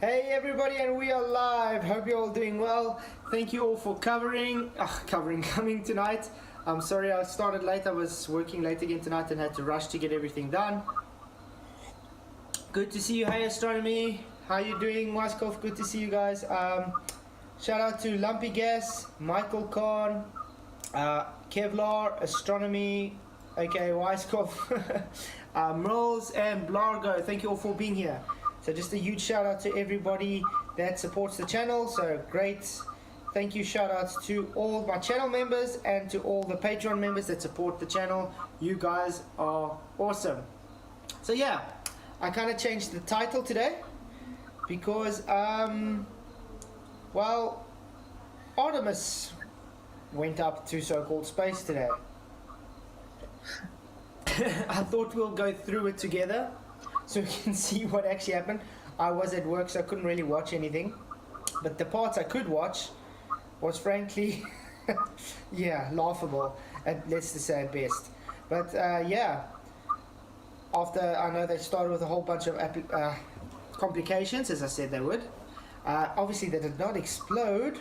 Hey everybody, and we are live. Hope you're all doing well. Thank you all for coming tonight. I'm sorry I started late. I was working late again tonight and had to rush to get everything done. Good to see you. Hey Astronomy, how you doing? Wyskov, good to see you guys. Shout out to Lumpy Gas, Michael Khan, Kevlar, Astronomy, aka Wyskov, Mills, and Blargo. Thank you all for being here. So just a huge shout out to everybody that supports the channel. So great thank you shout outs to all my channel members and to all the Patreon members that support the channel. You guys are awesome. So yeah, I kind of changed the title today because well, Artemis went up to so-called space today. I thought we'll go through it together so we can see what actually happened. I was at work, so I couldn't really watch anything, but the parts I could watch was frankly yeah, laughable, let's just say at best. But yeah, after I know they started with a whole bunch of complications, as I said they would. Obviously they did not explode,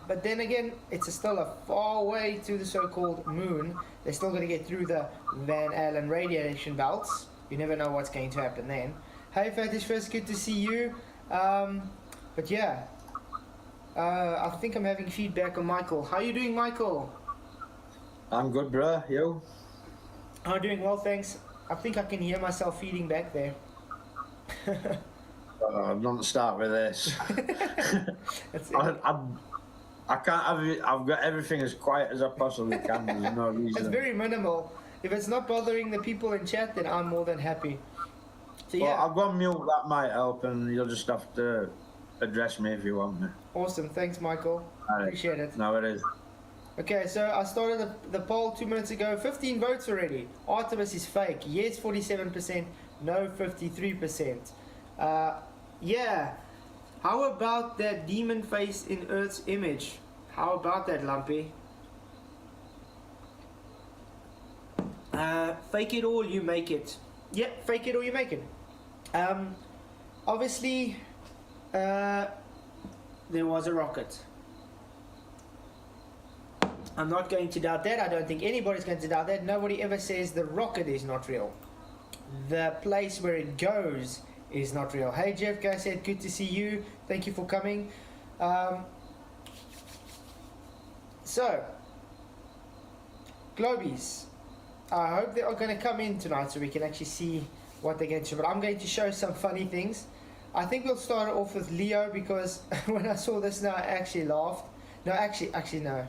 but then again, it's still a far way to the so-called moon. They're still going to get through the Van Allen radiation belts. You never know what's going to happen then. Hey Fetish First, good to see you. But yeah, I think I'm having feedback on Michael. How you doing, Michael? I'm good, bro. You? I'm doing well, thanks. I think I can hear myself feeding back there. Don't start with this. That's I can't have it. I've got everything as quiet as I possibly can. There's no reason. It's very minimal. If it's not bothering the people in chat, then I'm more than happy. So yeah, I've got mute. That might help, and you'll just have to address me if you want me. Awesome. Thanks, Michael. Appreciate it. No, it is. Okay, so I started the poll 2 minutes ago. 15 votes already. Artemis is fake. Yes, 47%. No, 53%. Yeah. How about that demon face in Earth's image? How about that, Lumpy? Fake it or you make it. Yep, fake it or you make it. Obviously, there was a rocket. I'm not going to doubt that. I don't think anybody's going to doubt that. Nobody ever says the rocket is not real. The place where it goes is not real. Hey Jeff, guys said good to see you. Thank you for coming. So, Globies, I hope they are going to come in tonight so we can actually see what they're going to show. But I'm going to show some funny things. I think we'll start off with Leo because when I saw this now I actually laughed. No, actually no.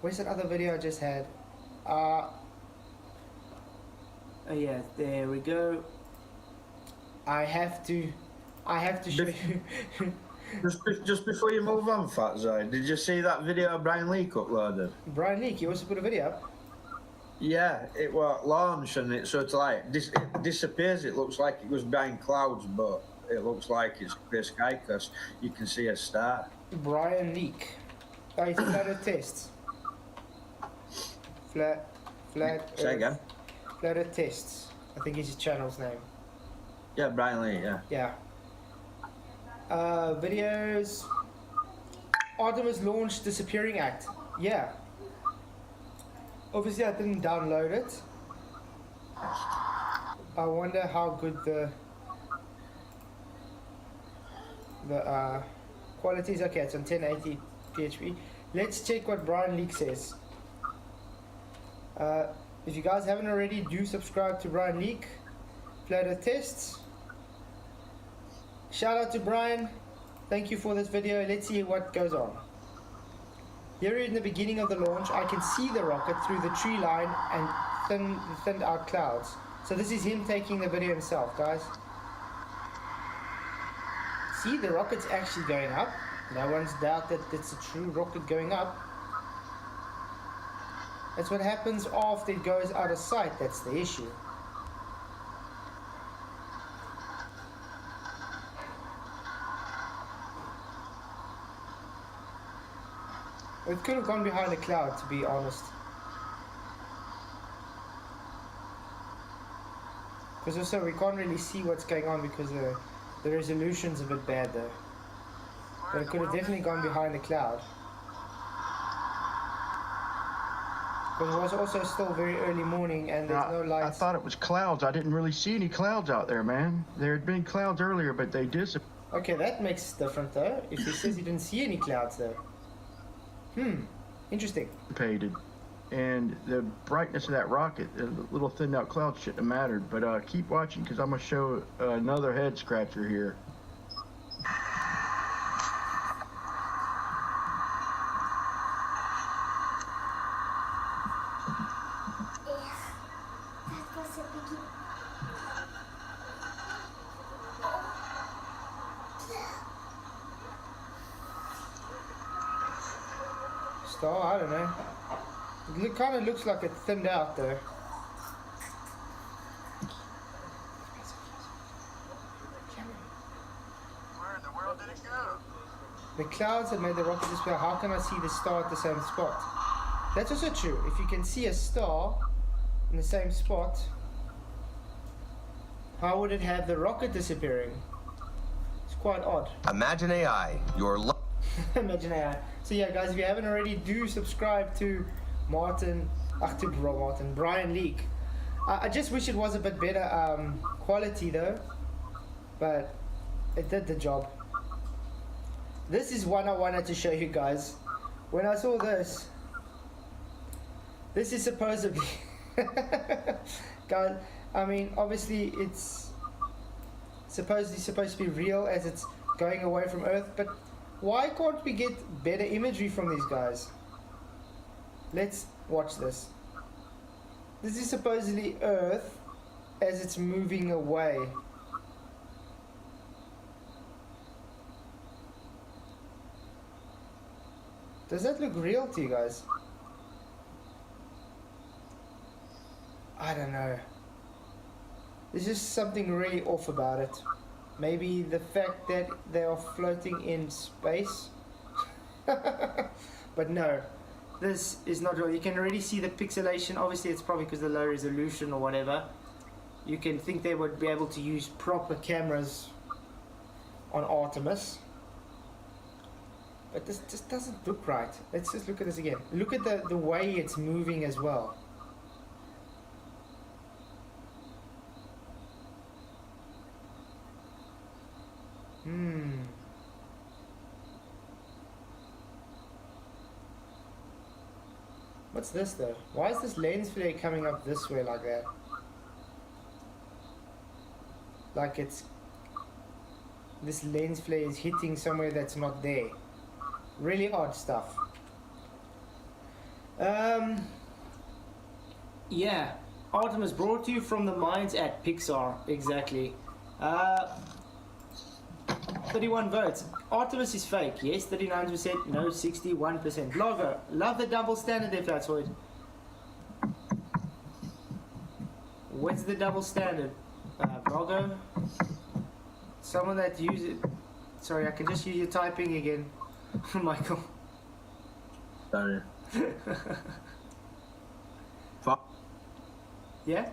Where's that other video I just had? Oh yeah, there we go. I have to show you. Just before you move on, Flatzoid, did you see that video Brian Leake uploaded? Brian Leake, he also put a video up. Yeah, it was launched and it sort of like it disappears. It looks like it goes behind clouds, but it looks like it's clear sky because you can see a star. Brian Leake. I flat tests. Flat. Say again. Flat tests. I think is his channel's name. Yeah, Brian Lee. Yeah. Yeah. Videos. Artemis launched disappearing act. Yeah. Obviously, I didn't download it. I wonder how good the quality is. Okay, it's on 1080 PHP. Let's check what Brian Leake says. If you guys haven't already, do subscribe to Brian Leake. Flatter tests. Shout out to Brian. Thank you for this video. Let's see what goes on. Here in the beginning of the launch, I can see the rocket through the tree line and thinned out clouds. So this is him taking the video himself, guys. See, the rocket's actually going up. No one's doubt that it's a true rocket going up. That's what happens after it goes out of sight. That's the issue. It could have gone behind a cloud, to be honest. Because also we can't really see what's going on because the The resolution's a bit bad though. But it could have definitely gone behind the cloud. Because it was also still very early morning and there's no lights. I thought it was clouds. I didn't really see any clouds out there, man. There had been clouds earlier, but they disappeared. Okay, that makes different though. If he says he didn't see any clouds though. Interesting. And the brightness of that rocket, the little thinned out clouds shouldn't have mattered. But keep watching because I'm going to show another head scratcher here. Star, I don't know. It kind of looks like it thinned out though. Where in the world did it go? The clouds that made the rocket disappear, how can I see the star at the same spot? That's also true. If you can see a star in the same spot, how would it have the rocket disappearing? It's quite odd. Imagine AI, your Imagine AI. So yeah, guys, if you haven't already, do subscribe to Brian Leak. I just wish it was a bit better quality though, but it did the job. This is one I wanted to show you guys. When I saw this is supposedly guys, I mean obviously it's supposedly supposed to be real as it's going away from Earth, but why can't we get better imagery from these guys? Let's watch this. This is supposedly Earth as it's moving away. Does that look real to you guys? I don't know. There's just something really off about it. Maybe the fact that they are floating in space. But no, this is not real. You can already see the pixelation. Obviously it's probably because of the low resolution or whatever. You can think they would be able to use proper cameras on Artemis. But this just doesn't look right. Let's just look at this again. Look at the way it's moving as well. What's this though? Why is this lens flare coming up this way like that? Like it's... this lens flare is hitting somewhere that's not there. Really odd stuff. Yeah. Artemis brought to you from the minds at Pixar. Exactly. 31 votes. Artemis is fake. Yes, 39%. No, 61%. Blogger. Love the double standard there, Flatzoid. What's the double standard? Blogger. Someone that uses... Sorry, I can just use your typing again. Michael. Sorry. Yeah?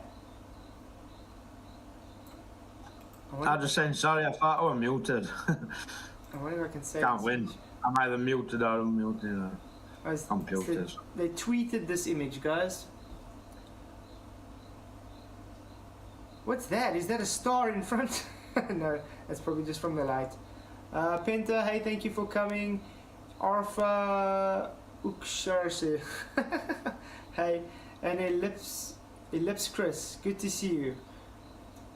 I'm just saying sorry, I thought I was muted. I wonder if I can say Can't this. win. I'm either muted or unmuted. I'm muted. They tweeted this image, guys. What's that? Is that a star in front? No, that's probably just from the light. Penta, hey, thank you for coming. Arfa Uksharse. Hey, and Ellipse Chris, good to see you.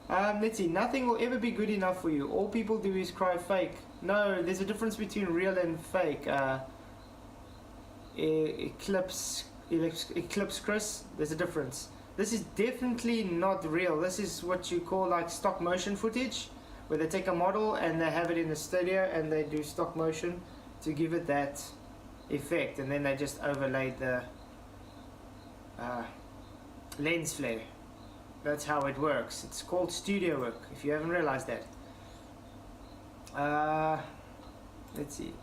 Let's see, nothing will ever be good enough for you. All people do is cry fake. No, there's a difference between real and fake. Eclipse Chris, there's a difference. This is definitely not real. This is what you call like stop motion footage, where they take a model and they have it in the studio and they do stop motion to give it that effect, and then they just overlaid the lens flare. That's how it works. It's called studio work, if you haven't realized that. Let's see.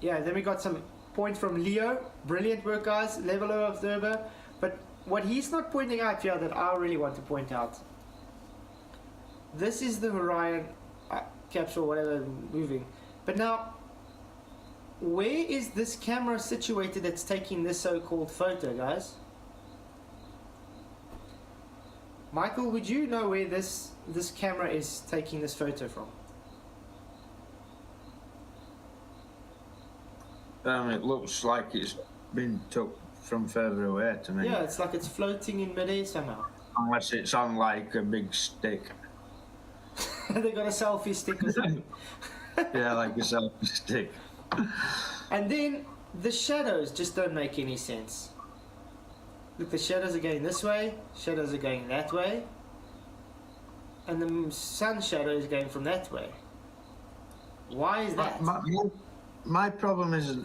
Yeah, then we got some points from Leo. Brilliant work, guys. Leveler observer. But what he's not pointing out here that I really want to point out. this is the Orion capsule, whatever, moving. But now, where is this camera situated that's taking this so-called photo, guys? Michael, would you know where this camera is taking this photo from? It looks like it's been took from further away to me. Yeah, it's like it's floating in midair somehow. Unless it's on like a big stick. They got a selfie stick or something. Yeah, like a selfie stick. And then the shadows just don't make any sense. Look, the shadows are going this way, shadows are going that way, and the sun shadow is going from that way. Why is that? My problem is,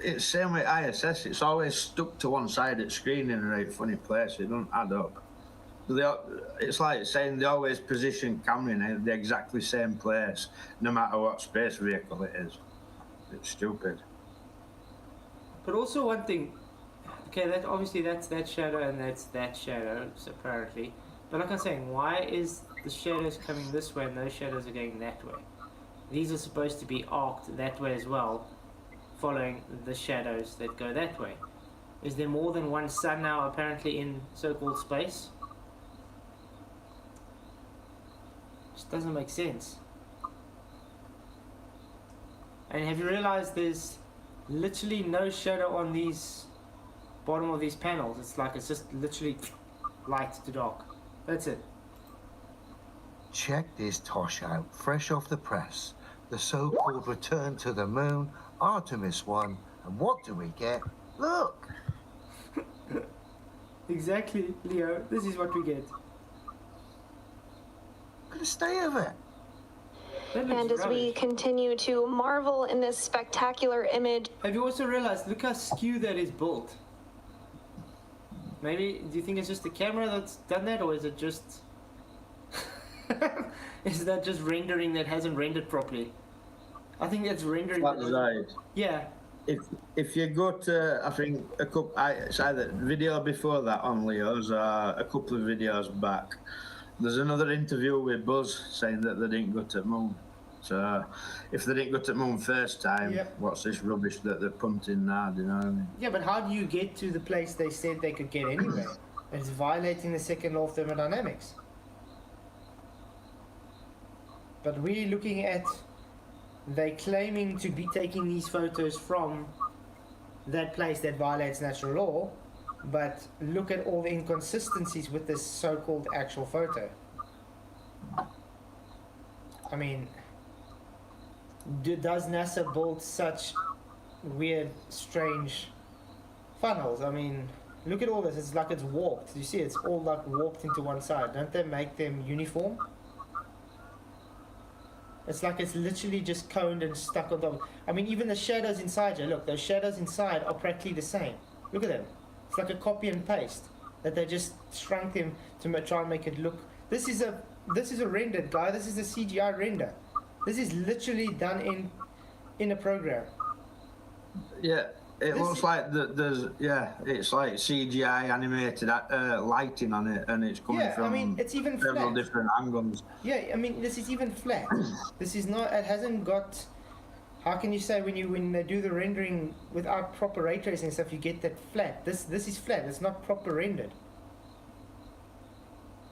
it's same with ISS. It's always stuck to one side of the screen in a right funny place. It doesn't add up. It's like saying they always position camera in the exactly same place, no matter what space vehicle it is. It's stupid. But also one thing, okay, that obviously that's that shadow and that's that shadow, so apparently. But like I'm saying, why is the shadows coming this way and those shadows are going that way? These are supposed to be arced that way as well, following the shadows that go that way. Is there more than one sun now apparently in so-called space? Just doesn't make sense. And have you realized there's literally no shadow on these bottom of these panels? It's like it's just literally light to dark. That's it. Check this tosh out, fresh off the press. The so-called return to the moon, Artemis 1. And what do we get? Look! Exactly, Leo. This is what we get. Look at the state of it. That looks And as we rubbish. continue to marvel in this spectacular image, Have you also realized, look how skew that is built? Maybe, do you think it's just the camera that's done that, or is it just... is that just rendering that hasn't rendered properly? I think that's rendering... That's right. Yeah. If you go to, I think, it's either video before that on Leo's, a couple of videos back, there's another interview with Buzz saying that they didn't go to the moon. So, if they didn't go to the moon first time, Yep. what's this rubbish that they're punting now, do you know what I mean? Yeah, but how do you get to the place they said they could get anyway? It's violating the second law of thermodynamics. But we're looking at they claiming to be taking these photos from that place that violates natural law, but look at all the inconsistencies with this so-called actual photo. I mean, does NASA build such weird, strange funnels? I mean, look at all this. It's like it's warped. You see, it's all like warped into one side. Don't they make them uniform? It's like it's literally just coned and stuck on top. I mean, even the shadows inside here, look, those shadows inside are practically the same. Look at them. It's like a copy and paste that they just shrunk them to try and make it look. This is a rendered guy. This is a CGI render. This is literally done in a program. Yeah, it This looks is- like it's like CGI animated lighting on it, and it's coming Yeah, from I mean, it's even several flat. different angles. Yeah, I mean, this is even flat. This is not. It hasn't got. How can you say when they do the rendering without proper ray tracing and stuff, you get that flat? This is flat. It's not proper rendered.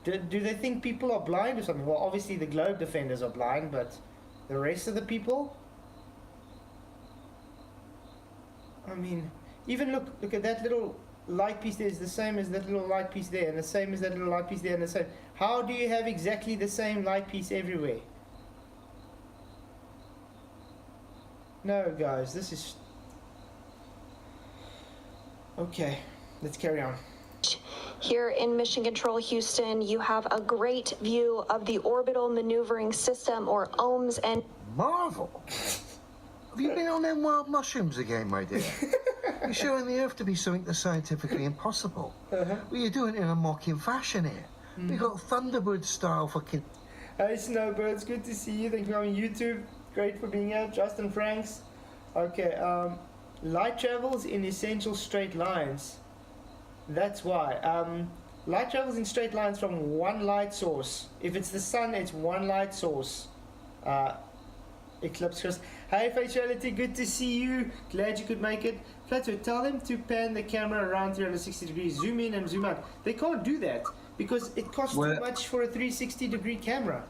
Do they think people are blind or something? Well, obviously the globe defenders are blind, but the rest of the people. I mean, even look at that little light piece there is the same as that little light piece there, and the same as that little light piece there, and the same. How do you have exactly the same light piece everywhere? No, guys, this is... Okay, let's carry on. here in Mission Control Houston, you have a great view of the Orbital Maneuvering System, or OMS, and Marvel! Have you been on them wild mushrooms again, my dear? You're showing the Earth to be something that's scientifically impossible. Well, you're doing it in a mocking fashion here. We got Thunderbird style fucking... Hey Snowbirds, good to see you. Thank you for on YouTube. Great for being here. Justin Franks. Okay, light travels in essential straight lines. That's why. Light travels in straight lines from one light source. If it's the sun, it's one light source. Eclipse Chris. Hey Faciality, good to see you. Glad you could make it. Flatzoid, tell them to pan the camera around 360 degrees. Zoom in and zoom out. They can't do that because it costs too much for a 360 degree camera.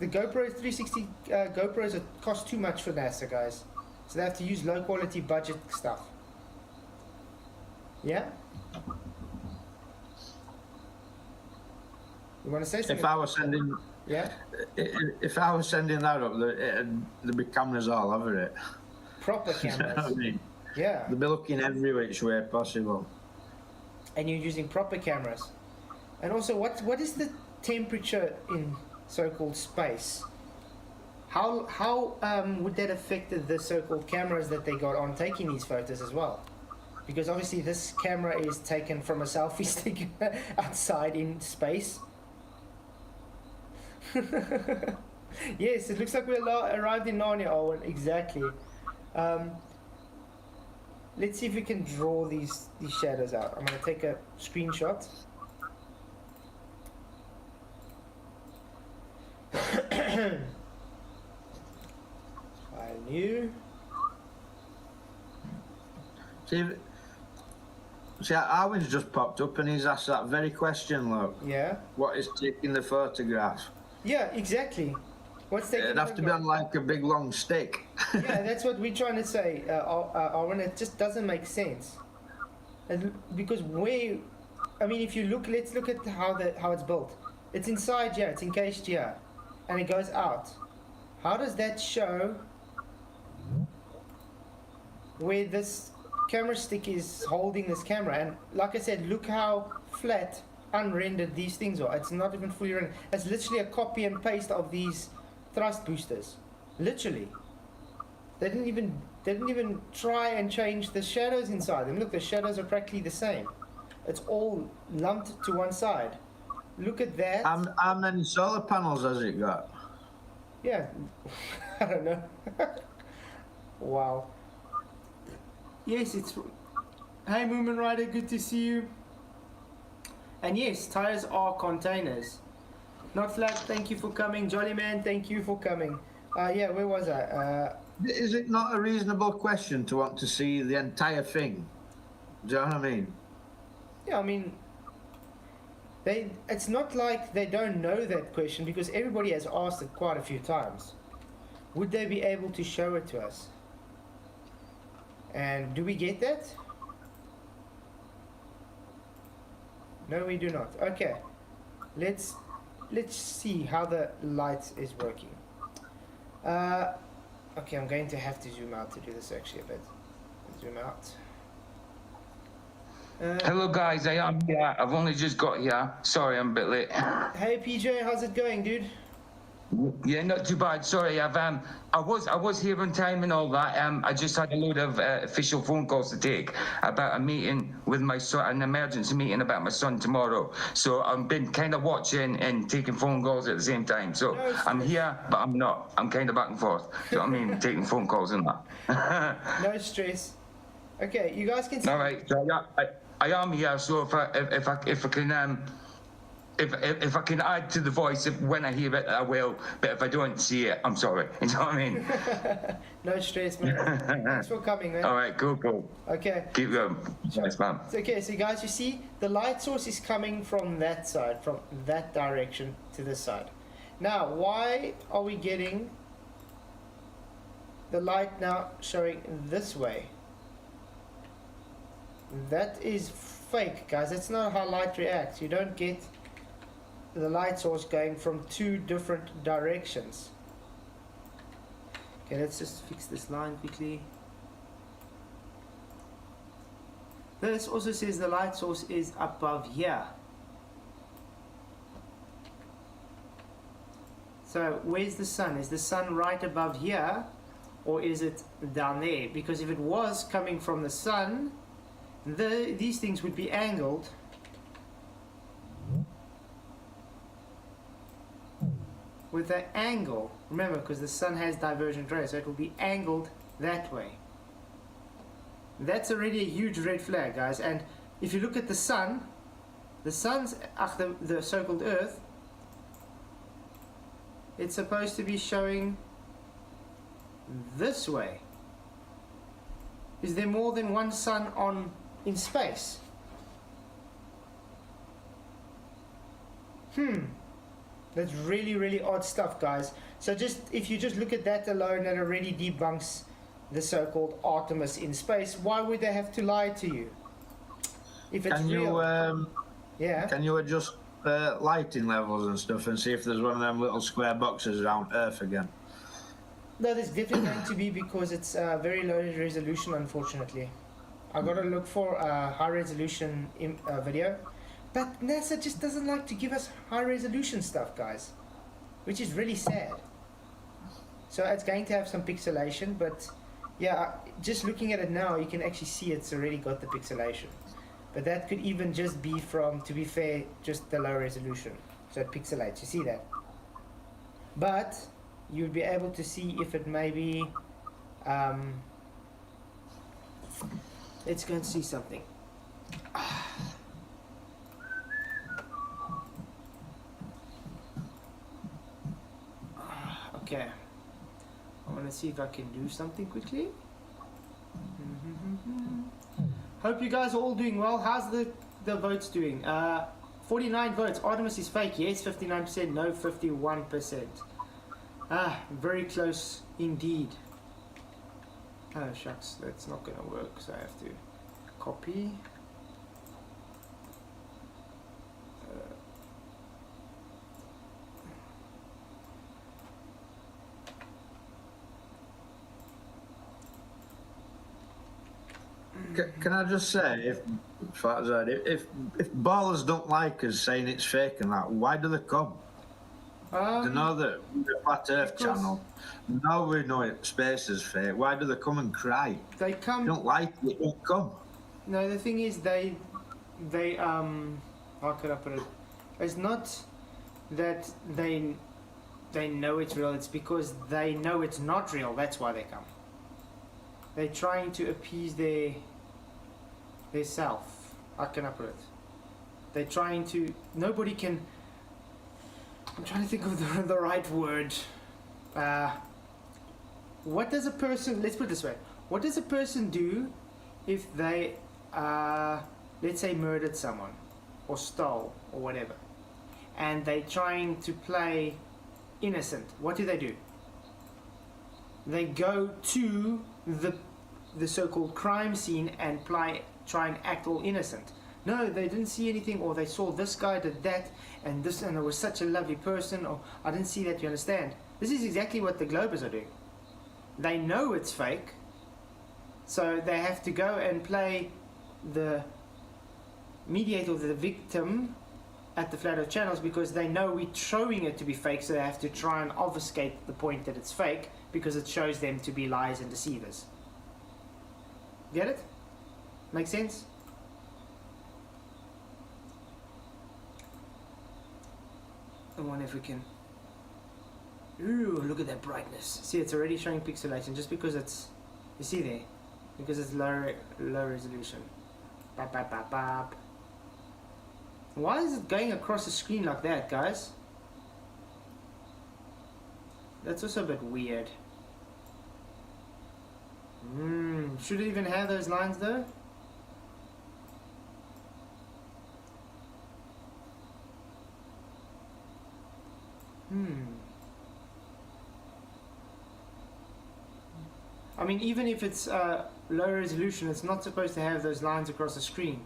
The GoPro 360 GoPros cost too much for NASA, guys. So they have to use low quality budget stuff. Yeah? You want to say something? If I was sending, Yeah? if I was sending that up, there'd be cameras all over it. Proper You know what I cameras. mean? Yeah. They'd be looking every which way possible. And you're using proper cameras. And also, what is the temperature in so-called space? How would that affect the so-called cameras that they got on taking these photos as well? Because obviously this camera is taken from a selfie stick outside in space. Yes, it looks like we arrived in Narnia, Owen. Exactly. Let's see if we can draw these shadows out. I'm going to take a screenshot. File new. See, Arwen's just popped up and he's asked that very question, look. Yeah. What is taking the photograph? Yeah, exactly. What's taking It'd have to be on like a big long stick. Yeah, that's what we're trying to say, Arwen. It just doesn't make sense. And because if you look, let's look at how it's built. It's inside here, it's encased here, and it goes out. How does that show where this camera stick is holding this camera? And like I said, look how flat, unrendered these things are. It's not even fully rendered. It's literally a copy and paste of these thrust boosters. Literally. They didn't even try and change the shadows inside them. Look, the shadows are practically the same. It's all lumped to one side. Look at that. How many solar panels has it got? Yeah, I don't know. Wow. Yes, it's. Hey, Moomin Rider, good to see you. And yes, tires are containers. Not flat. Thank you for coming, Jolly Man. Thank you for coming. Yeah, where was I? Is it not a reasonable question to want to see the entire thing? Do you know what I mean? Yeah, I mean, it's not like they don't know that question because everybody has asked it quite a few times. Would they be able to show it to us? And do we get that? No, we do not. Okay, let's see how the light is working. Okay, I'm going to have to zoom out to do this actually a bit. Zoom out. Hello guys, I am here. I've only just got here. Sorry, I'm a bit late. Hey PJ, how's it going, dude? Yeah, not too bad. Sorry, I was here on time and all that. I just had a load of official phone calls to take about a meeting with my son, an emergency meeting about my son tomorrow. So I've been kind of watching and taking phone calls at the same time. So I'm here, but I'm not. I'm kind of back and forth. Do you know what I mean? Taking phone calls and that. No stress. Okay, you guys can see. All right. So I am here. So if I can add to the voice when I hear it, I will. But if I don't see it, I'm sorry. You know what I mean? No stress, man. Thanks for coming, man. All right, cool. Okay. Keep going. Thanks, man. Okay, so guys, you see, the light source is coming from that side, from that direction to this side. Now, why are we getting the light now showing this way? That is fake, guys. That's not how light reacts. You don't get the light source going from two different directions. Okay, let's just fix this line quickly. This also says the light source is above here. So where's the sun? Is the sun right above here or is it down there? Because if it was coming from the sun, these things would be angled with an angle. Remember, because the sun has divergent rays, so it will be angled that way. That's already a huge red flag, guys. And if you look at the sun, The sun's, the so-called Earth, it's supposed to be showing this way. Is there more than one sun in space? That's really, really odd stuff, guys. So if you just look at that alone, that already debunks the so-called Artemis in space. Why would they have to lie to you? If it's real. Yeah. Can you adjust lighting levels and stuff and see if there's one of them little square boxes around Earth again? No, there's definitely going to be, because it's very low resolution, unfortunately. I gotta look for a high resolution video. But NASA just doesn't like to give us high resolution stuff, guys, which is really sad. So it's going to have some pixelation, but yeah, just looking at it now, you can actually see it's already got the pixelation. But that could even just be from, to be fair, just the low resolution. So it pixelates, you see that? But you'll be able to see if it maybe, let's go and see something. Okay, I want to see if I can do something quickly. Hope you guys are all doing well. How's the votes doing? 49 votes. Artemis is fake. Yes, 59%. No, 51%. Very close indeed. Oh shucks, that's not gonna work, so I have to copy. Can I just say, if ballers don't like us saying it's fake and that, why do they come? They know that the Flat Earth channel, now we know space is fake. Why do they come and cry? They come. If you don't like it, don't come. No, the thing is, they how could I put it? It's not that they know it's real. It's because they know it's not real. That's why they come. They're trying to appease their self. How can I put it? They're trying to. Nobody can. I'm trying to think of the right word. What does a person? Let's put it this way. What does a person do if they, let's say, murdered someone, or stole, or whatever, and they're trying to play innocent? What do? They go to the so-called crime scene and try and act all innocent. No, they didn't see anything, or they saw this guy did that, and it was such a lovely person, or I didn't see that. You understand? This is exactly what the Globers are doing. They know it's fake, so they have to go and play the mediator, the victim, at the Flat Earth channels, because they know we're showing it to be fake, so they have to try and obfuscate the point that it's fake, because it shows them to be lies and deceivers. Get it? Make sense? I wonder if we can. Ooh, look at that brightness. See, it's already showing pixelation just because it's. You see there? Because it's low resolution. Bap, bap, bap, bap. Why is it going across the screen like that, guys? That's also a bit weird. Should it even have those lines though? I mean, even if it's low resolution, it's not supposed to have those lines across the screen.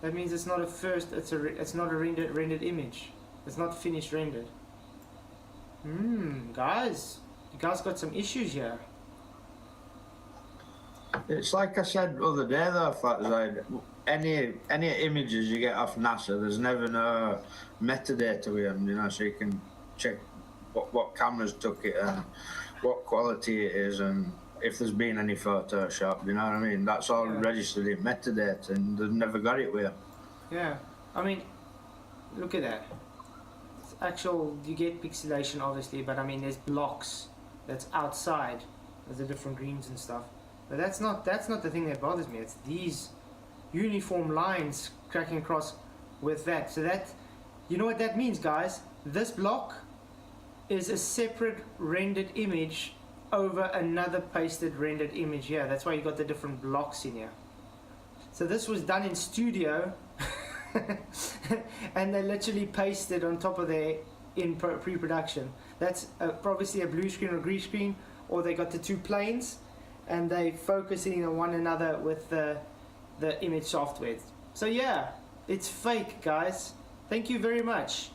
That means it's not it's not a rendered image. It's not finished rendered. Guys, you guys got some issues here. It's like I said the other day though, Flatzoid, any images you get off NASA, there's never no metadata with them, you know, so you can check what cameras took it and what quality it is and if there's been any Photoshop, you know what I mean? That's all registered in metadata and they've never got it with them. Yeah, I mean, look at that. It's actual, you get pixelation obviously, but I mean there's blocks that's outside of the different greens and stuff. But that's not the thing that bothers me. It's these uniform lines cracking across with that. So that, you know what that means, guys? This block is a separate rendered image over another pasted rendered image here. That's why you got the different blocks in here. So this was done in studio and they literally pasted on top of there in pre-production. That's obviously a blue screen or green screen, or they got the two planes and they focusing on one another with the image software. So yeah, it's fake, guys. Thank you very much.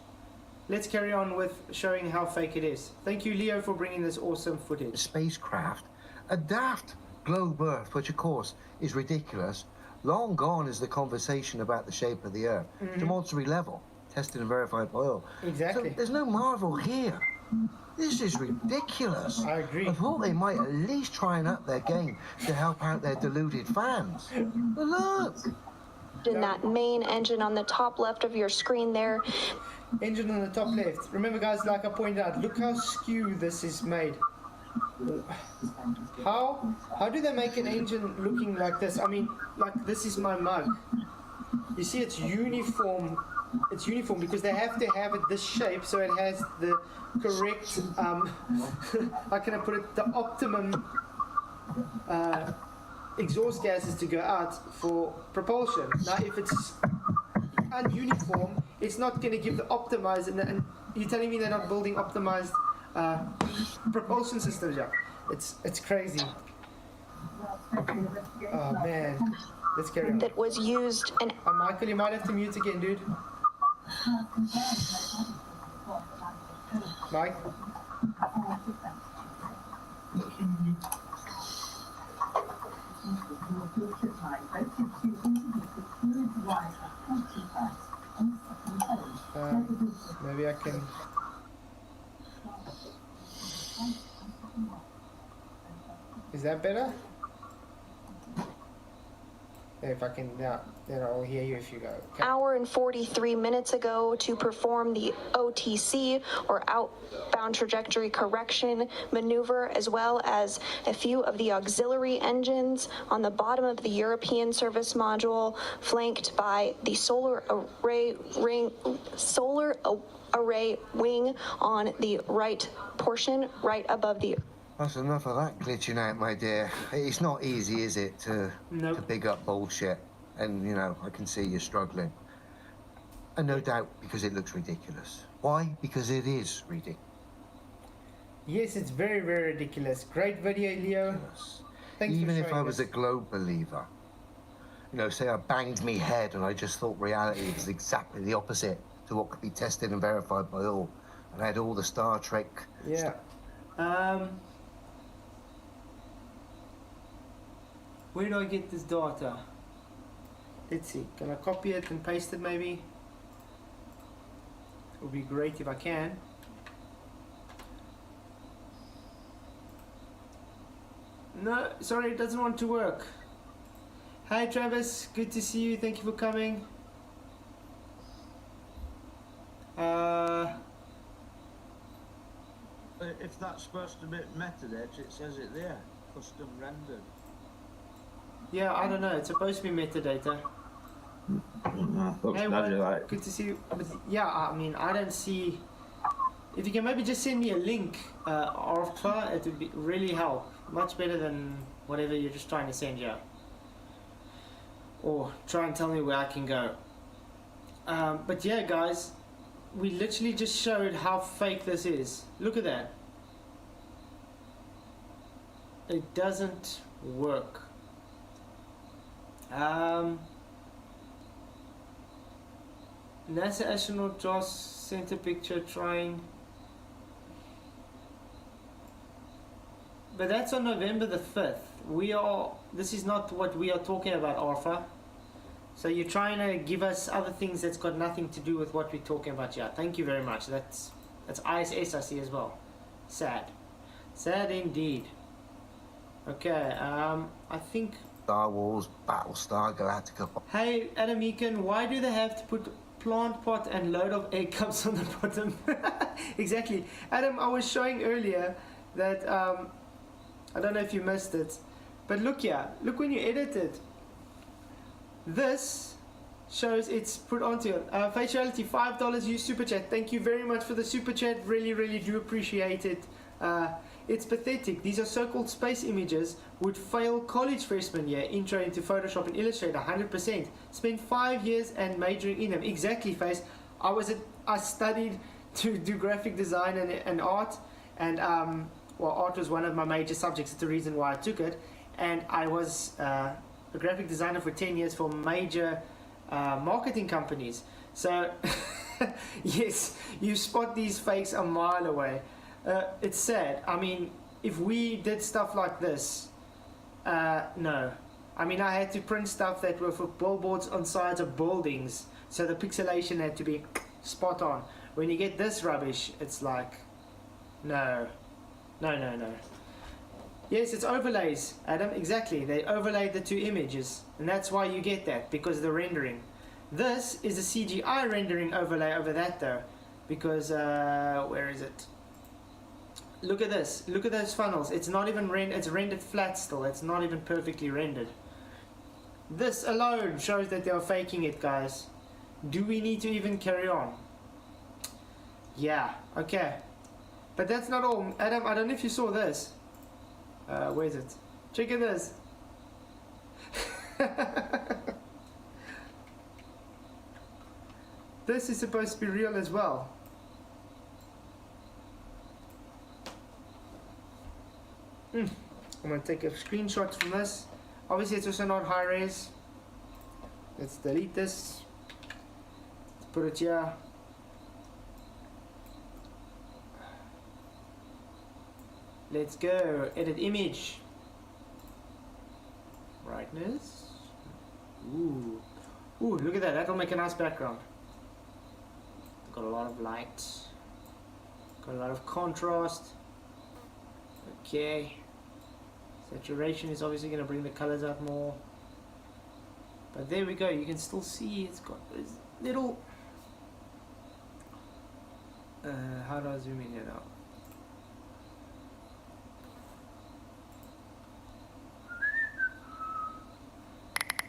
Let's carry on with showing how fake it is. Thank you, Leo, for bringing this awesome footage. Spacecraft, a daft globe Earth, which of course is ridiculous. Long gone is the conversation about the shape of the Earth. Demonstratory level, tested and verified by all. Exactly. So there's no marvel here. This is ridiculous. I agree. I thought they might at least try and up their game to help out their deluded fans. But look! In that main engine on the top left of your screen there. Engine on the top left. Remember, guys, like I pointed out, look how skew this is made. How do they make an engine looking like this? I mean, like, this is my mug. You see, it's uniform. It's uniform because they have to have it this shape so it has the correct, how can I put it, the optimum exhaust gases to go out for propulsion. Now, if it's ununiform, it's not going to give the optimized, and you're telling me they're not building optimized propulsion systems? Yeah, it's crazy. Oh man, let's carry on. That was used and Michael, you might have to mute again, dude. Mike. Maybe I can. Is that better? If I can, yeah, then I'll hear you if you go. Okay. hour and 43 minutes ago to perform the OTC, or outbound trajectory correction maneuver, as well as a few of the auxiliary engines on the bottom of the European service module, flanked by the solar array wing on the right portion, right above the. That's enough of that glitching out, my dear. It's not easy, is it, to big up bullshit? And, you know, I can see you're struggling. And no doubt because it looks ridiculous. Why? Because it is ridiculous. Yes, it's very, very ridiculous. Great video, Leo. Thanks Even for if showing I was us. a globe believer, you know, say I banged me head and I just thought reality was exactly the opposite to what could be tested and verified by all, and I had all the Star Trek. Yeah. Where do I get this data? Let's see. Can I copy it and paste it maybe? It would be great if I can. No, sorry, it doesn't want to work. Hi Travis, good to see you. Thank you for coming. If that's supposed to be metadata, it says it there, custom rendered. Yeah, I don't know. It's supposed to be metadata. Looks Hey, bloody well, like. good to see you. But yeah, I mean, I don't see. If you can maybe just send me a link, Arthur, it would be really help. Much better than whatever you're just trying to send you. Or try and tell me where I can go. But yeah, guys, we literally just showed how fake this is. Look at that. It doesn't work. NASA astronaut Joss sent a picture trying, but that's on November the 5th. This is not what we are talking about, Arthur. So you're trying to give us other things that's got nothing to do with what we're talking about here. Thank you very much. That's ISS I see as well. Sad indeed. Okay, I think Star Wars, Battlestar Galactica. Hey, Adam Eakin, why do they have to put plant pot and load of egg cups on the bottom? Exactly. Adam, I was showing earlier that, I don't know if you missed it, but look here. Look when you edit it. This shows it's put onto it. Faciality, $5 use super chat. Thank you very much for the super chat. Really do appreciate it. It's pathetic. These are so-called space images. Would fail college freshman year. Intro into Photoshop and Illustrator, 100%. Spent 5 years and majoring in them. Exactly, Face. I studied to do graphic design and art, and well, art was one of my major subjects. It's the reason why I took it. And I was a graphic designer for 10 years for major marketing companies. So yes, you spot these fakes a mile away. It's sad. I mean, if we did stuff like this, no. I mean, I had to print stuff that were for billboards on sides of buildings, so the pixelation had to be spot on. When you get this rubbish, it's like, no. Yes, it's overlays, Adam, exactly. They overlaid the two images, and that's why you get that, because of the rendering. This is a CGI rendering overlay over that though, because, where is it? Look at this, look at those funnels. It's not even it's rendered flat still, it's not even perfectly rendered. This alone shows that they are faking it, guys. Do we need to even carry on? Yeah, okay. But that's not all. Adam, I don't know if you saw this. Where is it? Check at this. This is supposed to be real as well. I'm going to take a screenshot from this. Obviously it's also not high res. Let's delete this. Let's put it here. Let's go. Edit image. Brightness. Ooh, look at that. That'll make a nice background. Got a lot of light. Got a lot of contrast. Okay. Saturation is obviously going to bring the colors out more. But there we go. You can still see it's got this little... how do I zoom in here now?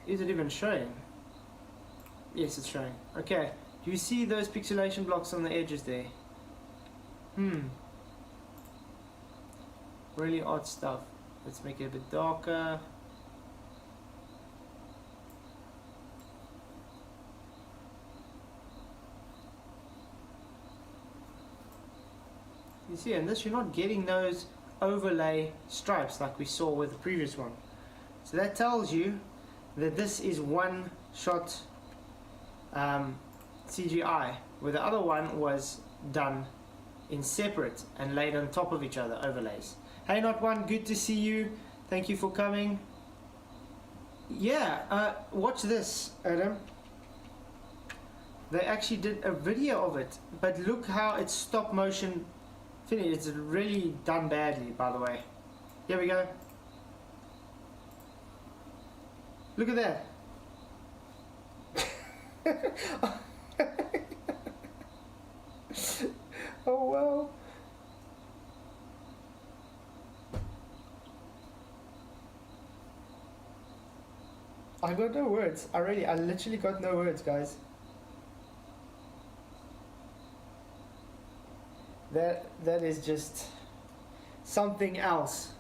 Is it even showing? Yes, it's showing. Okay. Do you see those pixelation blocks on the edges there? Really odd stuff. Let's make it a bit darker. You see, and this you're not getting those overlay stripes like we saw with the previous one. So that tells you that this is one shot CGI, where the other one was done in separate and laid on top of each other, overlays. Hey, Not One, good to see you. Thank you for coming. Yeah, watch this, Adam. They actually did a video of it, but look how it's stop motion finished. It's really done badly, by the way. Here we go. Look at that. Oh wow. I got no words. I literally got no words, guys. That is just something else.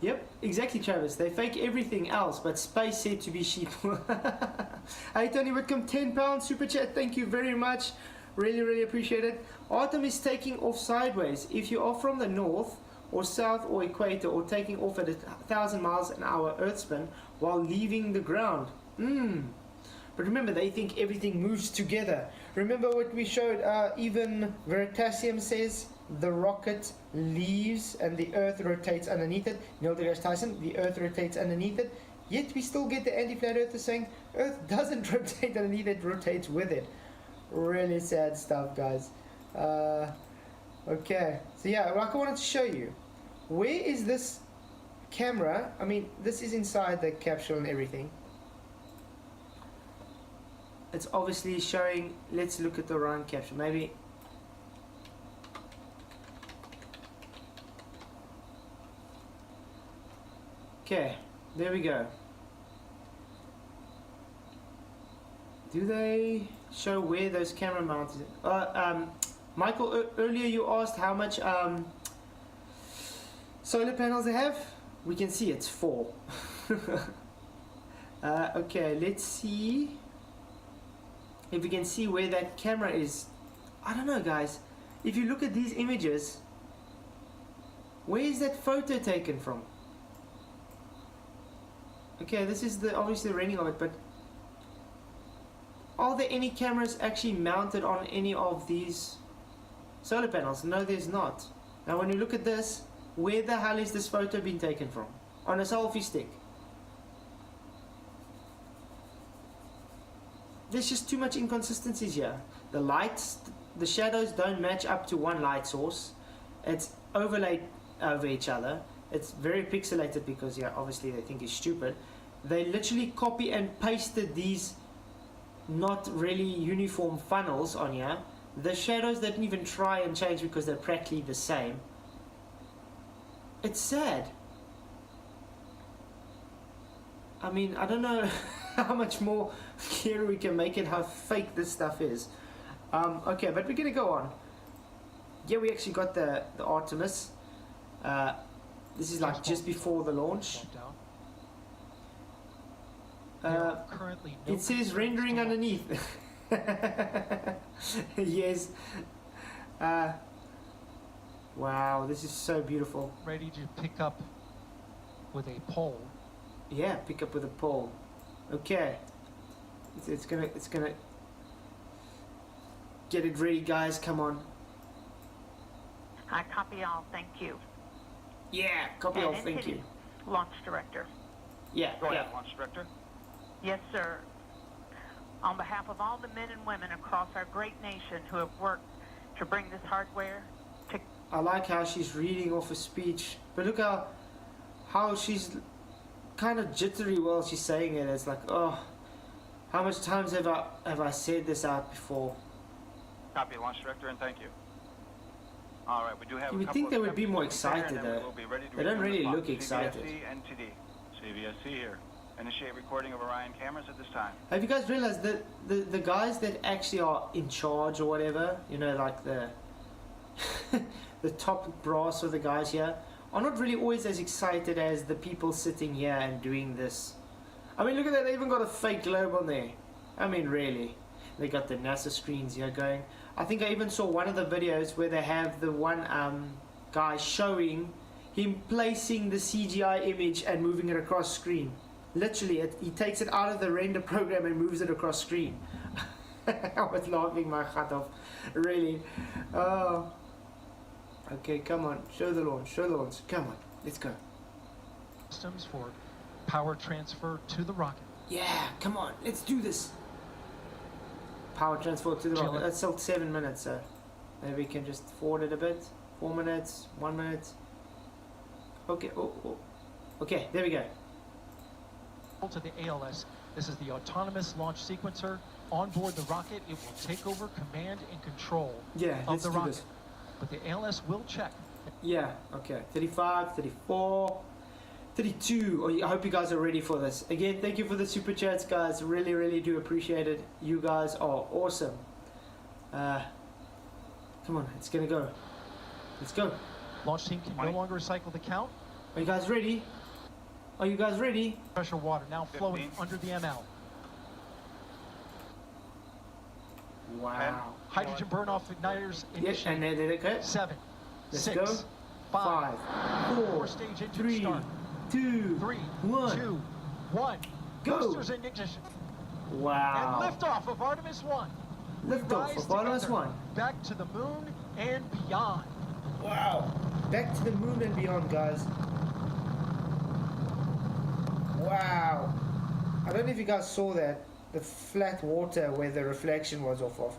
Yep, exactly, Travis. They fake everything else, but space said to be sheep. Hey, Tony Whitcomb, £10 super chat. Thank you very much. Really appreciate it. Artemis taking off sideways. If you are from the north or south or equator, or taking off at 1,000 miles an hour earth spin while leaving the ground. But remember, they think everything moves together. Remember what we showed, even Veritasium says the rocket leaves and the earth rotates underneath it. Neil deGrasse Tyson, the earth rotates underneath it. Yet we still get the anti-flat earthers saying earth doesn't rotate underneath it, rotates with it. Really sad stuff, guys. Okay, so yeah, like I wanted to show you, where is this camera? I mean, this is inside the capsule and everything. It's obviously showing. Let's look at the Orion capsule. Maybe. Okay, There we go. Do they show where those camera mounts? Michael, earlier you asked how much solar panels they have. We can see it's 4. Okay, let's see if we can see where that camera is. I don't know, guys. If you look at these images, where is that photo taken from? Okay, this is the obviously the rendering of it, but are there any cameras actually mounted on any of these solar panels? No, there's not. Now when you look at this, where the hell is this photo being taken from? On a selfie stick. There's just too much inconsistencies here. The lights, the shadows don't match up to one light source. It's overlaid over each other. It's very pixelated because, yeah, obviously they think it's stupid. They literally copy and pasted these not really uniform funnels on here. The shadows didn't even try and change because they're practically the same. It's sad. I mean, I don't know how much more clear we can make it how fake this stuff is. Okay, but we're gonna go on. Yeah, we actually got the Artemis. This is like just before the launch. It says rendering underneath. Yes. Wow, this is so beautiful. Ready to pick up with a pole. Yeah, pick up with a pole. Okay. It's gonna get it ready, guys. Come on. I copy all. Thank you. Yeah, copy all. Thank you. Launch director. Yeah. Go Yeah. ahead, launch director. Yes, sir. On behalf of all the men and women across our great nation who have worked to bring this hardware to... I like how she's reading off a speech, but look how she's kind of jittery while she's saying it. It's like, oh, how much times have I said this out before? Copy, launch director, and thank you. All right, we do have. You a would couple think of they would be steps more to prepare, excited, and then we though. will be ready to They don't return the really clock. look excited. CVSC and TD. CVSC here. Initiate recording of Orion cameras at this time. Have you guys realized that the guys that actually are in charge or whatever, you know, like the the top brass of the guys here, are not really always as excited as the people sitting here and doing this. I mean, look at that, they even got a fake globe on there. I mean, really. They got the NASA screens here going. I think I even saw one of the videos where they have the one guy showing him placing the CGI image and moving it across screen. Literally, he takes it out of the render program and moves it across screen. I was laughing my heart off. Really. Oh. Okay, come on. Show the launch. Show the launch. Come on. Let's go. Systems for power transfer to the rocket. Yeah, come on. Let's do this. Power transfer to the rocket. That's still 7 minutes, so maybe we can just forward it a bit. 4 minutes. 1 minute. Okay. Oh. Okay, there we go. To the ALS, this is the autonomous launch sequencer. On board the rocket, it will take over command and control of the rocket. This. But the ALS will check. Yeah, okay. 35, 34, 32. Oh, I hope you guys are ready for this. Again, thank you for the super chats, guys. Really, really do appreciate it. You guys are awesome. Come on, it's gonna go. Let's go. Launch team can no longer recycle the count. Are you guys ready? Are you guys ready? Pressure water now flowing under the ML. Wow. Hydrogen burn off igniters Yes, and then okay. 7, Let's 6, go. 5, 4, stage engine 3, start. 2, 3, 1. 2, 1. Go. Boosters in ignition. Wow. And liftoff of Artemis 1. Liftoff of Artemis 1. Back to the moon and beyond. Wow. Back to the moon and beyond, guys. Wow. I don't know if you guys saw that. The flat water where the reflection was off of.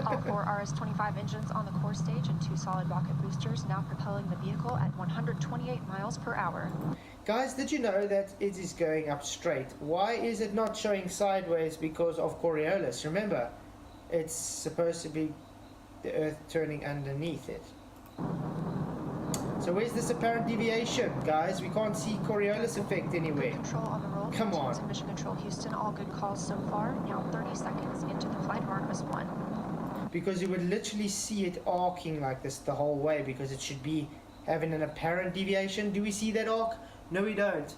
All 4 RS-25 engines on the core stage and 2 solid rocket boosters now propelling the vehicle at 128 miles per hour. Guys, did you know that it is going up straight? Why is it not showing sideways? Because of Coriolis. Remember, it's supposed to be the Earth turning underneath it. So where's this apparent deviation, guys? We can't see Coriolis effect anywhere. Control on the roll. Come on. To Mission Control Houston, all good calls so far. Now 30 seconds into the flight of Artemis 1. Because you would literally see it arcing like this the whole way, because it should be having an apparent deviation. Do we see that arc? No, we don't.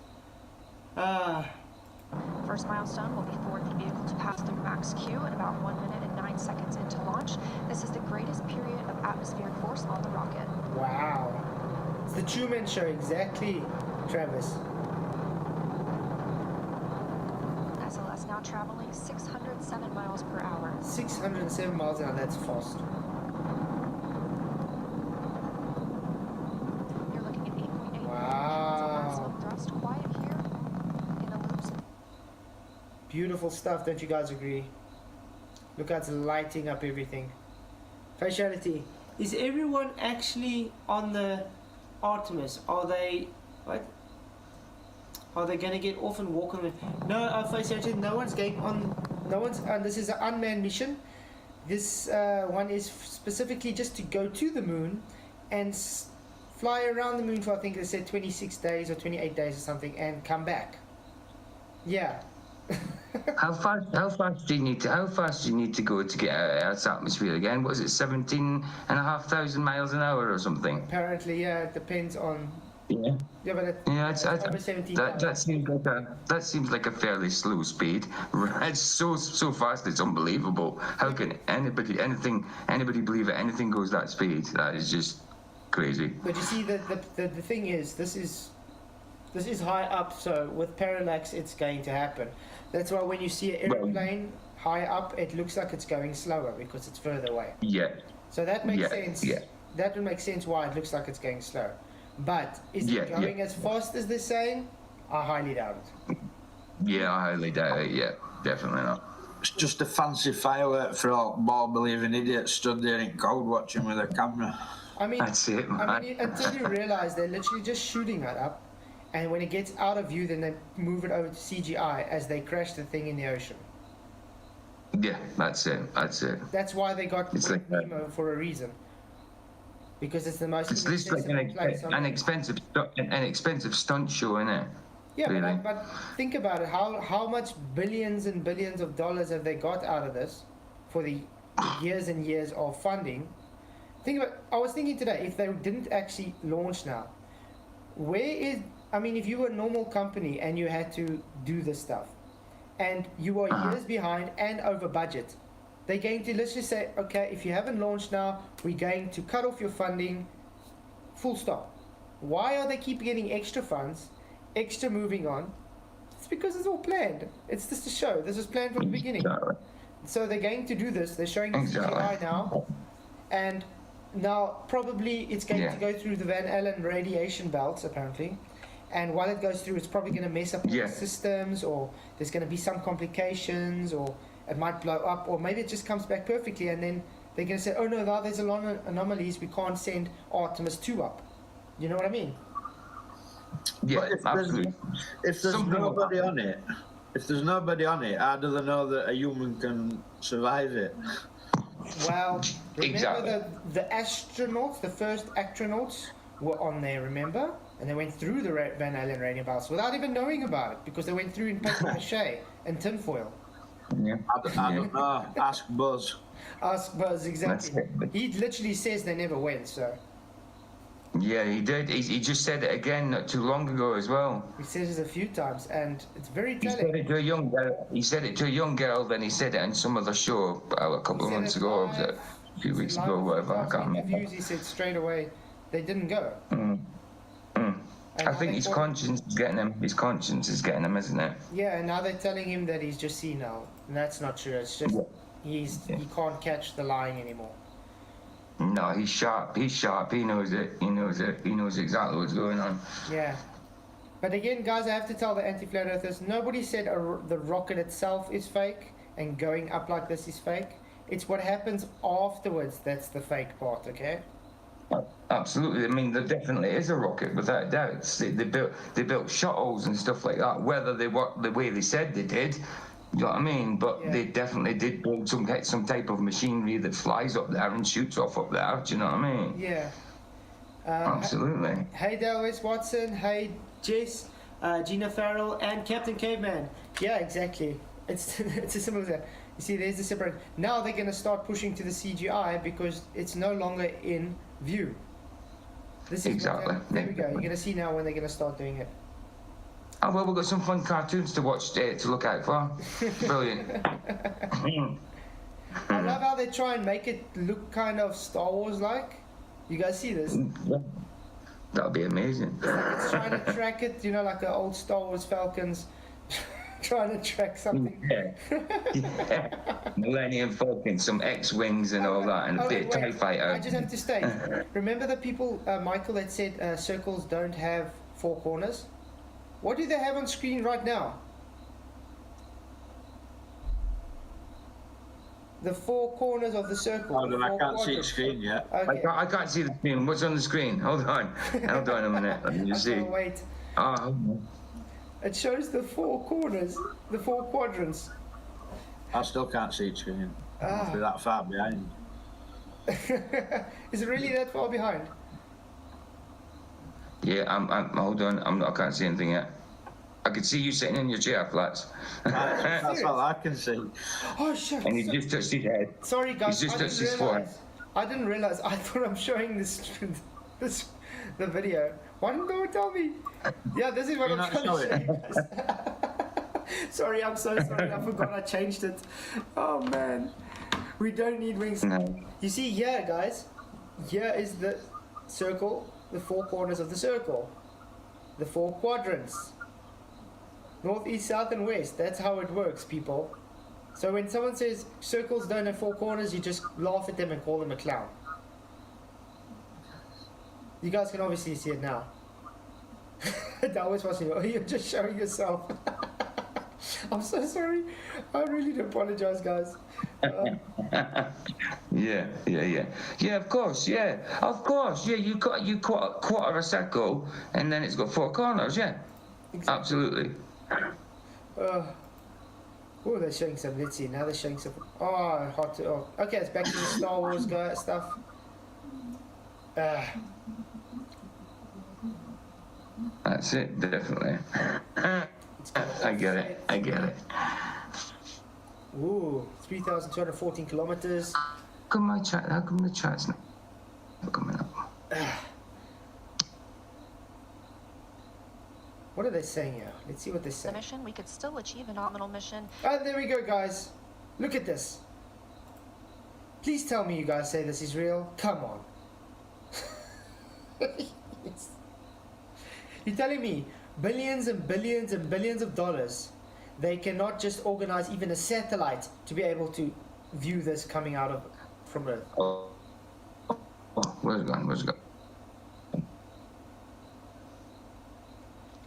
First milestone will be for the vehicle to pass through max Q in about 1 minute and 9 seconds into launch. This is the greatest period of atmospheric force on the rocket. Wow. It's the Truman Show, exactly, Travis. SLS now traveling 607 miles per hour. 607 miles an hour, that's fast. You're looking at 8.8 Wow. maximum thrust. Quiet here in the loops. Beautiful stuff, don't you guys agree? Look how it's lighting up everything. Faciality. Is everyone actually on the Artemis? Are they... What? Are they going to get off and walk on the... No, faciality, no one's going on... No one's... this is an unmanned mission. This one is specifically just to go to the moon and fly around the moon for, I think they said 26 days or 28 days or something, and come back. Yeah. How fast do you need to go to get out of Earth's atmosphere again? What is it, 17,500 miles an hour or something? Apparently, yeah, it depends on... Yeah. Yeah, but that seems like a fairly slow speed. It's so fast, it's unbelievable. How can anybody believe that anything goes that speed? That is just crazy. But you see, the thing is, this is high up, so with parallax, it's going to happen. That's why when you see an airplane high up, it looks like it's going slower because it's further away. Yeah. So that makes sense. Yeah. That would make sense why it looks like it's going slow. But is it going as fast as they're saying? I highly doubt it. Yeah, I highly doubt it. Yeah, definitely not. It's just a fancy firework for all ball-believing idiots stood there in cold watching with a camera. I mean, that's it, man. I mean, until you realize they're literally just shooting it up, and when it gets out of view, then they move it over to CGI as they crash the thing in the ocean. Yeah, that's it. That's why they got Nemo for a reason. Because it's the most. It's just like an expensive stunt show, isn't it? Yeah, really? but think about it. How much billions and billions of dollars have they got out of this for the years and years of funding? I was thinking today, if they didn't actually launch now, if you were a normal company and you had to do this stuff, and you are years behind and over budget, they're going to, let's just say, okay, if you haven't launched now, we're going to cut off your funding, full stop. Why are they keep getting extra funds, extra moving on? It's because it's all planned. It's just a show. This was planned from the beginning. So they're going to do this. They're showing CGI now. And now probably it's going to go through the Van Allen radiation belts, apparently. And while it goes through, it's probably going to mess up the systems, or there's going to be some complications, or it might blow up, or maybe it just comes back perfectly, and then they're going to say, oh no, now there's a lot of anomalies, we can't send Artemis 2 up. You know what I mean? Yeah, if there's nobody on it, how do they know that a human can survive it? Well, remember the astronauts, the first astronauts were on there, remember? And they went through the Van Allen radiation belts without even knowing about it, because they went through in paper mache and tinfoil. Yeah. I don't know. Ask Buzz. Ask Buzz, exactly. He literally says they never went, so. Yeah, he did. He just said it again not too long ago as well. He says it a few times, and it's very telling. He said it to a young girl. Then he said it on some other show a couple of months ago, a few weeks ago, whatever. I can't remember. He said straight away they didn't go. I think his conscience is getting him. His conscience is getting him, isn't it? Yeah, and now they're telling him that he's just senile, and that's not true. It's just he can't catch the lying anymore. No, he's sharp. He knows it. He knows exactly what's going on. Yeah. But again, guys, I have to tell the anti-flat earthers, nobody said the rocket itself is fake and going up like this is fake. It's what happens afterwards that's the fake part, okay? Absolutely. I mean, there definitely is a rocket, without a doubt. They built shuttles and stuff like that. Whether they worked the way they said they did, you know what I mean? But they definitely did build some type of machinery that flies up there and shoots off up there. Do you know what I mean? Yeah. Absolutely. Hey, Dallas Watson. Hey, Jess, Gina Farrell, and Captain Caveman. Yeah, exactly. It's a similar thing. You see, there's the separate. Now they're going to start pushing to the CGI because it's no longer in view. This is Exactly. There we go. You're going to see now when they're going to start doing it. Oh, well, we've got some fun cartoons to watch, to look out for. Brilliant. I love how they try and make it look kind of Star Wars-like. You guys see this? That would be amazing. It's trying to track it, you know, like the old Star Wars Falcons trying to track something. Yeah. Millennium Falcon, some X-Wings and all that, and a bit of TIE Fighter. I just have to state, remember the people, Michael, that said circles don't have 4 corners? What do they have on screen right now? The 4 corners of the circle. Hold on, I can't see the screen yet. Okay. I can't see the screen. What's on the screen? Hold on a minute. Let me just see. Wait. It shows the 4 corners, the 4 quadrants. I still can't see the screen. Must be that far behind. Is it really that far behind? Yeah, I'm hold on. I can't see anything yet. I can see you sitting in your chair, Flats. That's all I can see. Oh shit! And he just touched his head. Sorry, guys. He's just touched his forehead. I didn't realize. I thought I'm showing the video. Why didn't no one tell me? Yeah, this is what I'm trying to show. Sorry, I'm so sorry. I forgot I changed it. Oh man, we don't need wings. No. You see here, guys. Here is the circle, the 4 corners of the circle, the 4 quadrants. North, east, south, and west. That's how it works, people. So when someone says circles don't have 4 corners, you just laugh at them and call them a clown. You guys can obviously see it now. That was watching. Oh, you're just showing yourself. I'm so sorry. I really do apologize, guys. Yeah, of course, yeah. You quarter a circle, and then it's got 4 corners, yeah. Exactly. Absolutely. Oh, they're showing some. Let's see. Now they're showing some. Oh, hot. Oh. Okay, it's back to the Star Wars stuff. That's it, definitely. I get it. Ooh, 3,214 kilometers. How come the chat's not coming up? What are they saying here? Let's see what they say. The mission, we could still achieve a nominal mission. Oh, there we go, guys. Look at this. Please tell me you guys say this is real. Come on. You're telling me billions and billions and billions of dollars, they cannot just organize even a satellite to be able to view this coming out from Earth? Where's it gone?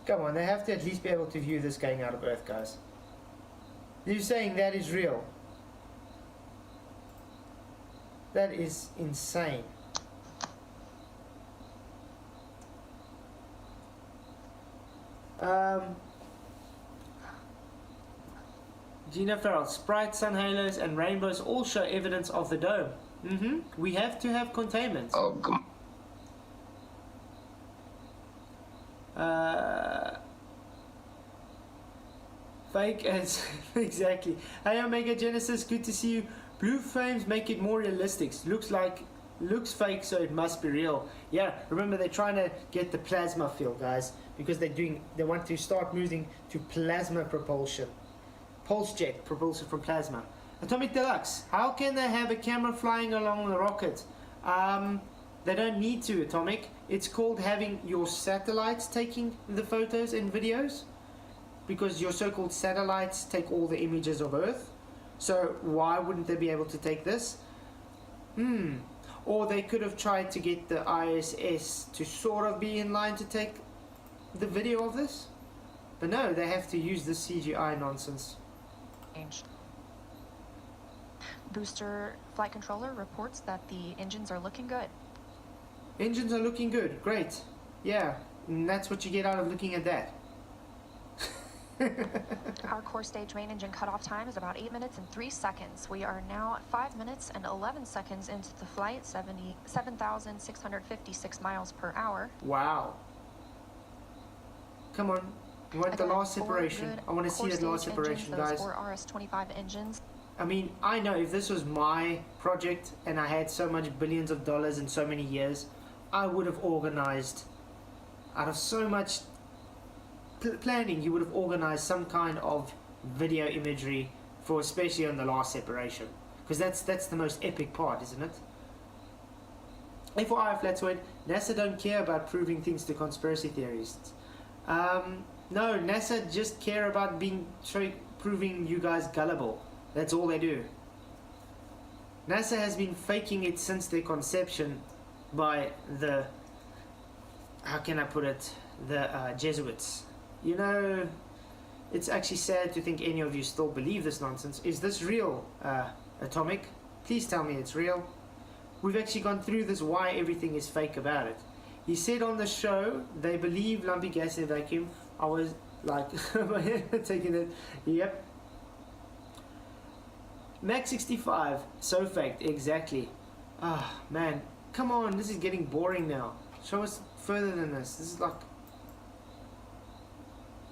Come on, they have to at least be able to view this going out of Earth, guys. You're saying that is real? That is insane. Gina Farrell, sprites, sun halos, and rainbows all show evidence of the dome. We have to have containment. Oh, come on. Fake as exactly. Hey Omega Genesis, good to see you. Blue frames make it more realistic. Looks fake, so it must be real. Yeah, remember they're trying to get the plasma feel, guys, because they want to start moving to plasma propulsion. Pulse jet propulsion from plasma. Atomic Deluxe, how can they have a camera flying along the rocket? They don't need to, Atomic. It's called having your satellites taking the photos and videos, because your so-called satellites take all the images of Earth. So why wouldn't they be able to take this? Or they could have tried to get the ISS to sort of be in line to take the video of this. But no, they have to use the CGI nonsense. Booster flight controller reports that the engines are looking good. Engines are looking good. Great. Yeah, and that's what you get out of looking at that. Our core stage main engine cutoff time is about 8 minutes and 3 seconds. We are now at 5 minutes and 11 seconds into the flight, 7,656 miles per hour. Wow. Come on. You want the last separation. I want to see that last separation, guys. 4 RS-25 engines. I mean, I know if this was my project and I had so much billions of dollars in so many years, I would have organized, out of so much planning, you would have organized some kind of video imagery for, especially on the last separation, because that's the most epic part, isn't it? FYI, Flatzoid, NASA don't care about proving things to conspiracy theorists. No, NASA just care about proving you guys gullible. That's all they do. NASA has been faking it since their conception by the, how can I put it, the Jesuits. You know, it's actually sad to think any of you still believe this nonsense. Is this real, Atomic? Please tell me it's real. We've actually gone through this, why everything is fake about it. He said on the show, they believe lumpy gas in a vacuum. I was like, taking it, yep. Max 65, so faked, exactly. Ah, man, come on, this is getting boring now. Show us further than this. This is like,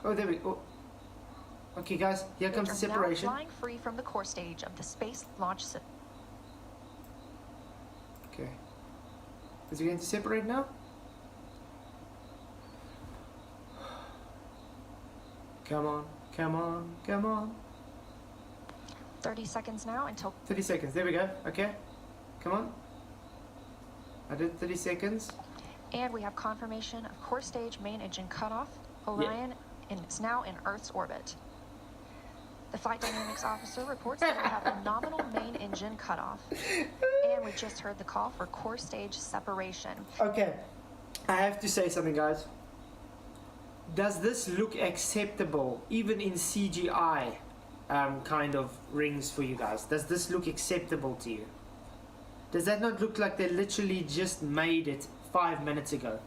oh, there we go. Okay, guys, here comes the separation. Now flying free from the core stage of the Space Launch System. Okay, is it going to separate now? Come on, come on, come on. 30 seconds now until... 30 seconds, there we go, okay. Come on. I did 30 seconds. And we have confirmation of core stage main engine cutoff. Orion is now in Earth's orbit. The flight dynamics officer reports that we have a nominal main engine cutoff. And we just heard the call for core stage separation. Okay, I have to say something, guys. Does this look acceptable, even in CGI kind of rings for you guys? Does this look acceptable to you? Does that not look like they literally just made it 5 minutes ago?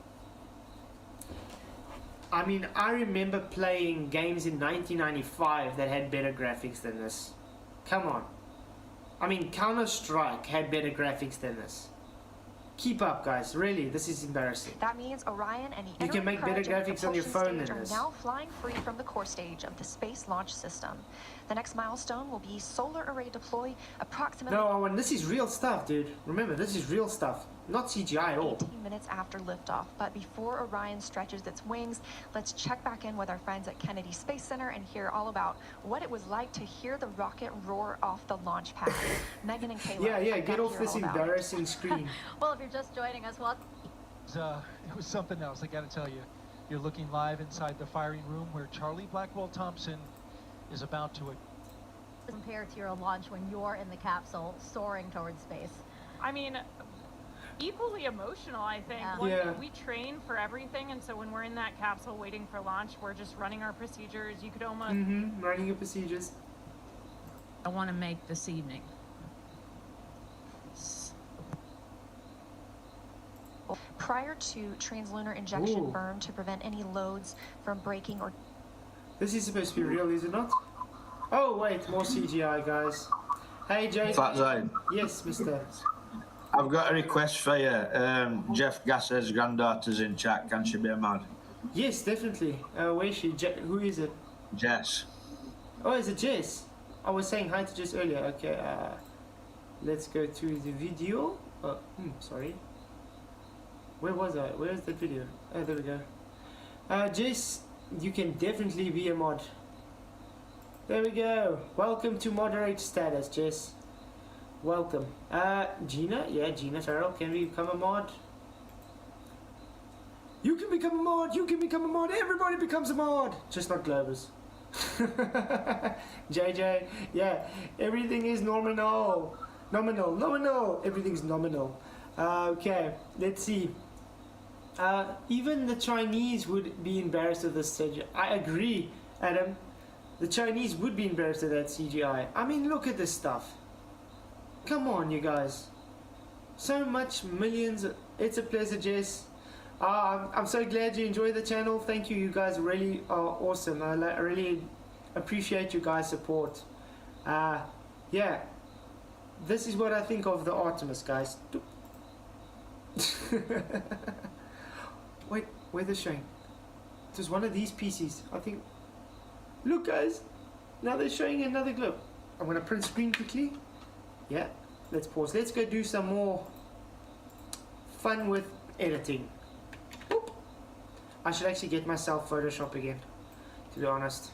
I mean, I remember playing games in 1995 that had better graphics than this. Come on. I mean, Counter-Strike had better graphics than this. Keep up, guys. Really, this is embarrassing. That means Orion and the you can make better graphics on your phone than are this. now flying free from the core stage of the Space Launch System. The next milestone will be solar array deploy approximately... No, Owen, this is real stuff, dude. Remember, this is real stuff. Not CGI at all. 18 minutes after liftoff. But before Orion stretches its wings, let's check back in with our friends at Kennedy Space Center and hear all about what it was like to hear the rocket roar off the launch pad. Megan and Kayla. Yeah, get off this embarrassing screen. Well, if you're just joining us, well... It was something else, I gotta tell you. You're looking live inside the firing room where Charlie Blackwell Thompson is about to... Compared to your launch when you're in the capsule soaring towards space. I mean, equally emotional, I think. Yeah. We train for everything, and so when we're in that capsule waiting for launch, we're just running our procedures. You could almost... running your procedures. I want to make this evening. Prior to translunar injection burn to prevent any loads from breaking or... This is supposed to be real, is it not? Oh, wait, more CGI, guys. Hey, Jay. Flatzoid. Yes, mister. I've got a request for you. Jeff Gasser's granddaughter's in chat. Can she be a mod? Yes, definitely. Where is she? Who is it? Jess. Oh, is it Jess? I was saying hi to Jess earlier. Okay, let's go to the video. Sorry. Where was I? Where is the video? Oh, there we go. Jess, you can definitely be a mod. There we go. Welcome to moderate status, Jess. Welcome. Gina? Yeah, Gina Farrell, can we become a mod? You can become a mod! You can become a mod! Everybody becomes a mod! Just not Globers. JJ, yeah, everything is nominal. Nominal. Everything's nominal. Okay, let's see. Even the Chinese would be embarrassed of this CGI. I agree, Adam. The Chinese would be embarrassed of that CGI. I mean, look at this stuff. Come on, you guys. So much millions. It's a pleasure, Jess. I'm so glad you enjoy the channel. Thank you. You guys really are awesome. I really appreciate you guys' support. Yeah, this is what I think of the Artemis, guys. Wait, where they're showing? It was one of these pieces, I think. Look, guys, now they're showing another globe. I'm gonna print screen quickly. Yeah, let's pause. Let's go do some more fun with editing. Oop. I should actually get myself Photoshop again, to be honest.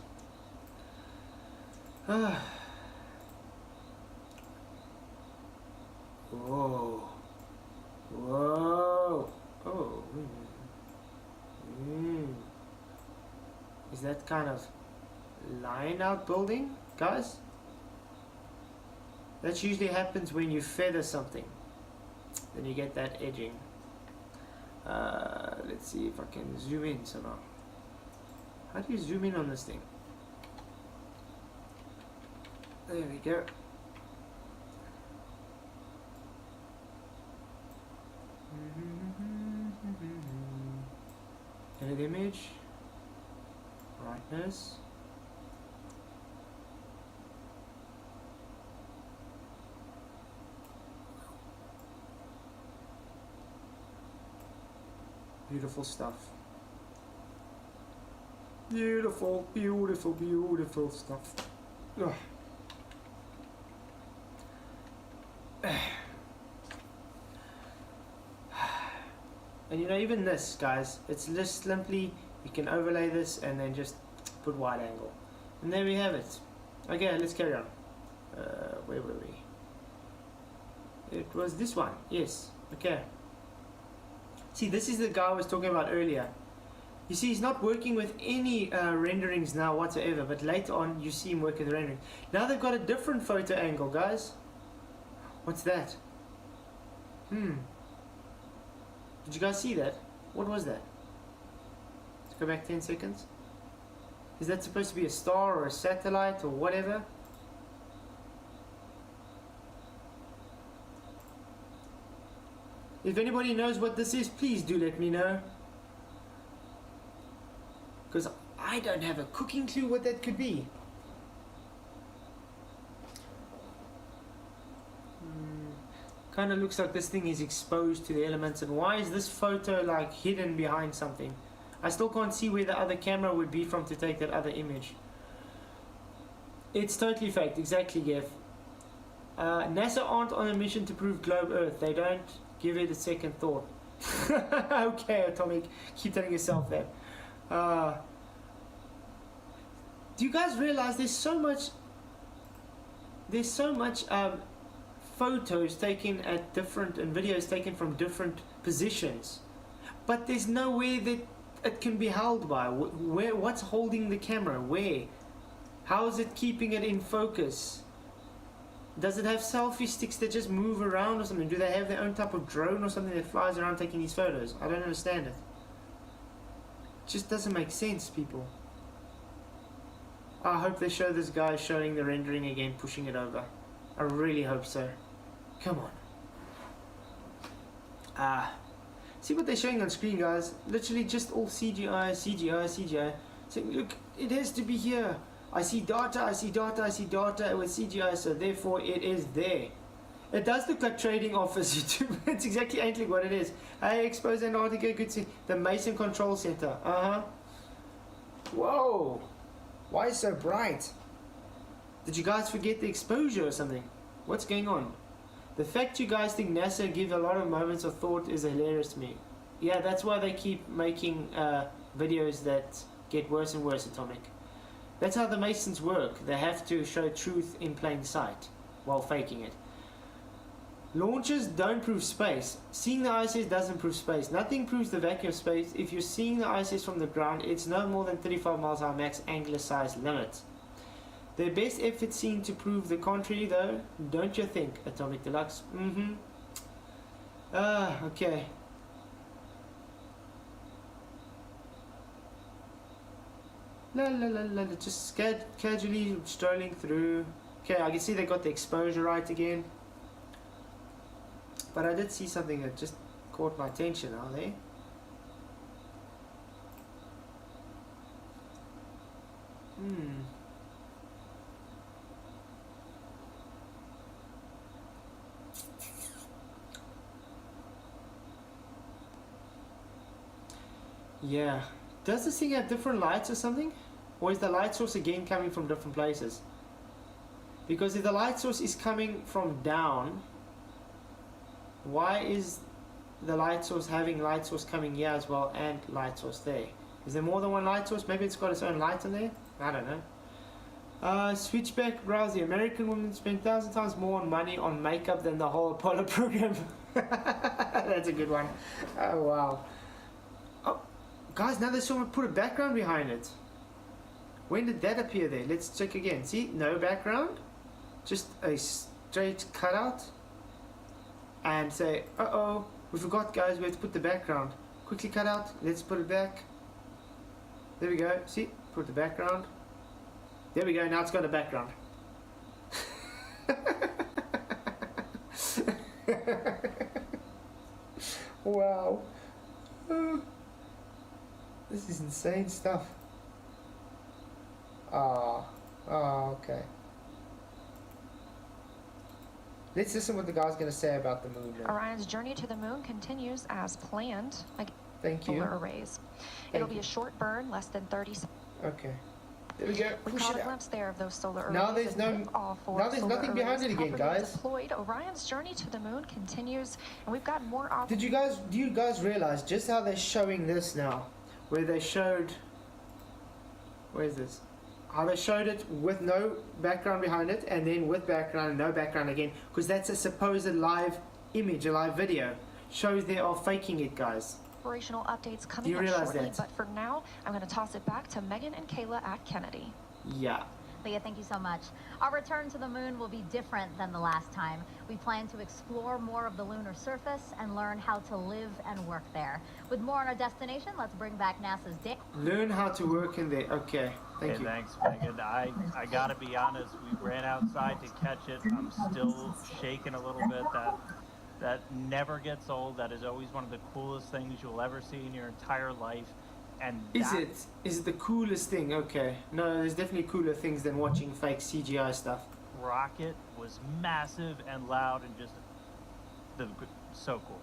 Whoa. Whoa. Oh. Is that kind of line out building, guys? That usually happens when you feather something. Then you get that edging. Let's see if I can zoom in somehow. How do you zoom in on this thing? There we go. Edit image. Brightness. Beautiful stuff. Beautiful, beautiful, beautiful stuff. Ugh. And you know, even this, guys, it's just simply, you can overlay this and then just put wide angle. And there we have it. Okay, let's carry on. Where were we? It was this one, yes. Okay. See, this is the guy I was talking about earlier. You see, he's not working with any renderings now whatsoever, but later on you see him work with renderings. Now they've got a different photo angle, guys. What's that? Did you guys see that? What was that? Let's go back 10 seconds. Is that supposed to be a star or a satellite or whatever? If anybody knows what this is, please do let me know. Because I don't have a cooking clue what that could be. Kind of looks like this thing is exposed to the elements. And why is this photo like hidden behind something? I still can't see where the other camera would be from to take that other image. It's totally faked, exactly, Gev. NASA aren't on a mission to prove globe Earth. They don't give it a second thought. Okay, Atomic, keep telling yourself that. Do you guys realize there's so much photos taken at different and videos taken from different positions, but there's nowhere that it can be held by. What's holding the camera? Where? How is it keeping it in focus? Does it have selfie sticks that just move around or something? Do they have their own type of drone or something that flies around taking these photos? I don't understand it. It just doesn't make sense, people. I hope they show this guy showing the rendering again, pushing it over. I really hope so. Come on. See what they're showing on screen, guys? Literally just all CGI, CGI, CGI. So look, it has to be here. I see data, I see data, I see data with CGI, so therefore it is there. It does look like trading office YouTube. It's exactly ain't what it is. Hey, expose Antarctica, good see. The Mason Control Center. Whoa. Why so bright? Did you guys forget the exposure or something? What's going on? The fact you guys think NASA give a lot of moments of thought is hilarious to me. Yeah, that's why they keep making videos that get worse and worse, Atomic. That's how the Masons work. They have to show truth in plain sight while faking it. Launches don't prove space. Seeing the ISS doesn't prove space. Nothing proves the vacuum of space. If you're seeing the ISS from the ground, it's no more than 35 miles our max angular size limit. Their best effort seemed to prove the contrary, though, don't you think, Atomic Deluxe? Okay. La la la la, just casually strolling through. Okay, I can see they got the exposure right again. But I did see something that just caught my attention, are they? Yeah. Does this thing have different lights or something? Or is the light source again coming from different places? Because if the light source is coming from down, why is the light source having light source coming here as well and light source there? Is there more than one light source? Maybe it's got its own light in there? I don't know. Switchback Browse. The American woman spent 1,000 times more on money on makeup than the whole Apollo program. That's a good one. Oh, wow. Oh, guys, now they saw me put a background behind it. When did that appear there? Let's check again. See, no background. Just a straight cutout. And say, uh-oh, we forgot, guys, we have to put the background. Quickly cut out. Let's put it back. There we go. See, put the background. There we go. Now it's got a background. Wow. This is insane stuff. Okay. Let's listen what the guy's going to say about the moon now. Orion's journey to the moon continues as planned. Thank you. Solar arrays. It'll be a short burn, less than 30 seconds. Okay. There we go. We caught a glimpse there of those solar arrays. Now there's nothing behind it again, guys. Deployed. Orion's journey to the moon continues, and we've got more. Do you guys realize just how they're showing this now? Where they showed. Where is this? How they showed it with no background behind it, and then with background and no background again, because that's a supposed live image, a live video. Shows they are faking it, guys. Operational updates coming up shortly, but for now, I'm going to toss it back to Megan and Kayla at Kennedy. Yeah. Leah, thank you so much. Our return to the moon will be different than the last time. We plan to explore more of the lunar surface and learn how to live and work there. With more on our destination, let's bring back NASA's day. Learn how to work in there. Okay, thank you. Thanks, Megan. I gotta be honest, we ran outside to catch it. I'm still shaking a little bit. That never gets old. That is always one of the coolest things you'll ever see in your entire life. And is it the coolest thing? Okay. No, there's definitely cooler things than watching fake CGI stuff. Rocket was massive and loud and just so cool.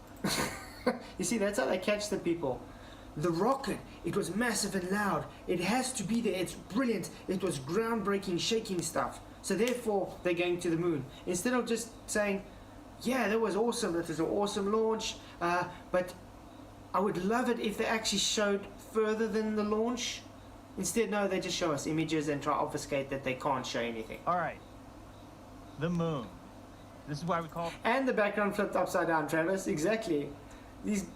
You see, that's how they catch the people. The rocket, it was massive and loud. It has to be there. It's brilliant. It was groundbreaking, shaking stuff. So therefore, they're going to the moon. Instead of just saying, yeah, that was awesome. That was an awesome launch. But I would love it if they actually showed further than the launch. Instead, no, they just show us images and try to obfuscate that they can't show anything. All right. The moon. This is why we call it. And the background flipped upside down, Travis. Exactly.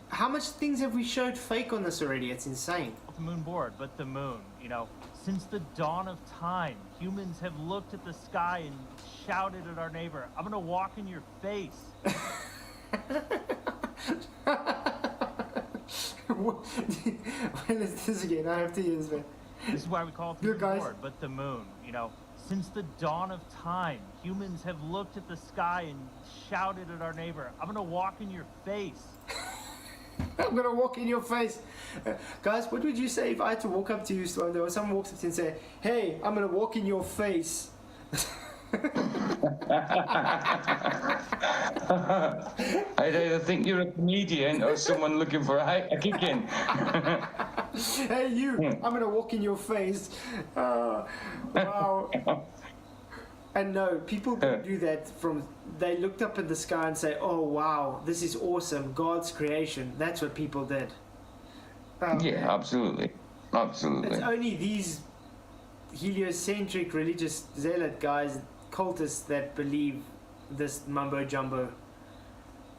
How much things have we showed fake on this already? It's insane. The moon board, but the moon, since the dawn of time, humans have looked at the sky and shouted at our neighbor, "I'm gonna walk in your face." When is this again? I have to use it. This is why we call it the moon board, but the moon, since the dawn of time, humans have looked at the sky and shouted at our neighbor, "I'm gonna walk in your face." I'm gonna walk in your face. Guys, what would you say if I had to walk up to you, or someone walks up to you and say, "Hey, I'm gonna walk in your face"? I'd either think you're a comedian or someone looking for a kick in. Hey, you, I'm gonna walk in your face. Wow. And no, people don't do that they looked up at the sky and say, "Oh wow, this is awesome, God's creation." That's what people did. Yeah, absolutely. Absolutely. It's only these heliocentric religious zealot guys, cultists, that believe this mumbo jumbo.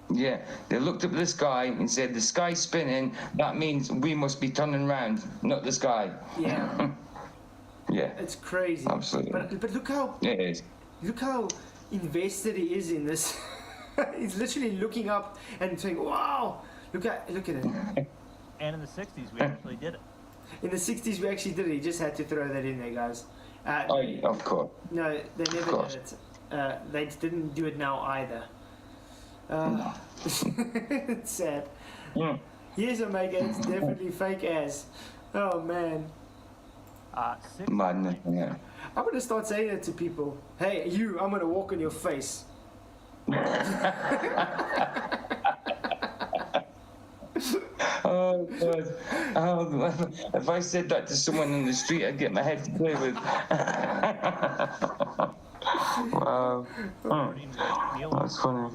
Yeah, they looked up at the sky and said, "The sky's spinning, that means we must be turning round, not the sky." Yeah. Yeah. It's crazy. Absolutely. But look how look how invested he is in this. He's literally looking up and saying, "Wow, look at it." And in the 60s, we actually did it. In the 60s, we actually did it. He just had to throw that in there, guys. Of course. No, they never did it. They didn't do it now either. It's sad. Here's Omega. It's definitely fake ass. Oh man. Madness, yeah. I'm gonna start saying it to people. Hey, you! I'm gonna walk on your face. Oh God! Oh, if I said that to someone in the street, I'd get my head to play with. Wow. That's funny.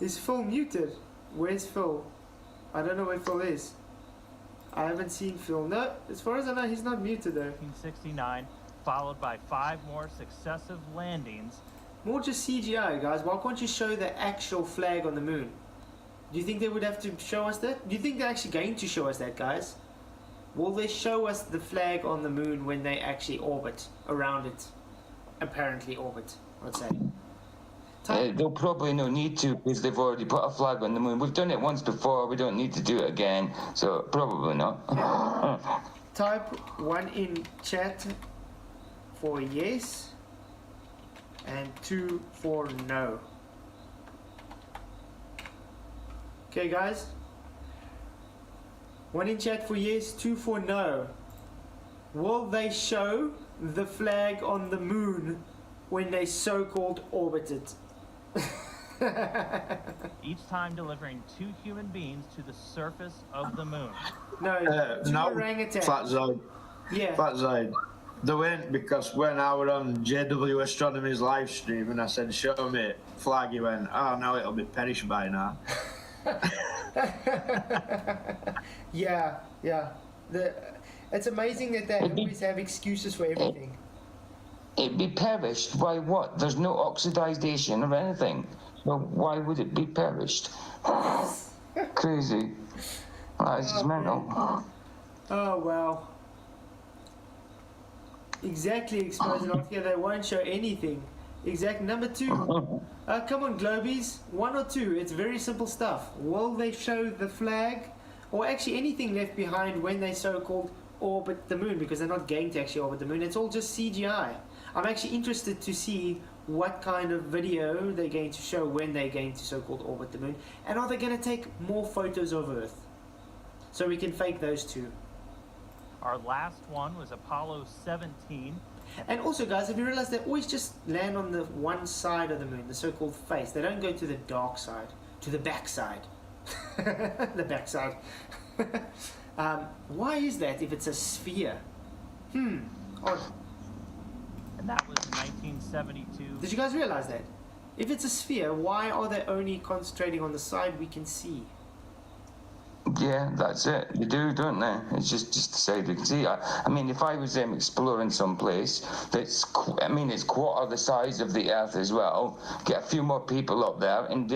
Is Phil muted? Where's Phil? I don't know where Phil is. I haven't seen Phil. No, as far as I know, he's not muted though. 1969, followed by 5 more successive landings. More just CGI, guys. Why can't you show the actual flag on the moon? Do you think they would have to show us that? Do you think they're actually going to show us that, guys? Will they show us the flag on the moon when they actually orbit around it? Apparently orbit, let's say. They'll probably no need to because they've already put a flag on the moon. We've done it once before. We don't need to do it again. So probably not. Type 1 in chat for yes and 2 for no. Okay, guys. 1 in chat for yes, 2 for no. Will they show the flag on the moon when they so-called orbit it? Each time delivering 2 human beings to the surface of the moon. No, orangutans. Flatzoid. Yeah. Flatzoid. They went because when I was on JW Astronomy's live stream and I said, show me flag, he went, oh no, it'll be perished by now. Yeah. It's amazing that they always have excuses for everything. It'd be perished by what? There's no oxidization or anything. So why would it be perished? Crazy. That's just mental. Oh, wow. Exactly, exposing off here. They won't show anything. Exact. Number 2. Come on, Globies. 1 or 2. It's very simple stuff. Will they show the flag? Or actually anything left behind when they so-called orbit the moon? Because they're not going to actually orbit the moon. It's all just CGI. I'm actually interested to see what kind of video they're going to show when they're going to so-called orbit the moon. And are they going to take more photos of Earth? So we can fake those 2. Our last one was Apollo 17. And also, guys, have you realized they always just land on the one side of the moon, the so-called face? They don't go to the dark side, to the back side. The back side. Why is that if it's a sphere? Odd. And that was 1972. Did you guys realize that? If it's a sphere, why are they only concentrating on the side we can see? Yeah, that's it. They do, don't they? It's just the side they can see. I mean, if I was exploring some place that's, it's quarter the size of the Earth as well, get a few more people up there and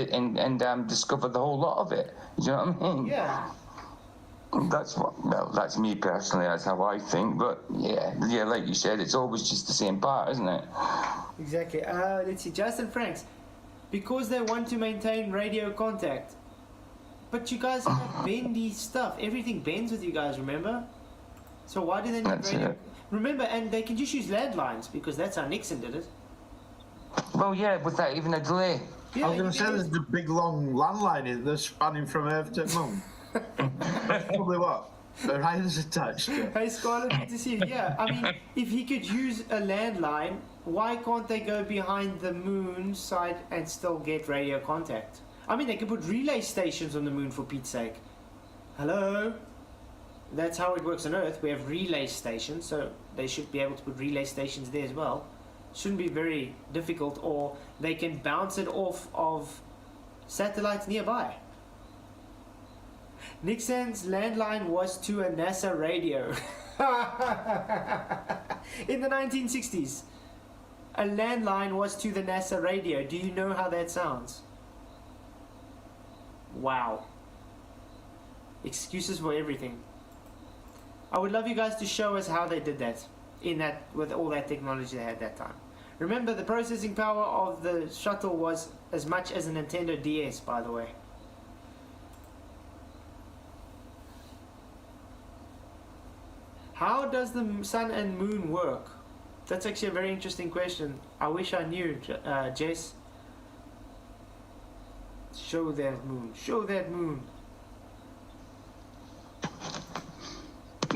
discover the whole lot of it. You know what I mean? Yeah. That's me personally. That's how I think. But yeah, like you said, it's always just the same part, isn't it? Exactly. Let's see. Justin Franks, because they want to maintain radio contact. But you guys have bendy stuff. Everything bends with you guys, remember? So why do they need radio? Remember, and they can just use landlines because that's how Nixon did it. Well, yeah, without even a delay. Yeah, I was going to say there's the big long landline that's spanning from Earth to Moon. That's probably what Orion's attached to. Hey, Scarlett, good to see you. Yeah, I mean, if he could use a landline, why can't they go behind the moon side and still get radio contact? I mean, they could put relay stations on the moon, for Pete's sake. Hello? That's how it works on Earth. We have relay stations, so they should be able to put relay stations there as well. Shouldn't be very difficult, or they can bounce it off of satellites nearby. Nixon's landline was to a NASA radio. In the 1960s, a landline was to the NASA radio. Do you know how that sounds? Wow. Excuses for everything. I would love you guys to show us how they did that with all that technology they had that time. Remember, the processing power of the shuttle was as much as a Nintendo DS, by the way. How does the sun and moon work? That's actually a very interesting question. I wish I knew, Jess. Show that moon. Show that moon.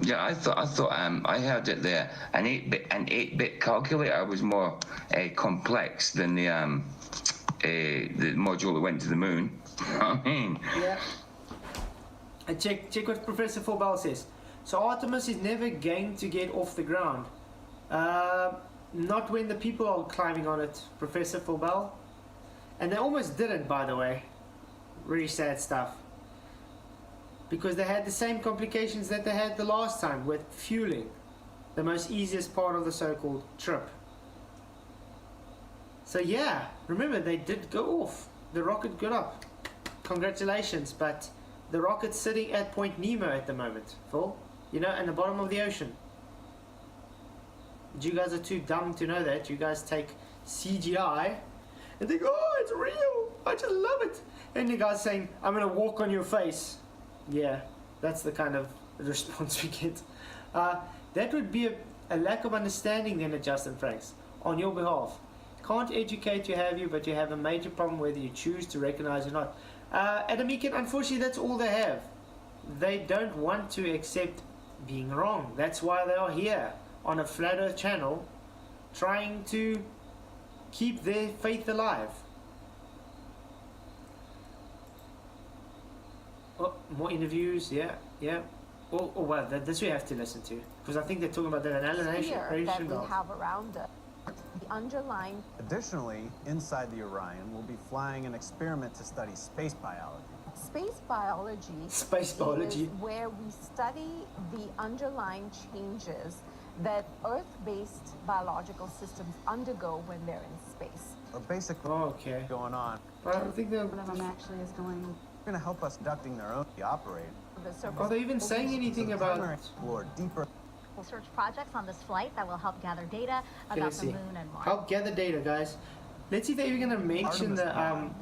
Yeah, I thought I heard it there. An 8-bit calculator was more complex than the module that went to the moon. I mean, yeah. And check what Professor Forbell says. So Artemis is never going to get off the ground. Not when the people are climbing on it, Professor Forbell. And they almost didn't, by the way. Really sad stuff. Because they had the same complications that they had the last time with fueling. The most easiest part of the so-called trip. So yeah, remember they did go off. The rocket got up. Congratulations, but the rocket's sitting at Point Nemo at the moment, Phil. You know, in the bottom of the ocean. You guys are too dumb to know that. You guys take CGI and think, oh, it's real. I just love it. And you guys saying, I'm going to walk on your face. Yeah, that's the kind of response we get. That would be a lack of understanding then, Justin Franks, on your behalf. Can't educate you, have you, but you have a major problem whether you choose to recognize or not. Adamican, unfortunately, that's all they have. They don't want to accept being wrong. That's why they are here on a Flat Earth channel trying to keep their faith alive. Oh, more interviews, yeah. Oh well, this we have to listen to, because I think they're talking about that annihilation that we have around us. The underlying. Additionally, inside the Orion, we'll be flying an experiment to study space biology. Space biology is where we study the underlying changes that Earth-based biological systems undergo when they're in space. Or basically, going on. I don't think that one of them actually is going. Going to help us conducting their own operate. Are they even saying anything about explore deeper research projects on this flight that will help gather data about the moon and Mars? Help gather data, guys. Let's see if they're even going to mention the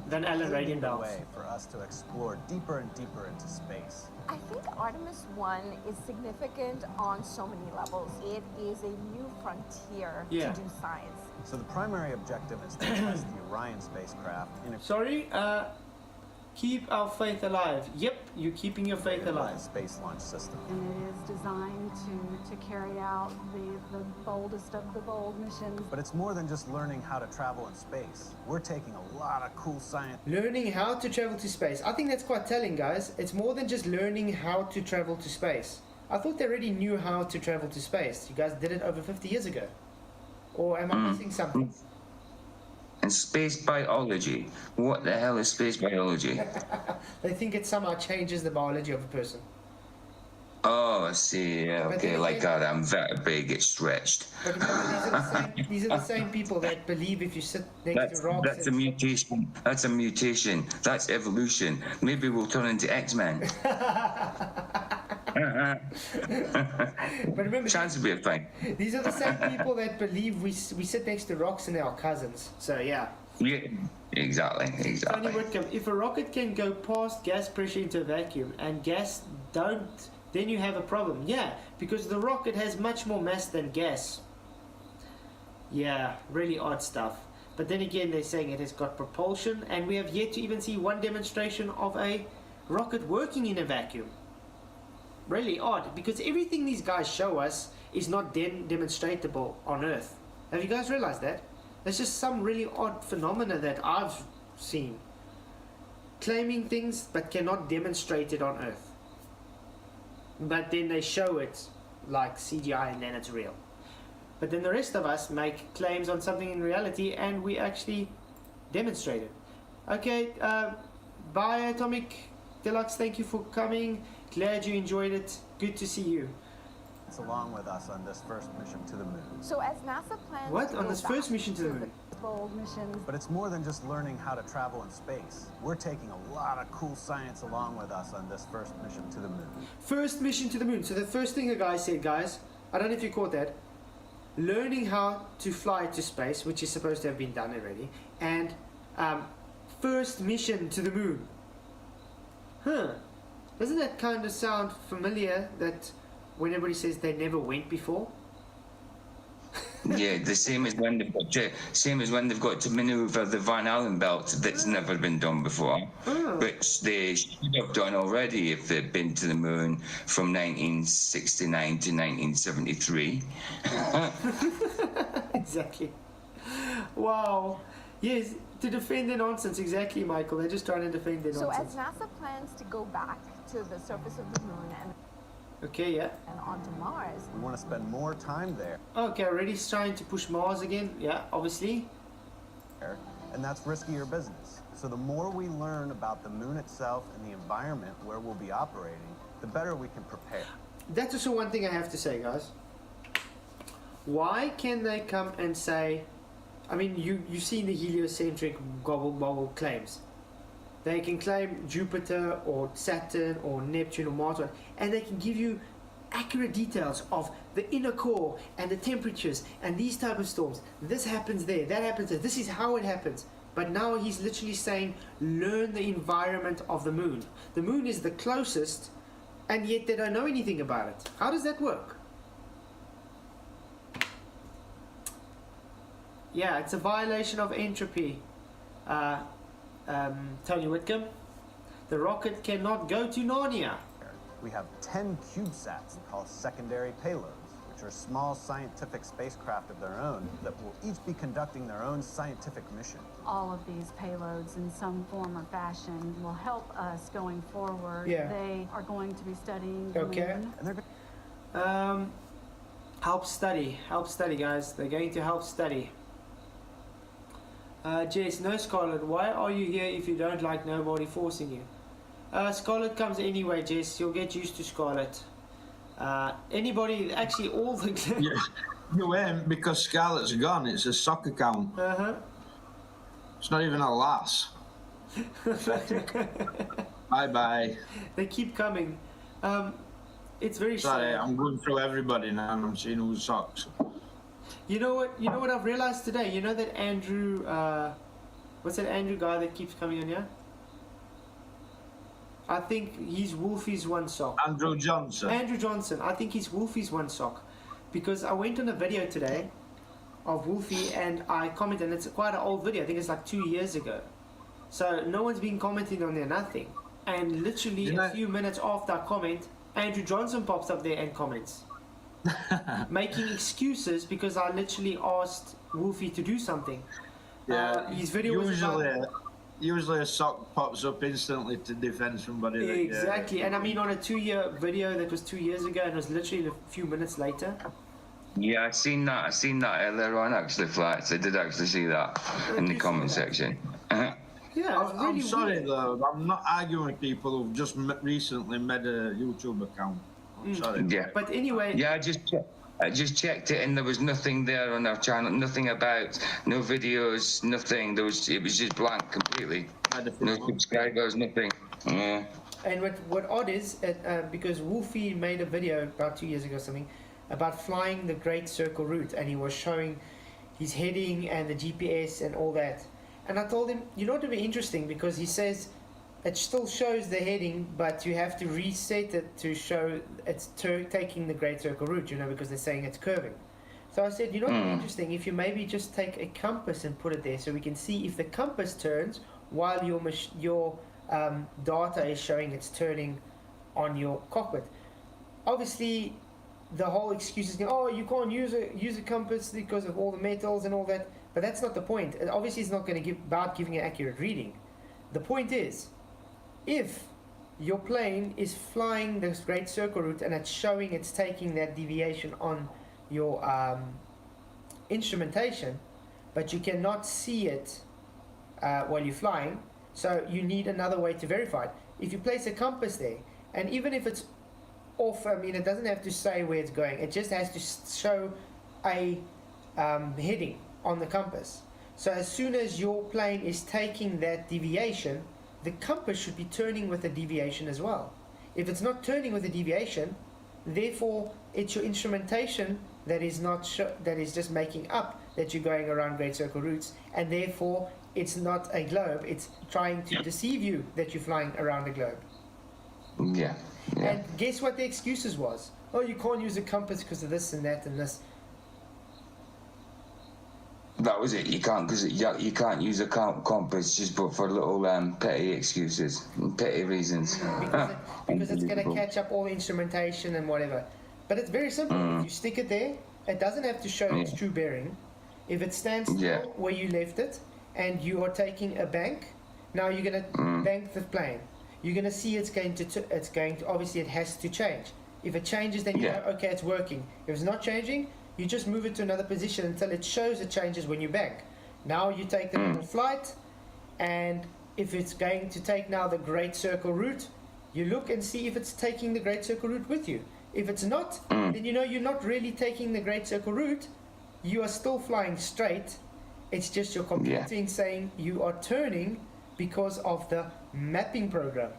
Van Allen radiant belts. Way for us to explore deeper and deeper into space. I think Artemis 1 is significant on so many levels. It is a new frontier to do science. So the primary objective is to test the Orion spacecraft in a keep our faith alive. Yep, you're keeping your faith alive. Space launch system. And it is designed to carry out the boldest of the bold missions. But it's more than just learning how to travel in space. We're taking a lot of cool science. Learning how to travel to space. I think that's quite telling, guys. It's more than just learning how to travel to space. I thought they already knew how to travel to space. You guys did it over 50 years ago. Or am I missing something? And space biology. What the hell is space biology? They think it somehow changes the biology of a person. Oh, I see. Yeah, okay, like that. I'm vertebrae get stretched. But remember, these are the same people that believe if you sit next to rocks. That's a mutation. That's a mutation. That's evolution. Maybe we'll turn into X-Men. But remember, chance would be a thing. These are the same people that believe we sit next to rocks and they're our cousins. So yeah. Yeah, exactly. Tony Whitcomb, if a rocket can go past gas pressure into a vacuum and gas don't, then you have a problem. Yeah, because the rocket has much more mass than gas. Yeah, really odd stuff. But then again, they're saying it has got propulsion, and we have yet to even see one demonstration of a rocket working in a vacuum. Really odd, because everything these guys show us is not demonstratable on Earth. Have you guys realized that? There's just some really odd phenomena that I've seen. Claiming things but cannot demonstrate it on Earth. But then they show it like CGI and then it's real. But then the rest of us make claims on something in reality and we actually demonstrate it. Okay, bye Atomic Deluxe, thank you for coming. Glad you enjoyed it. Good to see you. It's along with us on this first mission to the moon. So as NASA plans what? On this first mission to the moon? Bold missions. But it's more than just learning how to travel in space. We're taking a lot of cool science along with us on this first mission to the moon. First mission to the moon. So the first thing the guy said, guys, I don't know if you caught that, learning how to fly to space, which is supposed to have been done already, and first mission to the moon. Huh. Doesn't that kind of sound familiar that when everybody says they never went before? Yeah, the same as when they've got to manoeuvre the Van Allen belt that's never been done before, which they should have done already if they'd been to the moon from 1969 to 1973. Exactly. Wow. Yes, to defend their nonsense, exactly, Michael. They're just trying to defend their nonsense. So as NASA plans to go back to the surface of the moon and onto Mars. We want to spend more time there. Okay, already trying to push Mars again. Yeah, obviously. And that's riskier business. So the more we learn about the moon itself and the environment where we'll be operating, the better we can prepare. That's also one thing I have to say, guys. Why can they come and say, I mean, you've seen the heliocentric gobble claims. They can claim Jupiter or Saturn or Neptune or Mars, and they can give you accurate details of the inner core and the temperatures and these type of storms. This happens there, that happens there, this is how it happens. But now he's literally saying, learn the environment of the moon. The moon is the closest, and yet they don't know anything about it. How does that work? Yeah, it's a violation of entropy. Tony Whitcomb, the rocket cannot go to Narnia. We have 10 CubeSats called secondary payloads, which are small scientific spacecraft of their own that will each be conducting their own scientific mission. All of these payloads in some form or fashion will help us going forward. Yeah. They are going to be studying the moon. And they're help study, guys. They're going to help study. Jess, no Scarlet, why are you here if you don't like nobody forcing you? Scarlet comes anyway, Jess. You'll get used to Scarlet. Anybody, actually all the... You ain't, because Scarlet's gone. It's a soccer account. It's not even a lass. Bye-bye. They keep coming. It's very Sorry, sad. I'm going through everybody now and I'm seeing who sucks. You know what I've realized today? You know that Andrew, what's that Andrew guy that keeps coming on here? I think he's Wolfie's one sock. Andrew Johnson. Andrew Johnson. I think he's Wolfie's one sock. Because I went on a video today of Wolfie and I commented, and it's quite an old video. I think it's like 2 years ago. So no one's been commenting on there, nothing. And literally a few minutes after I comment, Andrew Johnson pops up there and comments. Making excuses because I literally asked Wolfie to do something. Yeah, his video usually a sock pops up instantly to defend somebody. Exactly, and I mean on a 2-year video that was 2 years ago and it was literally a few minutes later. Yeah, I seen that earlier on actually, Flats. I did actually see that in the comment section. Yeah, I'm sorry though, I'm not arguing with people who've just recently made a YouTube account. I'm sorry. Yeah. But anyway. Yeah, I just checked it and there was nothing there on our channel, nothing about, no videos, nothing. It was just blank completely. No subscribers, nothing. Yeah. And what odd is, because Wolfie made a video about 2 years ago or something about flying the Great Circle route, and he was showing his heading and the GPS and all that. And I told him, you know what would be interesting, because he says it still shows the heading, but you have to reset it to show it's taking the Great Circle route, you know, because they're saying it's curving. So I said, you know what would be interesting, if you maybe just take a compass and put it there so we can see if the compass turns while your data is showing it's turning on your cockpit. Obviously, the whole excuse is, oh, you can't use a compass because of all the metals and all that, but that's not the point. Obviously, it's not going to about giving an accurate reading. The point is, if your plane is flying this Great Circle route and it's showing it's taking that deviation on your instrumentation, but you cannot see it while you're flying, so you need another way to verify it. If you place a compass there, and even if it's off, I mean, it doesn't have to say where it's going, it just has to show a heading on the compass. So as soon as your plane is taking that deviation, the compass should be turning with a deviation as well. If it's not turning with a deviation, therefore it's your instrumentation that is not that is just making up that you're going around Great Circle routes, and therefore it's not a globe. It's trying to deceive you that you're flying around a globe. Yeah. And guess what the excuses was? Oh, you can't use a compass because of this and that and this. That was it. You can't, because you can't use a compass just but for little petty excuses, petty reasons. Because it's going to catch up all the instrumentation and whatever. But it's very simple. If you stick it there, it doesn't have to show its true bearing. If it stands still where you left it, and you are taking a bank, now you're going to bank the plane. You're going to see it's going to obviously it has to change. If it changes, then you know, okay, it's working. If it's not changing, you just move it to another position until it shows it changes when you bank. Now you take the little flight, and if it's going to take now the Great Circle route, you look and see if it's taking the Great Circle route with you. If it's not, then you know you're not really taking the Great Circle route. You are still flying straight. It's just your computing saying you are turning because of the mapping program.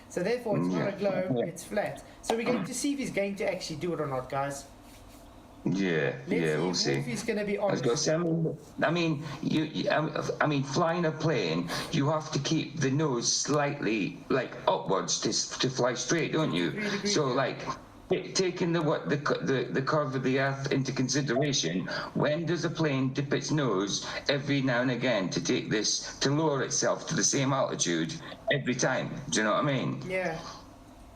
So therefore, it's not a globe, it's flat. So we're going to see if he's going to actually do it or not, guys. We'll see. He's going to be honest. I mean, I mean, flying a plane, you have to keep the nose slightly like upwards to fly straight, don't you? So like taking the curve of the Earth into consideration, when does a plane dip its nose every now and again to lower itself to the same altitude every time? Do you know what I mean? Yeah.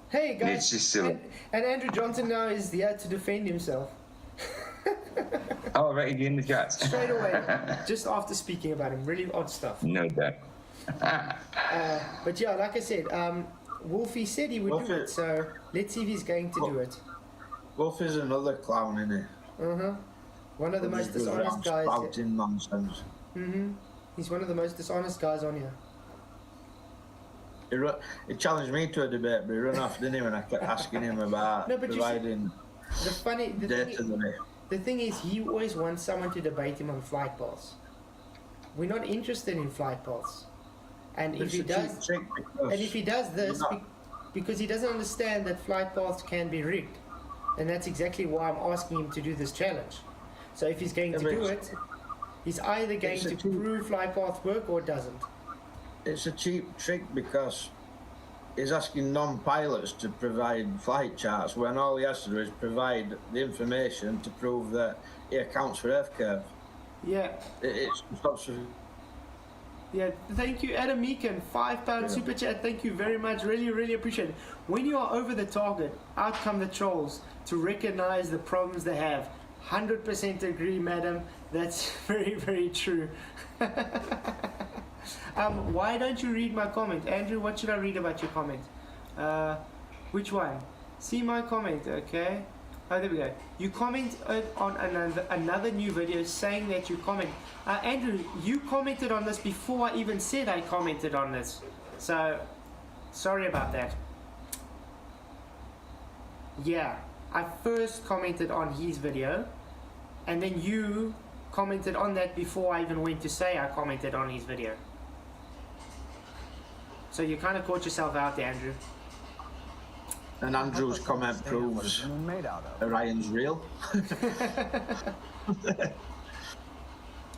Hey guys. It's just silly. And Andrew Johnson now is there to defend himself. Already in the chat. Straight away, just after speaking about him. Really odd stuff. No doubt. But yeah, like I said, Wolfie said he would do it, so let's see if he's going to do it. Wolf is another clown, isn't he? One of the most dishonest guys. Spouting nonsense. He's one of the most dishonest guys on here. He challenged me to a debate, but he ran off, didn't he, when I kept asking him about providing the thing is, he always wants someone to debate him on flight paths. We're not interested in flight paths. And if he does this, because he doesn't understand that flight paths can be rigged. And that's exactly why I'm asking him to do this challenge. So if he's going to do it, he's either going to prove flight paths work or it doesn't. It's a cheap trick because he's asking non-pilots to provide flight charts when all he has to do is provide the information to prove that he accounts for Earth curve. Yeah. It stops. Yeah, thank you, Adam Meekin, £5 super chat. Thank you very much. Really, really appreciate it. When you are over the target, out come the trolls to recognize the problems they have. 100% agree, madam. That's very, very true. Why don't you read my comment? Andrew, what should I read about your comment? Which one? See my comment, okay? Oh, there we go. You comment on another new video saying that you comment. Andrew, you commented on this before I even said I commented on this. So, sorry about that. Yeah, I first commented on his video, and then you commented on that before I even went to say I commented on his video. So you kind of caught yourself out there, Andrew. And Andrew's comment proves Orion's real.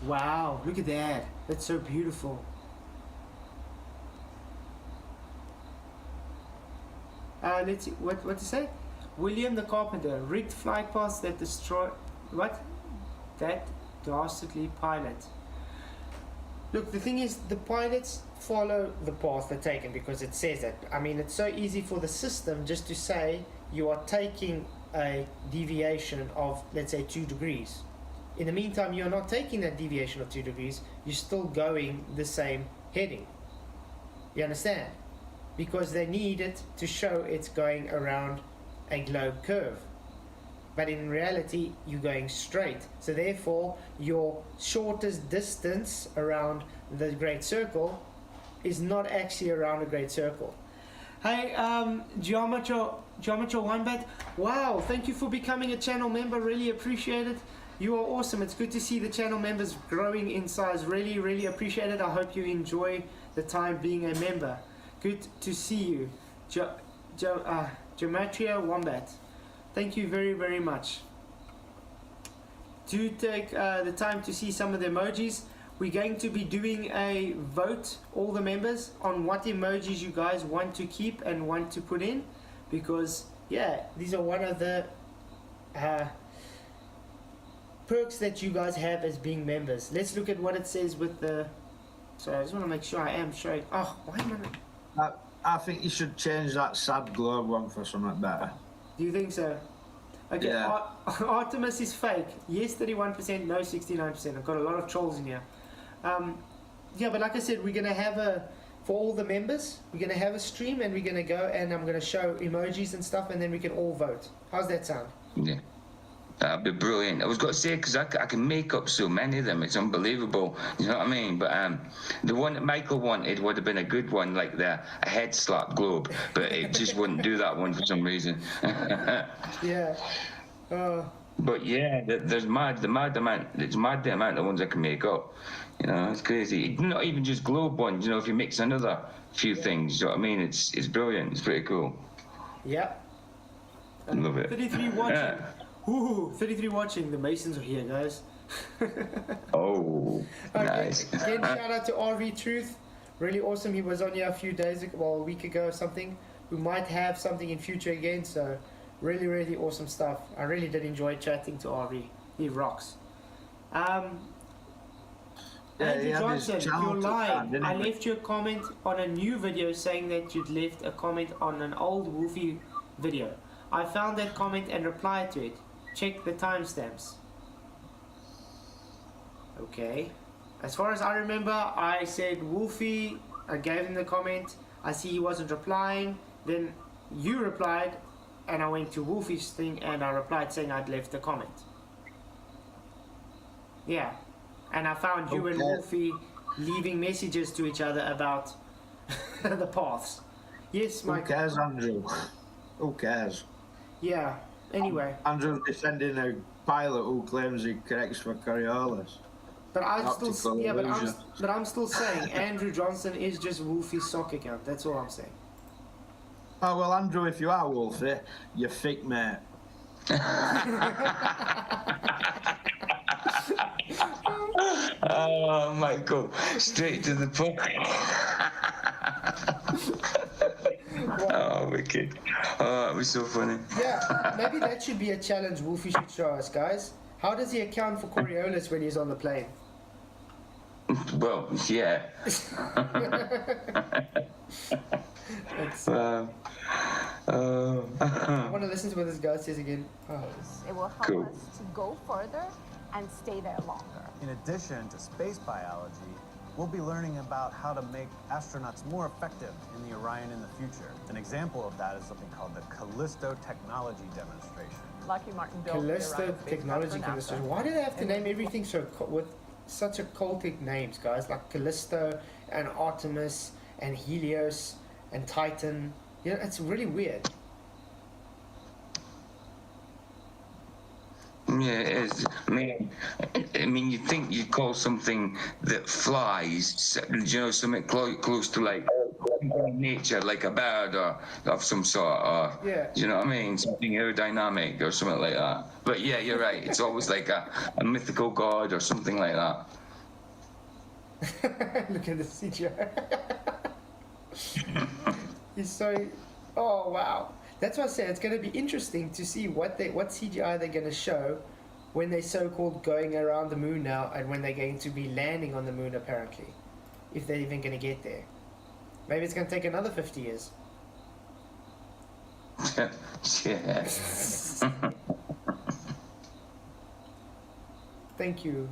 Wow, look at that. That's so beautiful. Let's see, what to say? William the Carpenter, rigged flight paths that destroy... What? That dastardly pilot. Look, the thing is, the pilots follow the path they're taken because it says that. I mean, it's so easy for the system just to say you are taking a deviation of, let's say, 2 degrees. In the meantime, you're not taking that deviation of 2 degrees, you're still going the same heading. You understand? Because they need it to show it's going around a globe curve. But in reality, you're going straight. So therefore, your shortest distance around the Great Circle is not actually around a Great Circle. Hey, Geometro Wombat, wow, thank you for becoming a channel member, really appreciate it. You are awesome. It's good to see the channel members growing in size. Really, really appreciate it. I hope you enjoy the time being a member. Good to see you. Geometria Wombat. Thank you very, very much. Do take the time to see some of the emojis. We're going to be doing a vote, all the members, on what emojis you guys want to keep and want to put in. Because, yeah, these are one of the perks that you guys have as being members. Let's look at what it says with the... Sorry, I just want to make sure I am showing... Oh, why am I... I think you should change that sad globe one for something better. Do you think so? Okay, yeah. Artemis is fake. Yes, 31%, no, 69%. I've got a lot of trolls in here. Yeah, but like I said, we're going to have for all the members, we're going to have a stream and we're going to go and I'm going to show emojis and stuff and then we can all vote. How's that sound? Yeah. That'd be brilliant. I was going to say, because I can make up so many of them, it's unbelievable. You know what I mean? But the one that Michael wanted would have been a good one, like a head slap globe, but it just wouldn't do that one for some reason. Yeah. But yeah, there's the amount of ones I can make up. You know, it's crazy. Not even just globe ones. You know, if you mix another few things, you know what I mean? It's brilliant. It's pretty cool. Yeah. I love it. 33 watching. Ooh, 33 watching. The Masons are here, guys. Oh, nice. Again, shout out to RV Truth. Really awesome. He was on here a few days ago, well, a week ago or something. We might have something in future again, so really, really awesome stuff. I really did enjoy chatting to RV. He rocks. Andrew Johnson, you're lying. I left you a comment on a new video saying that you'd left a comment on an old Wolfie video. I found that comment and replied to it. Check the timestamps. Okay. As far as I remember, I said Wolfie, I gave him the comment. I see he wasn't replying. Then you replied, and I went to Wolfie's thing and I replied saying I'd left the comment. Yeah. And I found you and Wolfie leaving messages to each other about the paths. Yes, Michael. Who cares, Andrew? Who cares? Yeah. Anyway. Andrew's defending a pilot who claims he corrects for Coriolis. But I'm still saying Andrew Johnson is just Wolfie's sock account. That's all I'm saying. Oh well, Andrew, if you are Wolfie, you're fake, mate. Oh, Michael, straight to the point. Oh, wicked. Oh, that was so funny. Yeah, maybe that should be a challenge Wolfie should show us, guys. How does he account for Coriolis when he's on the plane? Well, yeah. I want to listen to what this guy says again. Oh. It will help us to go further and stay there longer. In addition to space biology, we'll be learning about how to make astronauts more effective in the Orion in the future. An example of that is something called the Callisto Technology Demonstration. Lockheed Martin built Callisto Technology Demonstration. Why do they have to name everything with such occultic names, guys? Like Callisto and Artemis and Helios and Titan. You know, it's really weird. Yeah, it is. I mean, you think you'd call something that flies, you know, something close to like nature, like a bird or of some sort, or you know what I mean, something aerodynamic or something like that. But yeah, you're right. It's always like a mythical god or something like that. Look at the CGI. He's so. Oh wow. That's why I say it's going to be interesting to see what CGI they're going to show when they're so-called going around the moon now and when they're going to be landing on the moon, apparently. If they're even going to get there. Maybe it's going to take another 50 years. Yeah. Thank you.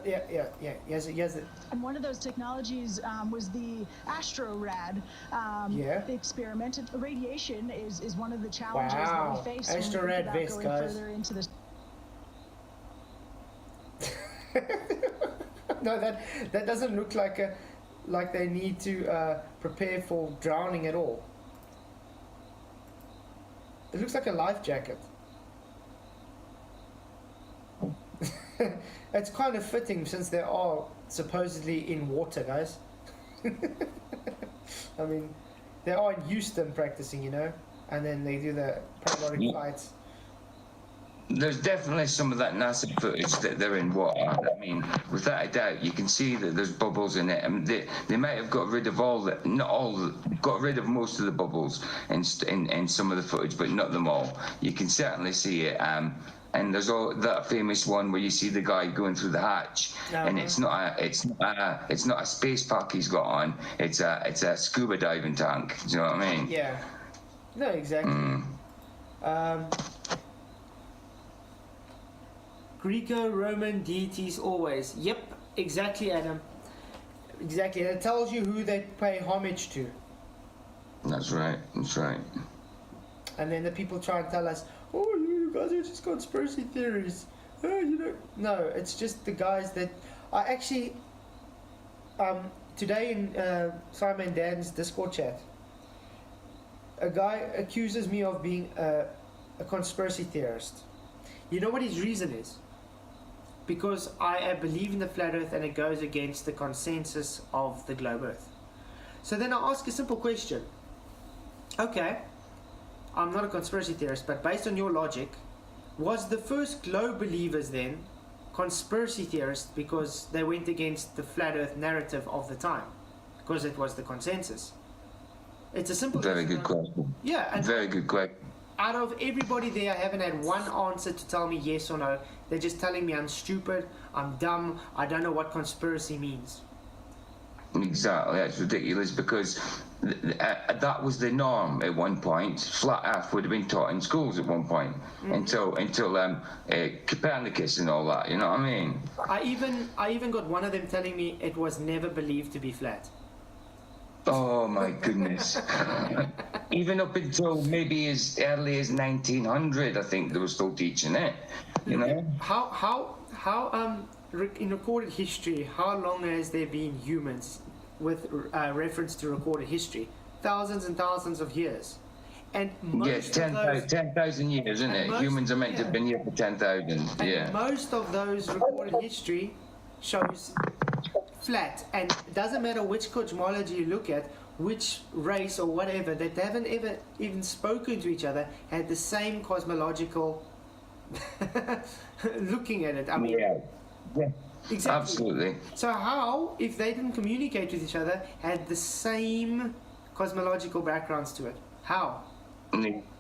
Yeah. Yes, it. And one of those technologies was the AstroRad experiment. Radiation is one of the challenges that we face AstroRad vest, going guys. further into this. No, that doesn't look like they need to prepare for drowning at all. It looks like a life jacket. It's kind of fitting since they are supposedly in water, guys. I mean, they are in Houston practicing, you know, and then they do the parabolic flights. There's definitely some of that NASA footage that they're in water. I mean, without a doubt, you can see that there's bubbles in it. I mean, they might have got rid of got rid of most of the bubbles in some of the footage, but not them all. You can certainly see it. And there's all that famous one where you see the guy going through the hatch, and it's not a space pack he's got on. It's a scuba diving tank. Do you know what I mean? Yeah. No, exactly. Greco-Roman deities always. Yep, exactly, Adam. Exactly. It tells you who they pay homage to. That's right. That's right. And then the people try and tell us, oh, you guys are just conspiracy theories. Oh, you know. No, it's just the guys that I actually today in Simon and Dan's Discord chat, a guy accuses me of being a conspiracy theorist. You know what his reason is? Because I believe in the flat earth and it goes against the consensus of the globe earth. So then I ask a simple question. Okay, I'm not a conspiracy theorist, but based on your logic, was the first globe believers then conspiracy theorists because they went against the flat earth narrative of the time? Because it was the consensus. It's a simple Very good question. Yeah. And very good question. Out of everybody there, I haven't had one answer to tell me yes or no. They're just telling me I'm stupid, I'm dumb, I don't know what conspiracy means. Exactly, that's ridiculous because that was the norm at one point. Flat Earth would have been taught in schools at one point until Copernicus and all that. You know what I mean? I even got one of them telling me it was never believed to be flat. Oh my goodness! Even up until maybe as early as 1900, I think they were still teaching it. You know? How in recorded history, how long has there been humans with reference to recorded history? Thousands and thousands of years. And most 10,000 years, isn't it? Humans are meant to have been here for 10,000. Yeah. Most of those recorded history shows flat, and it doesn't matter which cosmology you look at, which race or whatever, that they haven't ever even spoken to each other, had the same cosmological looking at it. I mean, yeah, exactly. Absolutely. So how, if they didn't communicate with each other, had the same cosmological backgrounds to it? How?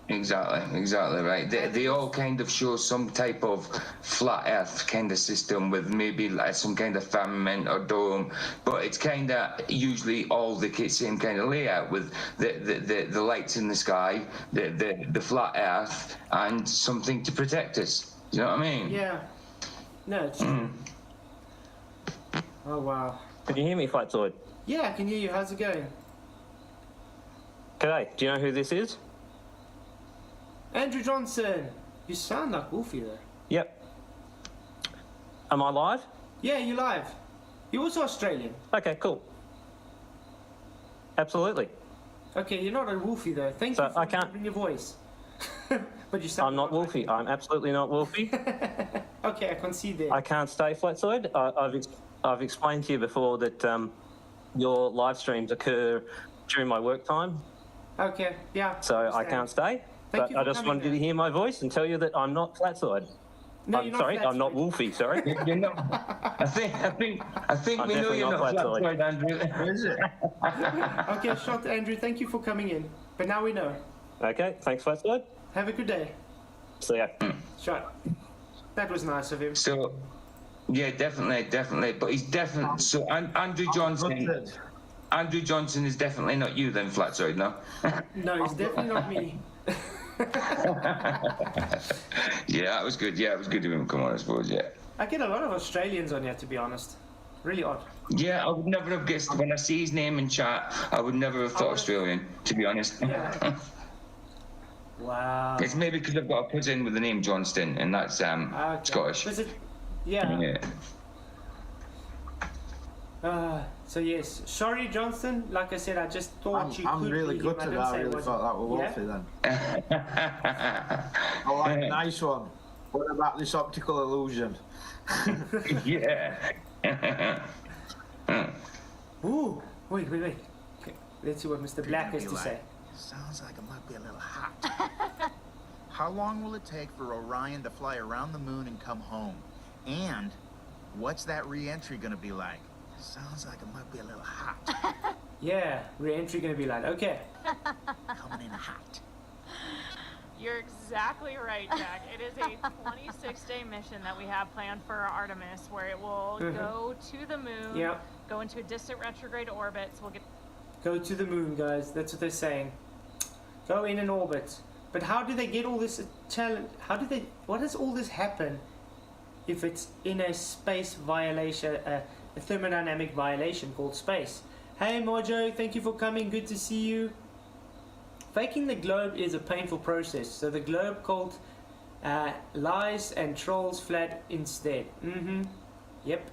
Exactly right. They all kind of show some type of flat Earth kind of system with maybe like some kind of firmament or dome, but it's kind of usually all the same kind of layout with the lights in the sky, the flat Earth, and something to protect us. You know what I mean? Yeah. No, it's true. Oh wow. Can you hear me, Flatzoid? Yeah, I can hear you. How's it going? G'day. Do you know who this is? Andrew Johnson. You sound like Wolfie there. Yep. Am I live? Yeah, you're live. You're also Australian. Okay, cool. Absolutely. Okay, you're not a Wolfie though. Thank you for remembering your voice. But you sound. I'm not Wolfie. I'm absolutely not Wolfie. Okay, I can see that. I can't stay Flatzoid. I've explained to you before that your live streams occur during my work time. Okay, yeah. So I can't stay. But I just wanted you to hear my voice and tell you that I'm not Flatzoid. No, I'm sorry, I'm not Wolfie, sorry. You're not. I think we know you're not Flatzoid, Andrew. Is it? Okay, shot, Andrew. Thank you for coming in. But now we know. Okay, thanks, Flatzoid. Have a good day. See ya. Shot. That was nice of him. So, yeah, definitely. But he's definitely. So, Andrew Johnson. Andrew Johnson is definitely not you then, Flatzoid, no? No, he's definitely not me. Yeah, that was good. Yeah, it was good of him to come on, I suppose, yeah. I get a lot of Australians on here, to be honest. Really odd. Yeah, I would never have guessed. When I see his name in chat, I would never have thought Australian, to be honest. Yeah. Wow. It's maybe because I've got a cousin with the name Johnston, and that's Scottish. Was it? Yeah. So yes, sorry Johnston, like I said, I just thought you could I'm really be good him. to that. I really thought that was Wolfie then. I like a nice one. What about this optical illusion? Yeah. Ooh, wait. Okay, let's see what Mr. Black has to say. Sounds like it might be a little hot. How long will it take for Orion to fly around the moon and come home? And what's that re-entry gonna be like? Sounds like it might be a little hot. Yeah, re-entry gonna be like, okay. Coming in hot. You're exactly right, Jack. It is a 26-day mission that we have planned for Artemis, where it will go to the moon, go into a distant retrograde orbit. So we'll get. Go to the moon, guys. That's what they're saying. Go in an orbit. But how do they get all this challenge? How do they? What does all this happen if it's in a space violation, a thermodynamic violation called space? Hey Mojo, thank you for coming. Good to see you. Faking the globe is a painful process, so the globe cult lies and trolls flat instead. Yep.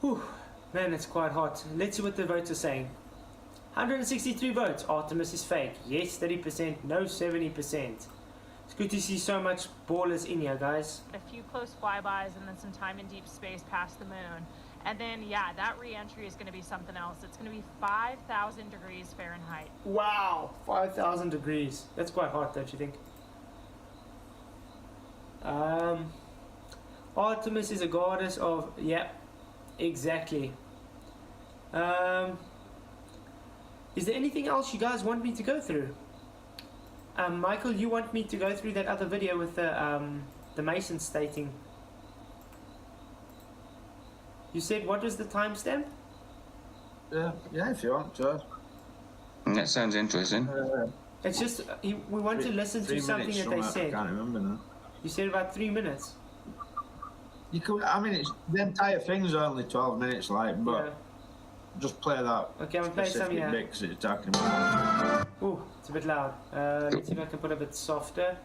Whew. Man, it's quite hot. Let's see what the votes are saying. 163 votes. Artemis is fake. Yes, 30%. No, 70%. It's good to see so much ballers in here, guys. A few close flybys and then some time in deep space past the moon. And then, yeah, that re-entry is going to be something else. It's going to be 5,000 degrees Fahrenheit. Wow, 5,000 degrees. That's quite hot, don't you think? Artemis is a goddess of... Yeah, exactly. Is there anything else you guys want me to go through? Michael, you want me to go through that other video with the Mason stating... You said what was the timestamp? Yeah, if you want to. That sounds interesting. It's just we want to listen to something that they said. I can't remember now. You said about 3 minutes. You could. I mean, the entire thing's only 12 minutes, like, but just play that. Okay, I'm gonna play some. Yeah. Bit 'cause it's talking about. Ooh, it's a bit loud. Let's see if I can put it a bit softer.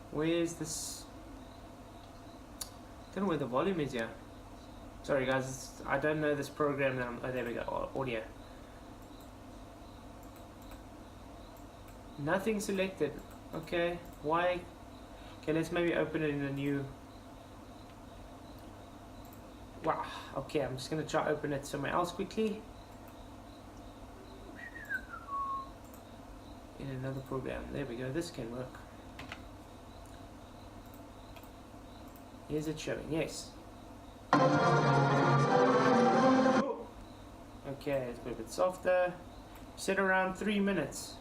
Where's this? I don't know where the volume is here. Sorry guys, I don't know this program that oh, there we go, audio. Nothing selected. Okay, why? Okay, let's maybe open it in a new... Wow, okay, I'm just gonna try open it somewhere else quickly. In another program, there we go, this can work. Is it showing? Yes. Okay, let's put a bit softer. Set around 3 minutes.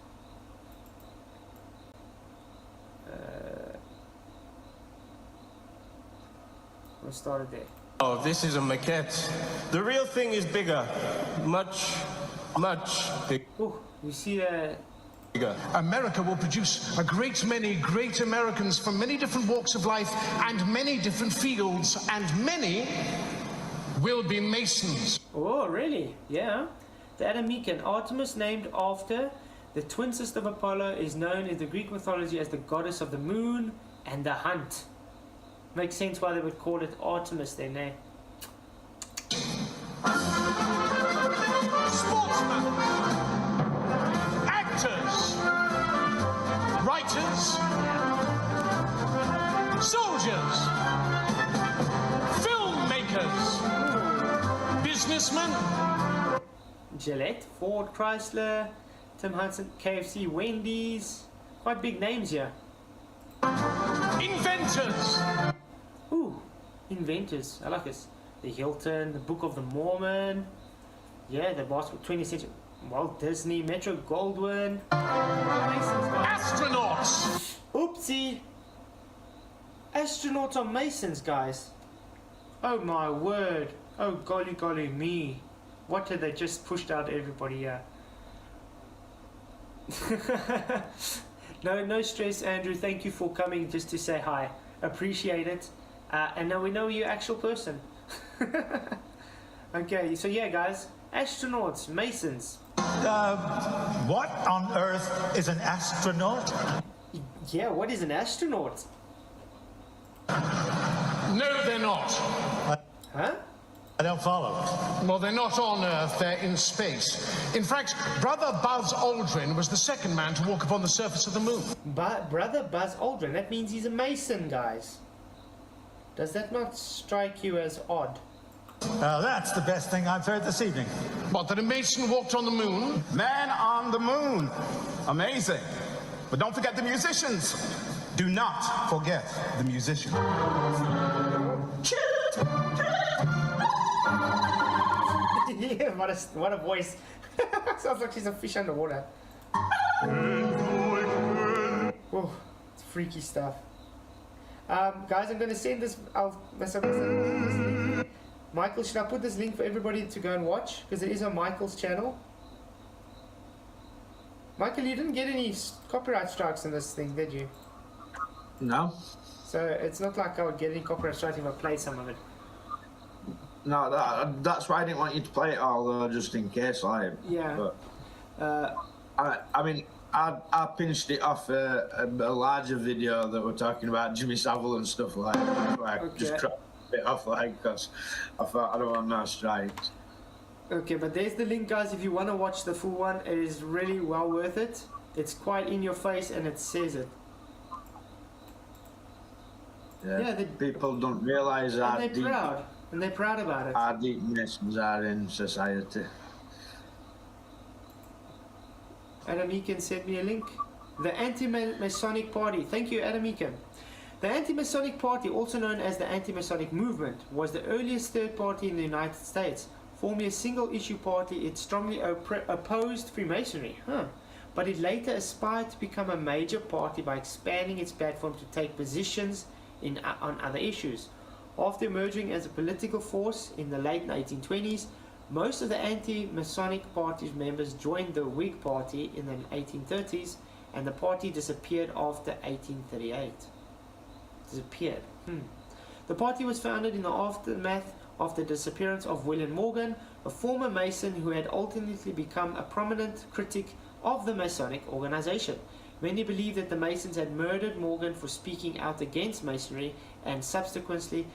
We'll start it there. Oh, this is a maquette. The real thing is bigger. Much bigger. Oh, you see the... America will produce a great many great Americans from many different walks of life and many different fields, and many will be Masons. Oh, really? Yeah. The Adamican, Artemis, named after the twin sister of Apollo, is known in the Greek mythology as the goddess of the moon and the hunt. Makes sense why they would call it Artemis then, eh? Sportsmen, actors, writers, soldiers, filmmakers, businessmen. Gillette, Ford, Chrysler, Tim Hudson, KFC, Wendy's. Quite big names here. Inventors. Ooh, inventors. I like this. The Hilton, the Book of the Mormon. Yeah, the boss for 20th century. Walt Disney, Metro Goldwyn. Astronauts. Oopsie. Astronauts are Masons, guys. Oh my word. Oh golly golly me. What have they just pushed out everybody here? No stress, Andrew. Thank you for coming just to say hi. Appreciate it. And now we know you're an actual person. Okay, so yeah, guys. Astronauts, Masons. What on earth is an astronaut? Yeah, what is an astronaut? No, they're not. Huh? I don't follow. Well, they're not on Earth, they're in space. In fact, Brother Buzz Aldrin was the second man to walk upon the surface of the moon. But Brother Buzz Aldrin, that means he's a Mason, guys. Does that not strike you as odd? That's the best thing I've heard this evening. What, that a Mason walked on the moon? Man on the moon. Amazing. But don't forget the musicians. Do not forget the musicians. Yeah, what a voice. Sounds like she's a fish underwater. Oh, it's freaky stuff. Guys, I'm going to send this. I'll mess up this link. Michael, should I put this link for everybody to go and watch? Because it is on Michael's channel. Michael, you didn't get any copyright strikes in this thing, did you? No. So it's not like I would get any copyright strikes if I played some of it. No, that's why I didn't want you to play it all, though, just in case, like. Yeah. But, I mean, I pinched it off a larger video that we're talking about Jimmy Savile and stuff like that. So I just cropped it off, like, because I thought I don't want no strikes. Okay, but there's the link, guys. If you want to watch the full one, it is really well worth it. It's quite in your face and it says it. Yeah, people don't realise how deep... And they're proud about it. How deep Masons are in society. Adam Eakin sent me a link. The Anti-Masonic Party. Thank you, Adam Eakin. The Anti-Masonic Party, also known as the Anti-Masonic Movement, was the earliest third party in the United States. Formerly a single-issue party, it strongly opposed Freemasonry. But it later aspired to become a major party by expanding its platform to take positions on other issues. After emerging as a political force in the late 1920s, most of the anti-Masonic Party's members joined the Whig Party in the 1830s, and the party disappeared after 1838. Disappeared. The party was founded in the aftermath of the disappearance of William Morgan, a former Mason who had ultimately become a prominent critic of the Masonic organization. Many believe that the Masons had murdered Morgan for speaking out against Masonry, and subsequently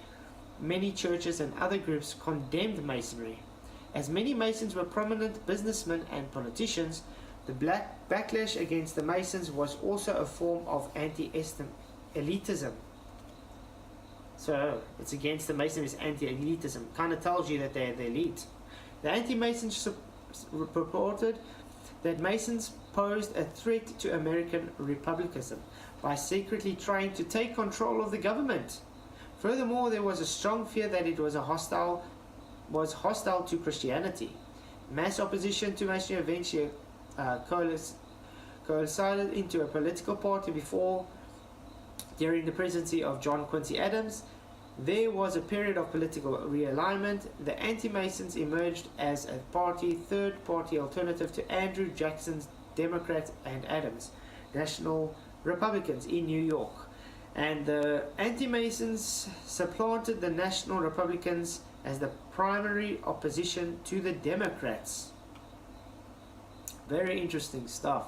many churches and other groups condemned Masonry. As many Masons were prominent businessmen and politicians, the backlash against the Masons was also a form of anti-elitism. So it's against the Masons, anti-elitism. Kind of tells you that they're the elite. The anti-Masons purported that Masons posed a threat to American republicanism by secretly trying to take control of the government. Furthermore, there was a strong fear that it was hostile to Christianity. Mass opposition to Masonry eventually coalesced into a political party during the presidency of John Quincy Adams. There was a period of political realignment. The anti-Masons emerged as a third-party alternative to Andrew Jackson's Democrats and Adams' National Republicans in New York. And the anti-Masons supplanted the National Republicans as the primary opposition to the Democrats. Very interesting stuff.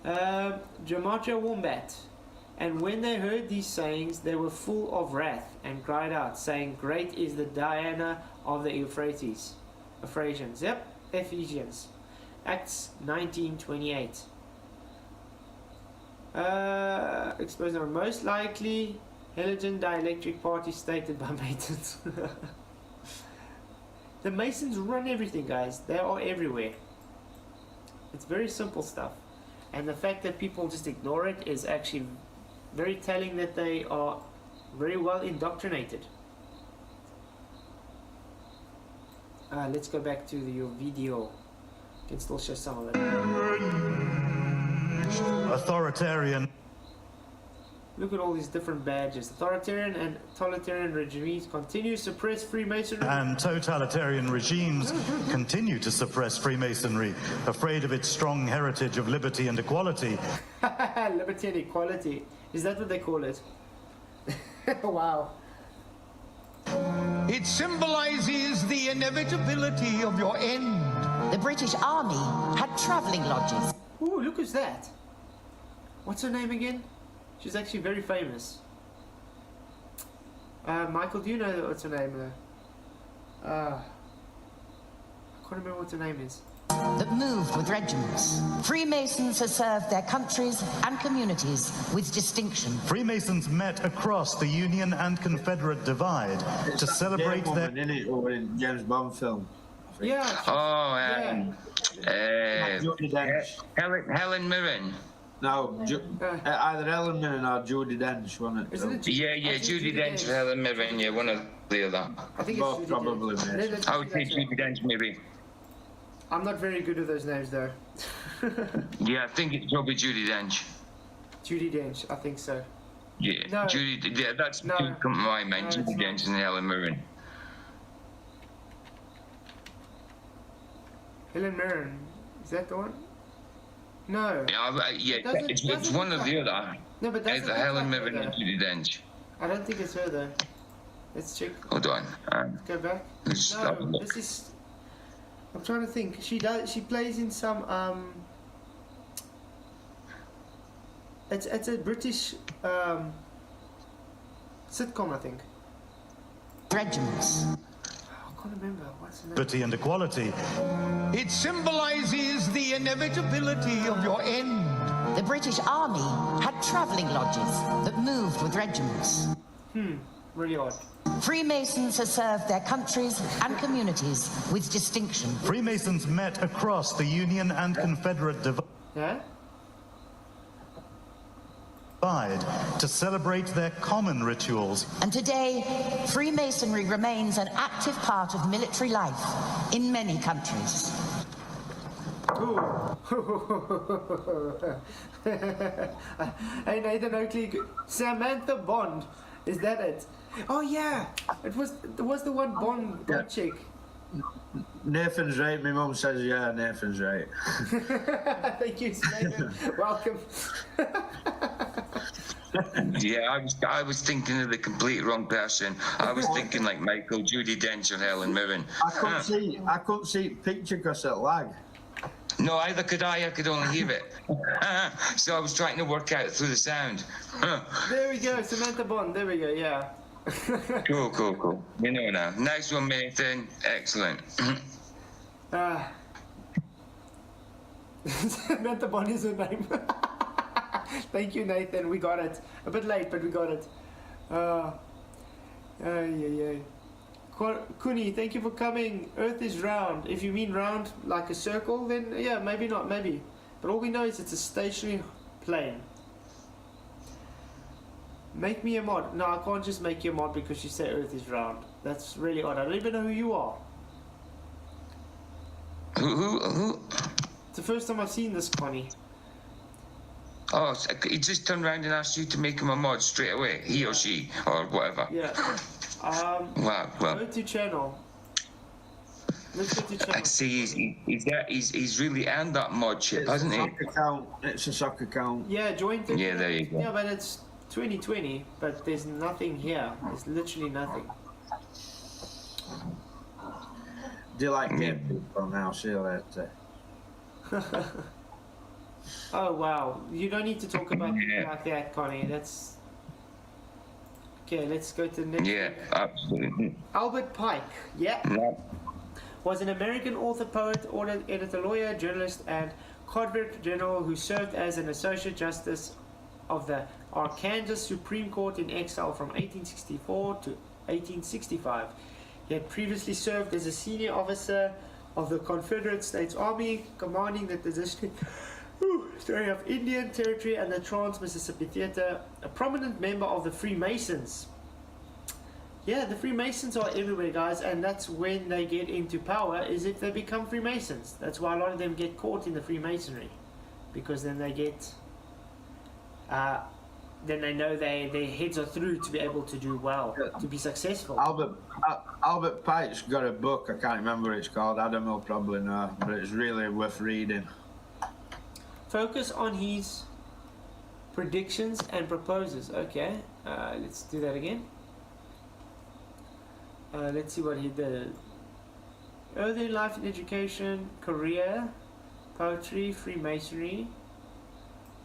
Gematria Wombat. And when they heard these sayings, they were full of wrath and cried out, saying, "Great is the Diana of the Euphrates." Ephesians. Yep, Ephesians. Acts 19:28. Exposed are most likely Halogen dielectric party stated by Masons. The Masons run everything, guys. They are everywhere. It's very simple stuff. And the fact that people just ignore it is actually very telling that they are very well indoctrinated. Let's go back to your video. You can still show some of it. Authoritarian. Look at all these different badges. Authoritarian and totalitarian regimes continue to suppress Freemasonry. And totalitarian regimes continue to suppress Freemasonry, afraid of its strong heritage of liberty and equality. Liberty and equality. Is that what they call it? Wow. It symbolizes the inevitability of your end. The British Army had travelling lodges. Ooh, look who's that. What's her name again? She's actually very famous. Michael, do you know what's her name though? I can't remember what her name is. That moved with regiments. Freemasons have served their countries and communities with distinction. Freemasons met across the Union and Confederate divide to celebrate their... in James Bond film. Yeah. Helen Mirren. No, either Helen Mirren or Judi Dench, wasn't it? Yeah, Judi Dench or Helen Mirren, yeah, one of the other. I think both it's probably. I would say Judi Dench, maybe. I'm not very good with those names though. Yeah, I think it's probably Judi Dench. Judi Dench, I think so. Yeah, No. Judi. Yeah, that's come to my mind. No, Judi Dench and Helen Mirren. Helen Mirren, is that the one? No. Yeah, it's one or the other. No, but that's Either Helen Mirren or Judi Dench. I don't think it's her though. Let's check. Hold on. Let's go back. Let's have a No, look. this is. I'm trying to think. She plays in some. It's a British sitcom, I think. Regiments. I can't remember. What's the name? Liberty and equality. It symbolizes the inevitability of your end. The British Army had travelling lodges that moved with regiments. Really odd. Freemasons have served their countries and communities with distinction. Freemasons met across the Union and Confederate Yeah? divide to celebrate their common rituals. And today, Freemasonry remains an active part of military life in many countries. Hey, Nathan Oakley, Samantha Bond, is that it? Oh yeah, it was the one Bond chick. Nathan's right. My mum says yeah. Nathan's right. Thank you, Nathan. Welcome. Yeah, I was thinking of the complete wrong person. I was thinking like Michael, Judi Dench, or Helen Mirren. I couldn't see picture because it lag. No, either could I could only hear it. So I was trying to work out through the sound. There we go, Samantha Bond. There we go. Yeah. Cool. We know now. Nice one, Nathan. Excellent. Samantha Bond is her name. Thank you, Nathan. We got it. A bit late, but we got it. Kuni, thank you for coming. Earth is round. If you mean round like a circle, then yeah, maybe not, maybe. But all we know is it's a stationary plane. Make me a mod. No, I can't just make you a mod because you say Earth is round. That's really odd. I don't even know who you are. Who? It's the first time I've seen this, Connie. Oh, so he just turned around and asked you to make him a mod straight away. He or she, or whatever. Yeah. Wow, well. Go to channel. Let's go to channel. I see he's really earned that mod chip, hasn't he? It's a soccer account. Yeah, join the. Yeah, there you go. Yeah, but it's 2020, but there's nothing here. There's literally nothing. Do you like game people now? See you later. Oh wow, you don't need to talk about it like that, Connie. That's okay. Let's go to the next. Yeah, absolutely. Albert Pike, was an American author, poet, editor, lawyer, journalist, and convict general who served as an associate justice of the Arkansas Supreme Court in exile from 1864 to 1865. He had previously served as a senior officer of the Confederate States Army, commanding the district of Indian Territory and the Trans-Mississippi Theater, a prominent member of the Freemasons. Yeah, the Freemasons are everywhere, guys, and that's when they get into power, is if they become Freemasons. That's why a lot of them get caught in the Freemasonry, because then they get, then they know their heads are through to be able to do well, to be successful. Albert Pike's got a book, I can't remember what it's called, Adam will probably know, but it's really worth reading. Focus on his predictions and proposes. Okay, let's do that again. Let's see what he did. Early life and education, career, poetry, Freemasonry.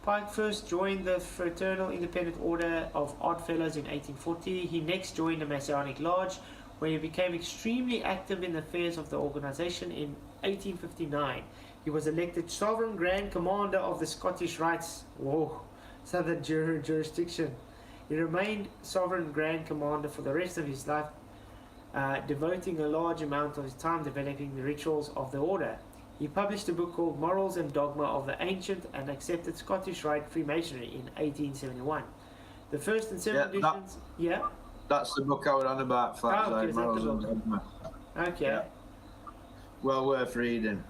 Pike first joined the Fraternal Independent Order of Oddfellows in 1840. He next joined the Masonic Lodge, where he became extremely active in the affairs of the organization. In 1859, he was elected Sovereign Grand Commander of the Scottish Rites Southern Jurisdiction. He remained Sovereign Grand Commander for the rest of his life, devoting a large amount of his time developing the rituals of the order. He published a book called Morals and Dogma of the Ancient and Accepted Scottish Rite Freemasonry in 1871. The first and seventh editions... That's the book I was on about, Flatzoids, okay, Morals and Dogma. Okay. Yeah. Well worth reading.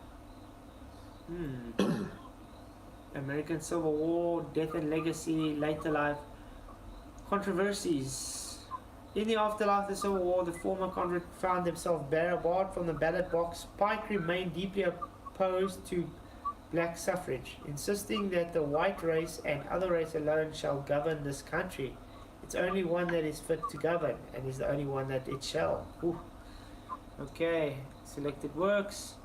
American Civil War, Death and Legacy, Later Life, Controversies. In the afterlife of the Civil War, the former convict found himself barred from the ballot box. Pike remained deeply opposed to black suffrage, insisting that the white race and other race alone shall govern this country. It's only one that is fit to govern, and is the only one that it shall. Ooh. Okay, selected works.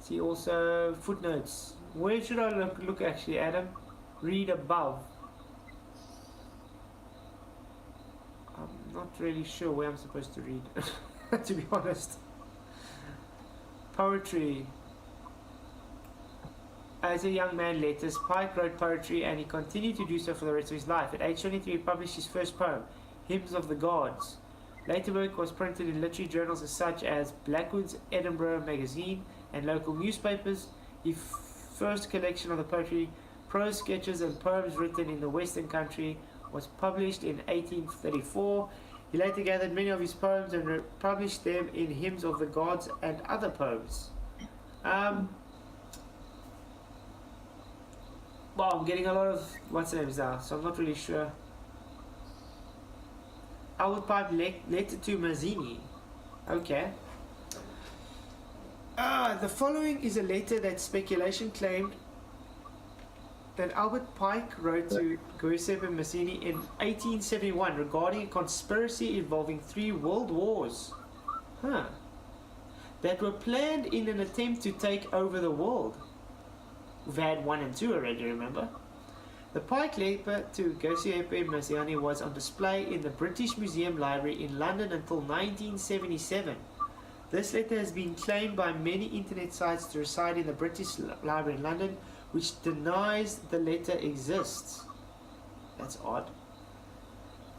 See also footnotes. Where should I look actually, Adam? Read above. I'm not really sure where I'm supposed to read, to be honest. Poetry. As a young man, letters, Pike wrote poetry, and he continued to do so for the rest of his life. At age 23, he published his first poem, Hymns of the Gods. Later work was printed in literary journals such as Blackwood's Edinburgh Magazine and local newspapers. His first collection of the poetry, prose sketches and poems written in the Western country, was published in 1834. He later gathered many of his poems and published them in Hymns of the Gods and other poems. Well, I'm getting a lot of what's names now, so I'm not really sure. Albert Pike letter to Mazzini. Okay. The following is a letter that speculation claimed that Albert Pike wrote to Giuseppe Mazzini in 1871 regarding a conspiracy involving 3 world wars. That were planned in an attempt to take over the world. We've had 1 and 2 already, remember? The Pike letter to Giuseppe Mazzini was on display in the British Museum Library in London until 1977. This letter has been claimed by many internet sites to reside in the British Library in London, which denies the letter exists. That's odd.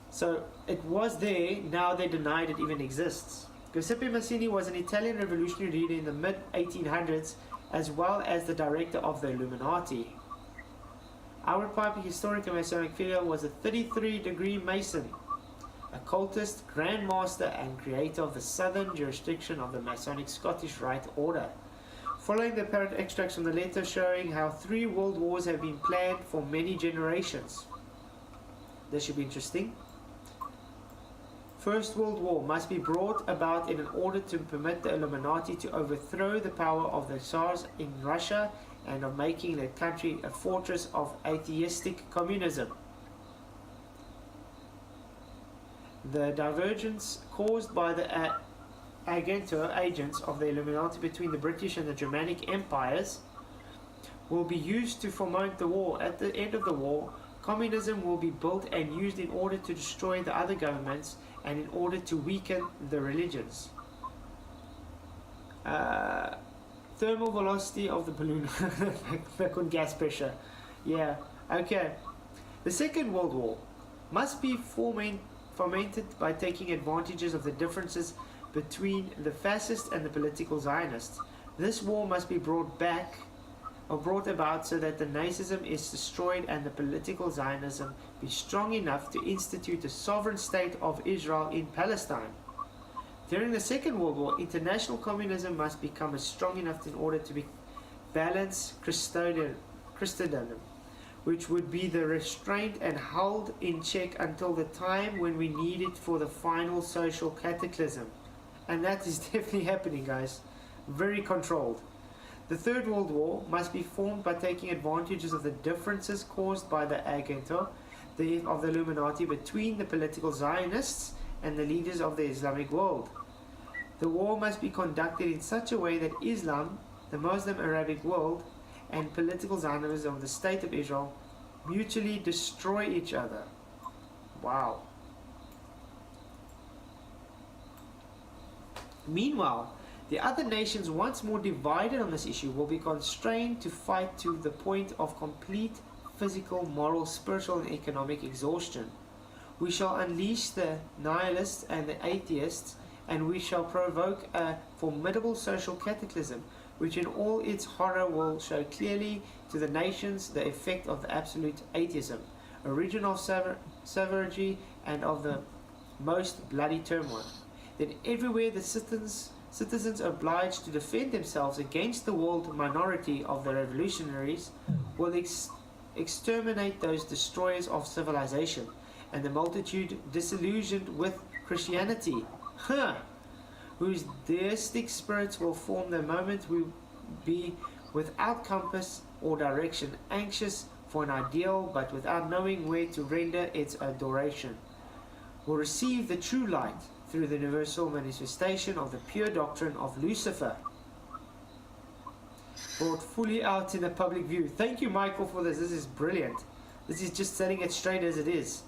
So it was there, now they denied it even exists. Giuseppe Mazzini was an Italian revolutionary leader in the mid-1800s, as well as the director of the Illuminati. Albert Pike, a historic and Masonic figure, was a 33-degree Mason, occultist, Grand Master, and creator of the southern jurisdiction of the Masonic Scottish Rite Order. Following the apparent extracts from the letter showing how 3 world wars have been planned for many generations. This should be interesting. First World War must be brought about in order to permit the Illuminati to overthrow the power of the Tsars in Russia and of making the country a fortress of atheistic communism. The divergence caused by the agents of the Illuminati between the British and the Germanic empires will be used to foment the war. At the end of the war, communism will be built and used in order to destroy the other governments and in order to weaken the religions. Thermal velocity of the balloon, back on gas pressure. Yeah, okay. The Second World War must be fomented by taking advantages of the differences between the fascists and the political Zionists. This war must be brought about so that the Nazism is destroyed and the political Zionism be strong enough to institute a sovereign state of Israel in Palestine. During the Second World War, international communism must become strong enough in order to balance Christendom, which would be the restraint and held in check until the time when we need it for the final social cataclysm. And that is definitely happening, guys. Very controlled. The Third World War must be formed by taking advantages of the differences caused by the agents of the Illuminati between the political Zionists and the leaders of the Islamic world. The war must be conducted in such a way that Islam, the Muslim Arabic world, and political Zionism of the State of Israel mutually destroy each other. Wow. Meanwhile, the other nations, once more divided on this issue, will be constrained to fight to the point of complete physical, moral, spiritual, and economic exhaustion. We shall unleash the nihilists and the atheists, and we shall provoke a formidable social cataclysm, which in all its horror will show clearly to the nations the effect of the absolute atheism, origin of savagery, and of the most bloody turmoil. Then everywhere the citizens obliged to defend themselves against the world minority of the revolutionaries will exterminate those destroyers of civilization, and the multitude disillusioned with Christianity, whose deistic spirits will form the moment we be without compass or direction, anxious for an ideal but without knowing where to render its adoration, will receive the true light through the universal manifestation of the pure doctrine of Lucifer, brought fully out in the public view. Thank you, Michael, for this. This is brilliant. This is just setting it straight as it is.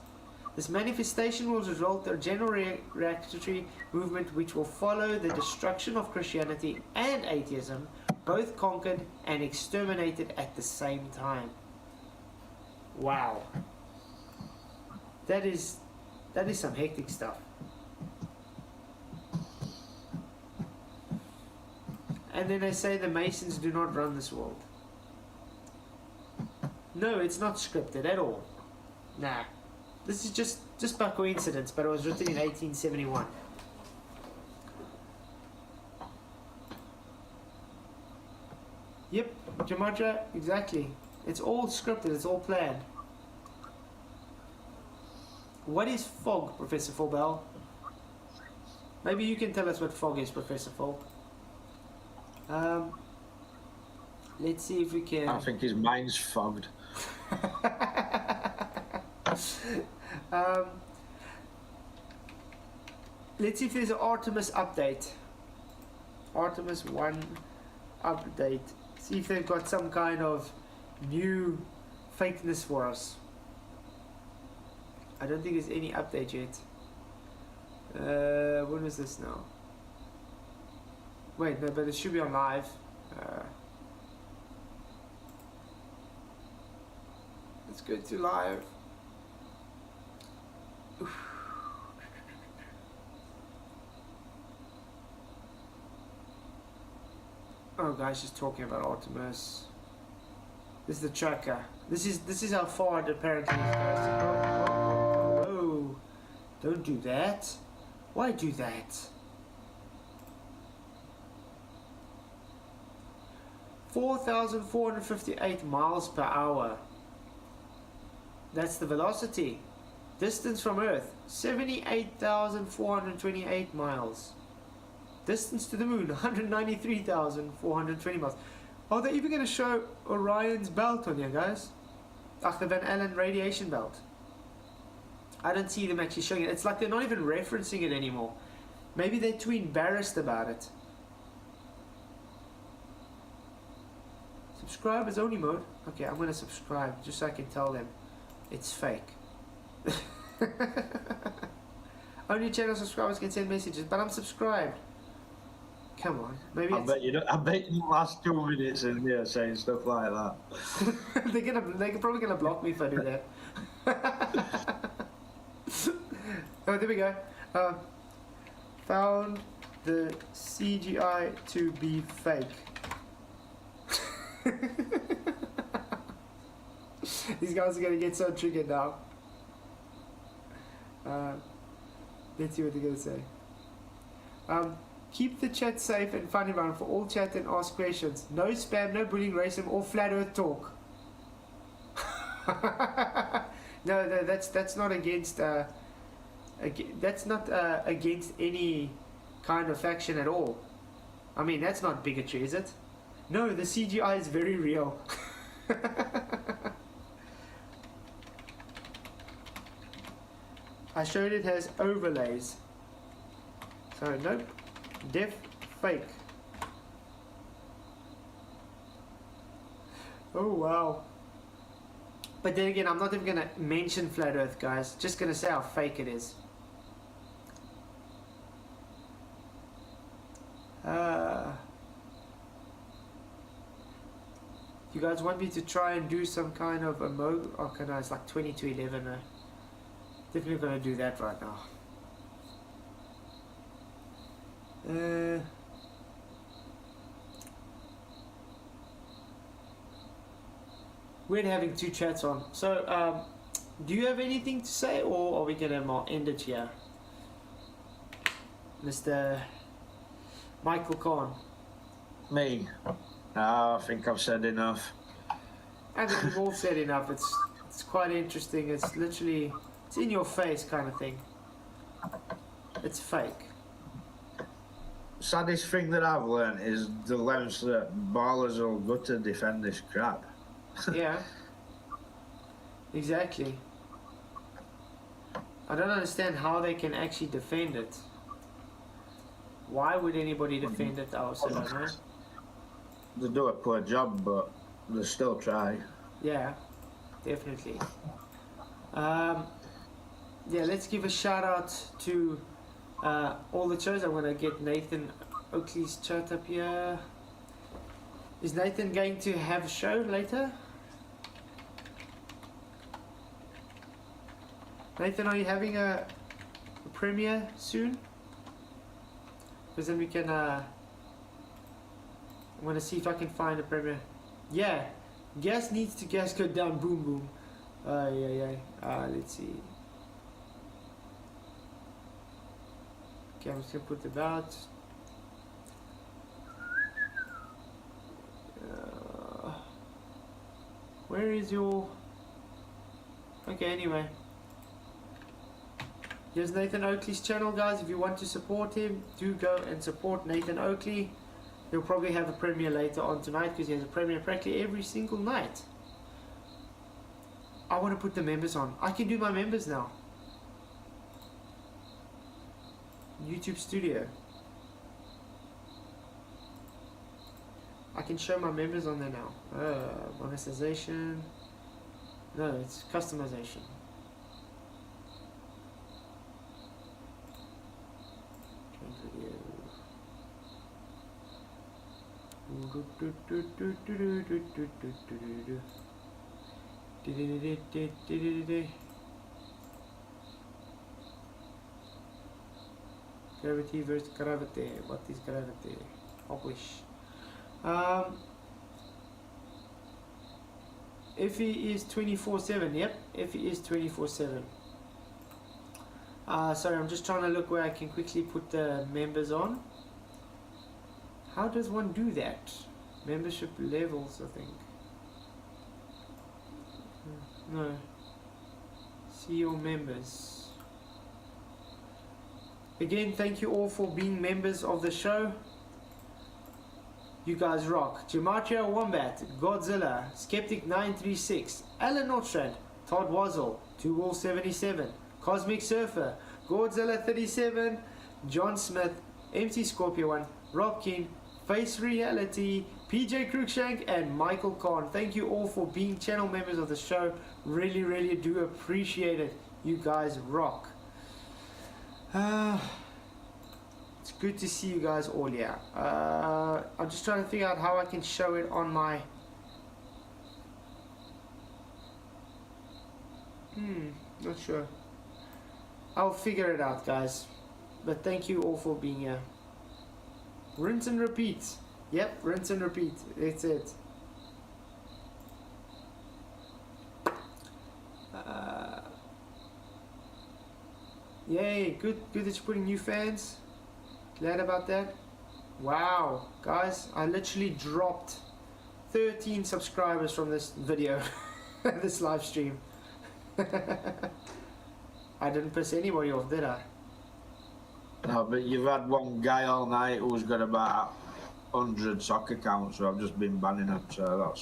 This manifestation will result in a general reactionary movement which will follow the destruction of Christianity and atheism, both conquered and exterminated at the same time. Wow. That is some hectic stuff. And then they say the Masons do not run this world. No, it's not scripted at all. Nah. This is just by coincidence, but it was written in 1871. Yep, Jamatra, exactly. It's all scripted, it's all planned. What is fog, Professor Forbell? Maybe you can tell us what fog is, Professor Forbell. Let's see if we can... I think his mind's fogged. Let's see if there's an Artemis update. Artemis 1 update. See if they've got some kind of new fakeness for us. I don't think there's any update yet. When was this now? Wait, no, but it should be on live. Let's go to live. Oh, guys, just talking about Artemis. This is the tracker. This is how far it apparently is, guys. Whoa! Don't do that. Why do that? 4,458 miles per hour. That's the velocity. Distance from Earth, 78,428 miles. Distance to the moon, 193,420 miles. Are they even going to show Orion's belt on here, guys? Like the Van Allen radiation belt. I don't see them actually showing it. It's like they're not even referencing it anymore. Maybe they're too embarrassed about it. Subscribers only mode. Okay, I'm going to subscribe just so I can tell them it's fake. Only channel subscribers can send messages, but I'm subscribed. Come on, maybe I bet you last 2 minutes in there saying stuff like that. they're probably gonna block me if I do that. Oh, there we go. Found the CGI to be fake. These guys are gonna get so triggered now. Let's see what they're gonna say. Keep the chat safe and fun environment for all chat and ask questions. No spam, no bullying, racism, or flat earth talk. No, that's not against. That's not against any kind of faction at all. I mean, that's not bigotry, is it? No, the CGI is very real. I showed it has overlays. So nope, def fake. Oh wow. But then again, I'm not even gonna mention flat earth, guys. Just gonna say how fake it is. You guys want me to try and do some kind of a mode? Okay, no, it's like 20 to 11. Definitely gonna do that right now. We're having two chats on. So, do you have anything to say, or are we gonna end it here, Mr. Michael Kahn. Me? I think I've said enough. I think we've all said enough. It's quite interesting. It's literally, it's in your face kind of thing. It's fake. Saddest thing that I've learned is the lengths that ballers will go to defend this crap. Yeah. Exactly. I don't understand how they can actually defend it. Why would anybody defend it? I also don't know. They do a poor job, but they still try. Yeah, definitely. Yeah, let's give a shout out to all the shows. I want to get Nathan Oakley's chat up here. Is Nathan going to have a show later? Nathan, are you having a premiere soon? Because then we can, I want to see if I can find a premiere. Yeah, gas needs to gas go down, boom boom. Let's see. Okay, I'm just going to put it out. Where is your... Okay, anyway. Here's Nathan Oakley's channel, guys. If you want to support him, do go and support Nathan Oakley. He'll probably have a premiere later on tonight because he has a premiere practically every single night. I want to put the members on. I can do my members now. YouTube Studio. I can show my members on there now. Monetization. No, it's customization. Gravity versus gravity. What is gravity? Publish. If he is 24/7, yep. If he is 24/7. Sorry, I'm just trying to look where I can quickly put the members on. How does one do that? Membership levels, I think. No. See your members. Again, thank you all for being members of the show. You guys rock. Gematria Wombat, Godzilla, Skeptic 936, Alan Nordstrand, Todd Wazzle, 2Wall77, Cosmic Surfer, Godzilla 37, John Smith, MC Scorpio 1, Rob King, Face Reality, PJ Cruikshank, and Michael Kahn. Thank you all for being channel members of the show. Really, really do appreciate it. You guys rock. It's good to see you guys all here. I'm just trying to figure out how I can show it on my... not sure. I'll figure it out, guys. But thank you all for being here. Rinse and repeat. Yep, rinse and repeat. That's it. Yay, good that you're putting new fans. Glad about that. Wow, guys, I literally dropped 13 subscribers from this video, this live stream. I didn't piss anybody off, did I? No, but you've had one guy all night who's got about 100 soccer accounts, so I've just been banning him, so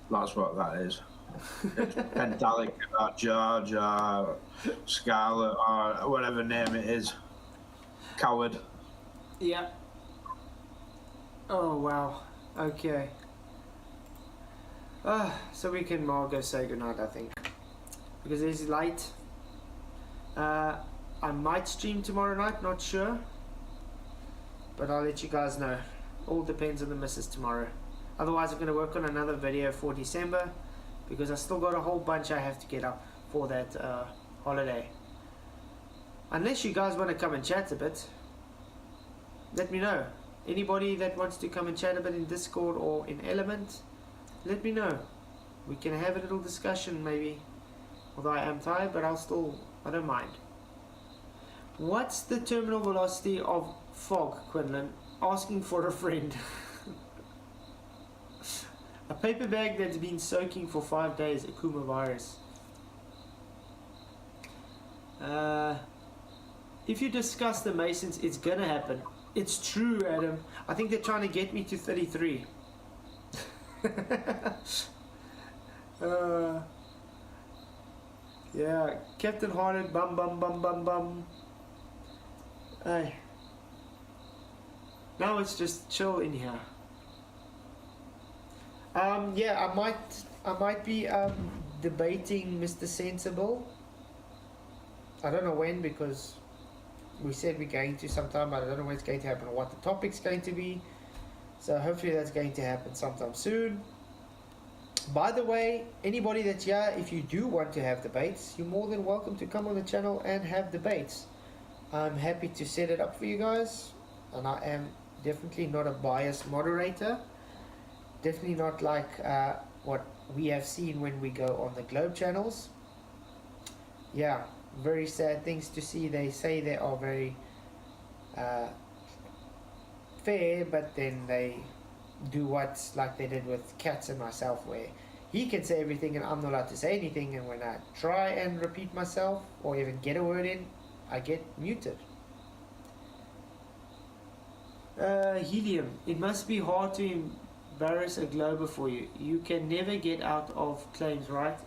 that's what that is. It's Pentalic or George or Scarlet or whatever name it is. Coward. Yeah. Oh wow. Okay. So we can all go say goodnight, I think, because it's light. I might stream tomorrow night, not sure, but I'll let you guys know. All depends on the missus tomorrow. Otherwise I'm going to work on another video for December, because I still got a whole bunch I have to get up for that holiday. Unless you guys want to come and chat a bit, let me know. Anybody that wants to come and chat a bit in Discord or in Element, let me know. We can have a little discussion maybe. Although I am tired, but I don't mind. What's the terminal velocity of fog, Quinlan? asking for a friend. A paper bag that's been soaking for 5 days, Akuma virus. If you discuss the Masons, it's gonna happen. It's true, Adam. I think they're trying to get me to 33. Yeah, Captain Harlan, bum bum bum bum bum. Hey. Now it's just chill in here. Yeah, I might be debating Mr. Sensible. I don't know when, because we said we're going to sometime, but I don't know when it's going to happen or what the topic's going to be. So hopefully that's going to happen sometime soon. By the way, anybody that's here, if you do want to have debates, you're more than welcome to come on the channel and have debates. I'm happy to set it up for you guys, and I am definitely not a biased moderator. Definitely not like what we have seen when we go on the Globe channels. Yeah, very sad things to see. They say they are very fair, but then they do what's like they did with Cats and myself, where he can say everything and I'm not allowed to say anything, and when I try and repeat myself or even get a word in, I get muted. Helium, it must be hard to embarrass a Glober for you. You can never get out of claims, right?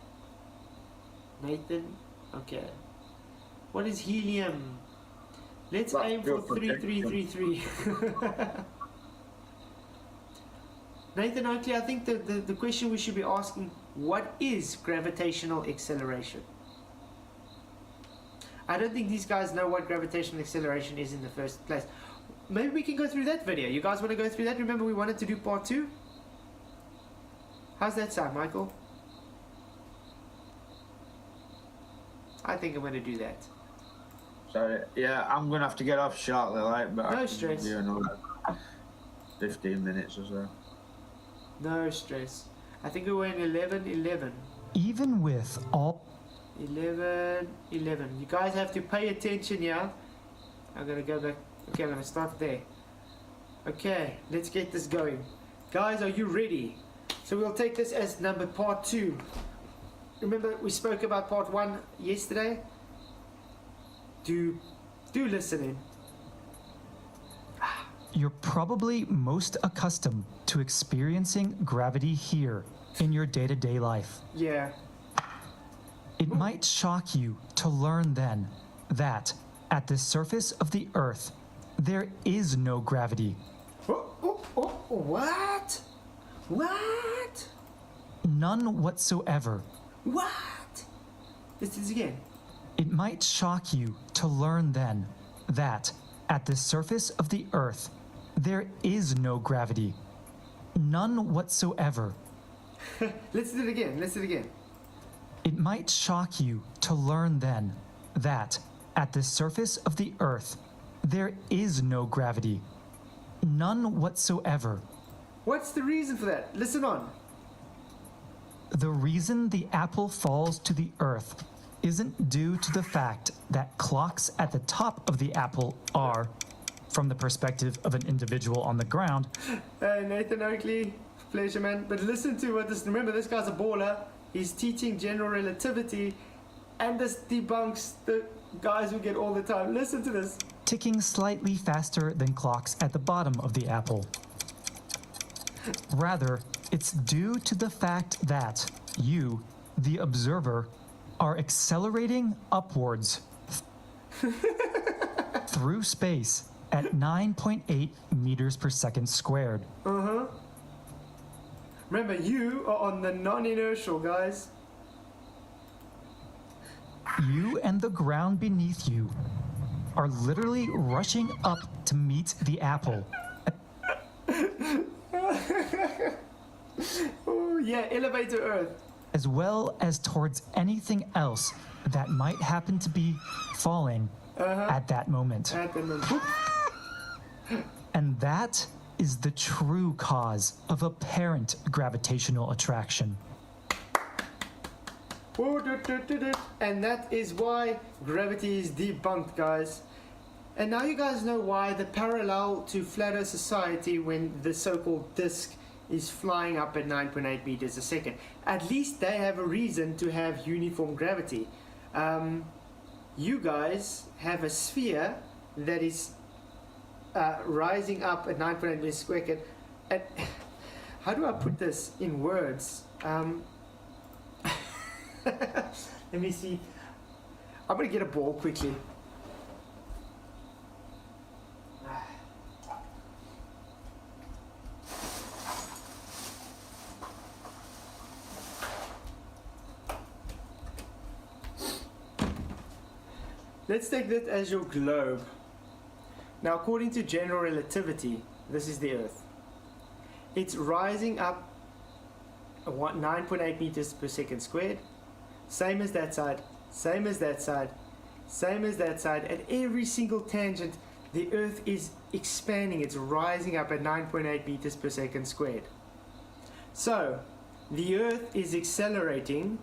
Nathan? Okay. What is helium? Let's aim for 3333. Nathan Oakley, I think the question we should be asking, what is gravitational acceleration? I don't think these guys know what gravitational acceleration is in the first place. Maybe we can go through that video. You guys want to go through that? Remember we wanted to do part 2? How's that sound, Michael? I think I'm going to do that. Sorry, yeah, I'm going to have to get off shortly, like, but no stress. You know, 15 minutes or so. No stress. I think we were in 11:11. Even with all 11:11. You guys have to pay attention here. I'm gonna go back. Okay, I'm gonna start there. Okay, let's get this going. Guys, are you ready? So we'll take this as part 2. Remember we spoke about part 1 yesterday? Do listen in. You're probably most accustomed to experiencing gravity here in your day-to-day life. Yeah. It might shock you to learn then that at the surface of the Earth, there is no gravity. What? What? None whatsoever. What? This is again. It might shock you to learn then that at the surface of the Earth, there is no gravity. None whatsoever. Let's do it again. Let's do it again. It might shock you to learn then that at the surface of the Earth, there is no gravity. None whatsoever. What's the reason for that? Listen on. The reason the apple falls to the earth isn't due to the fact that clocks at the top of the apple are, from the perspective of an individual on the ground. Hey, Nathan Oakley, pleasure, man. But listen to what this. Remember, this guy's a baller. He's teaching general relativity, and this debunks the guys we get all the time. Listen to this. Ticking slightly faster than clocks at the bottom of the apple. Rather, it's due to the fact that you, the observer, are accelerating upwards through space at 9.8 meters per second squared. Remember, you are on the non-inertial, guys. You and the ground beneath you are literally rushing up to meet the apple. Oh, yeah, elevator Earth. As well as towards anything else that might happen to be falling at that moment. And that is the true cause of apparent gravitational attraction. And that is why gravity is debunked, guys. And now you guys know why the parallel to flat Earth society when the so-called disk is flying up at 9.8 meters a second. At least they have a reason to have uniform gravity. You guys have a sphere that is rising up at 9.8 meters a second. And how do I put this in words? Let me see. I'm gonna get a ball quickly. Let's take that as your globe. Now, according to general relativity, this is the Earth. It's rising up 9.8 meters per second squared. Same as that side, same as that side, same as that side. At every single tangent, the Earth is expanding. It's rising up at 9.8 meters per second squared. So, the Earth is accelerating,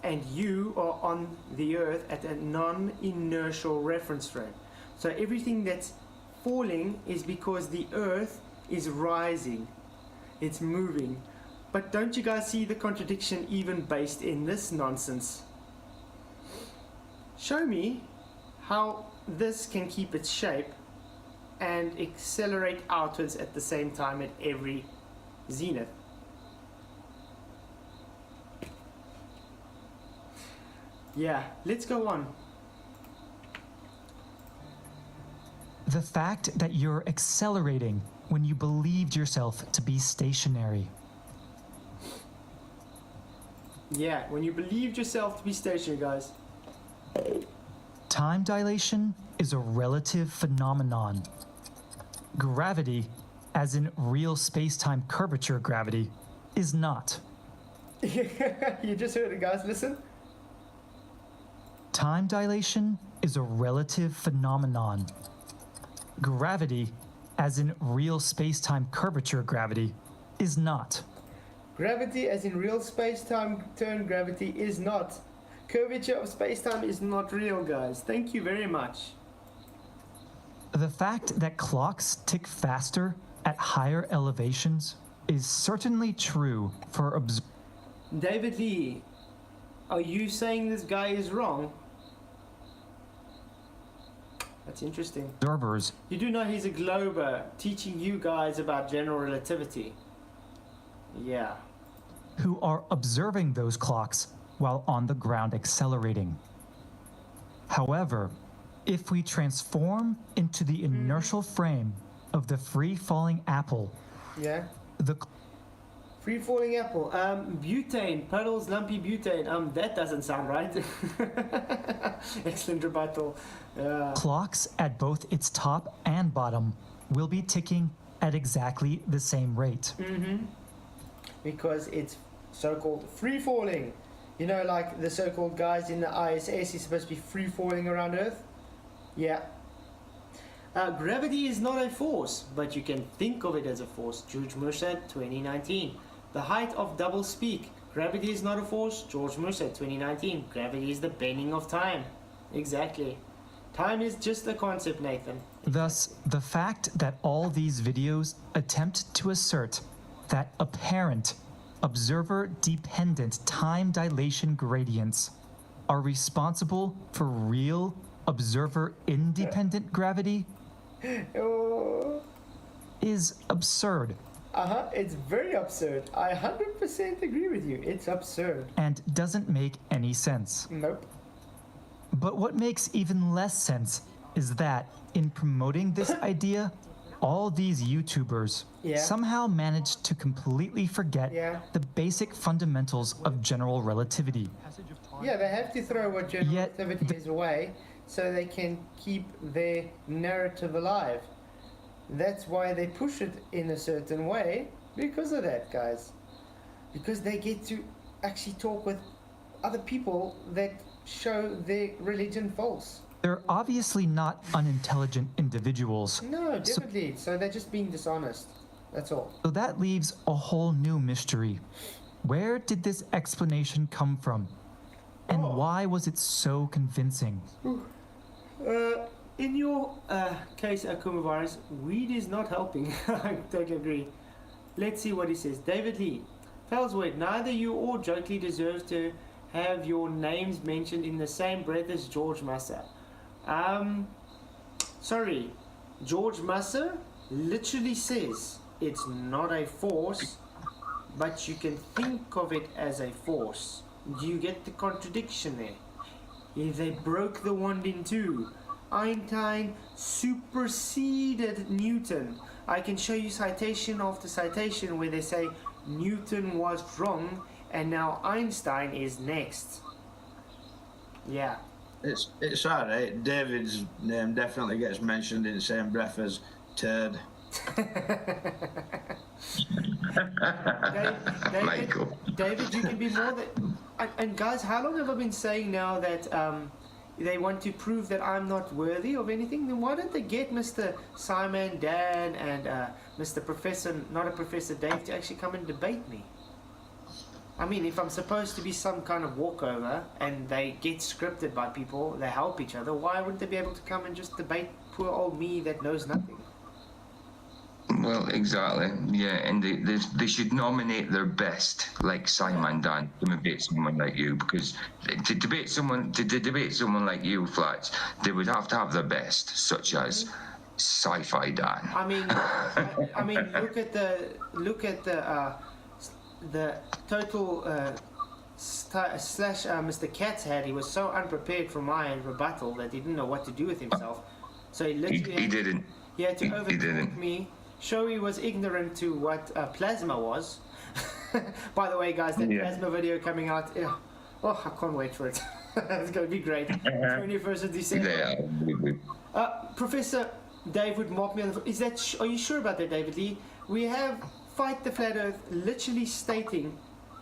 and you are on the Earth at a non-inertial reference frame. So everything that's falling is because the Earth is rising. It's moving. But don't you guys see the contradiction even based in this nonsense? Show me how this can keep its shape and accelerate outwards at the same time at every zenith. Yeah, let's go on. The fact that you're accelerating when you believed yourself to be stationary. Yeah, when you believed yourself to be stationary, guys. Time dilation is a relative phenomenon. Gravity, as in real space-time curvature gravity, is not. You just heard it, guys. Listen. Time dilation is a relative phenomenon. Gravity, as in real space-time curvature gravity, is not. Gravity, as in real space-time turn gravity, is not. Curvature of space-time is not real, guys. Thank you very much. The fact that clocks tick faster at higher elevations is certainly true for David Lee, are you saying this guy is wrong? That's interesting. Observers. You do know he's a glober teaching you guys about general relativity. Yeah. Who are observing those clocks while on the ground accelerating. However, if we transform into the inertial frame of the free-falling apple, yeah, the free-falling apple, butane, puddles, lumpy butane, that doesn't sound right. Excellent rebuttal. Clocks at both its top and bottom will be ticking at exactly the same rate. Because it's so-called free-falling. You know, like the so-called guys in the ISS is supposed to be free-falling around Earth? Yeah. Gravity is not a force, but you can think of it as a force. George Mercer, 2019. The height of double speak. Gravity is not a force. George Mercer, 2019. Gravity is the bending of time. Exactly. Time is just a concept, Nathan. Thus, the fact that all these videos attempt to assert that apparent observer-dependent time dilation gradients are responsible for real observer-independent gravity is absurd. It's very absurd. I 100% agree with you. It's absurd. And doesn't make any sense. Nope. But what makes even less sense is that in promoting this idea, all these YouTubers somehow managed to completely forget the basic fundamentals of general relativity. Yeah, they have to throw what general relativity is away so they can keep their narrative alive. That's why they push it in a certain way, because of that, guys. Because they get to actually talk with other people that show their religion false. They're obviously not unintelligent individuals. No, definitely. So they're just being dishonest. That's all. So that leaves a whole new mystery. Where did this explanation come from? And why was it so convincing? in your case, Akumavirus, weed is not helping. I totally agree. Let's see what he says. David Lee. Flatzoid, neither you or Jokely deserves to have your names mentioned in the same breath as George Musser. Sorry. George Musser literally says it's not a force, but you can think of it as a force. Do you get the contradiction there? If they broke the wand in two, Einstein superseded Newton. I can show you citation after citation where they say Newton was wrong and now Einstein is next. Yeah. It's alright. David's name definitely gets mentioned in the same breath as turd. David, you can be more than... And guys, how long have I been saying now that they want to prove that I'm not worthy of anything? Then why don't they get Mr. Simon, Dan, and Mr. Professor, not a Professor Dave, to actually come and debate me? I mean, if I'm supposed to be some kind of walkover and they get scripted by people, they help each other, why wouldn't they be able to come and just debate poor old me that knows nothing? Well, exactly. Yeah, and they should nominate their best, like Simon Dan, to debate someone like you, because to debate someone like you, Flats, they would have to have their best, such as Sci-Fi Dan. I mean, look at the total slash Mr. Katz had. He was so unprepared for my rebuttal that he didn't know what to do with himself. So he literally he had to overtalk me. Show he was ignorant to what plasma was. By the way, guys, that plasma video coming out. Oh, I can't wait for it. It's going to be great. 21st of December. Professor Dave would mock me on the... Are you sure about that, David Lee? We have Fight the Flat Earth literally stating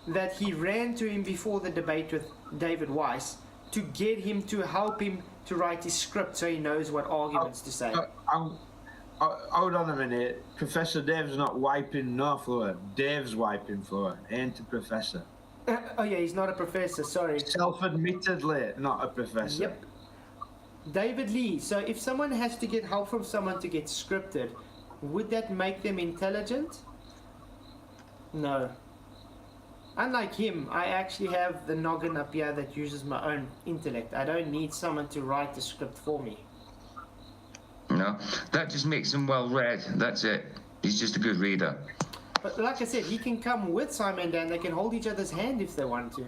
that he ran to him before the debate with David Weiss to get him to help him to write his script so he knows what arguments to say. Hold on a minute. Professor Dave's not wiping no floor. Dave's wiping floor. Ain't a professor. Oh yeah, he's not a professor, sorry. Self-admittedly not a professor. Yep. David Lee, so if someone has to get help from someone to get scripted, would that make them intelligent? No. Unlike him, I actually have the noggin up here that uses my own intellect. I don't need someone to write the script for me. No, that just makes him well read. That's it. He's just a good reader. But like I said, he can come with Simon Dan. They can hold each other's hand if they want to.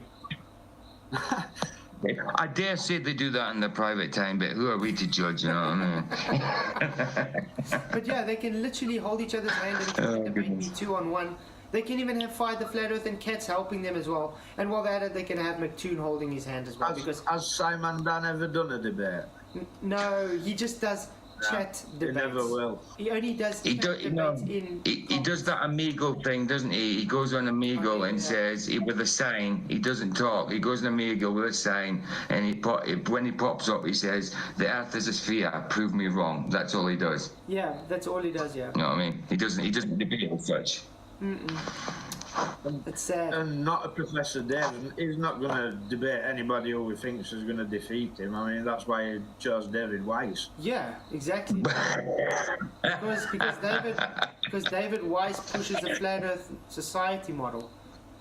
I dare say they do that in their private time, but who are we to judge, you know what I mean? But yeah, they can literally hold each other's hand and debate me 2-on-1. They can even have Fight the Flat Earth and Katz helping them as well. And while they're at it, they can have McToon holding his hand as well. Has Simon Dan ever done a debate? No, he just does chat debates. He never will. He only does he does that Amigo thing, doesn't he? He goes on Amigo and says with a sign. He doesn't talk. He goes on Amigo with a sign, and when he pops up, he says, "The Earth is a sphere. Prove me wrong." That's all he does. Yeah, that's all he does. Yeah. You know what I mean? He doesn't debate as such. It's sad. And not a Professor Dave. He's not going to debate anybody who he thinks is going to defeat him. I mean, that's why he chose David Weiss. Yeah, exactly. because David Weiss pushes the Flat Earth Society model.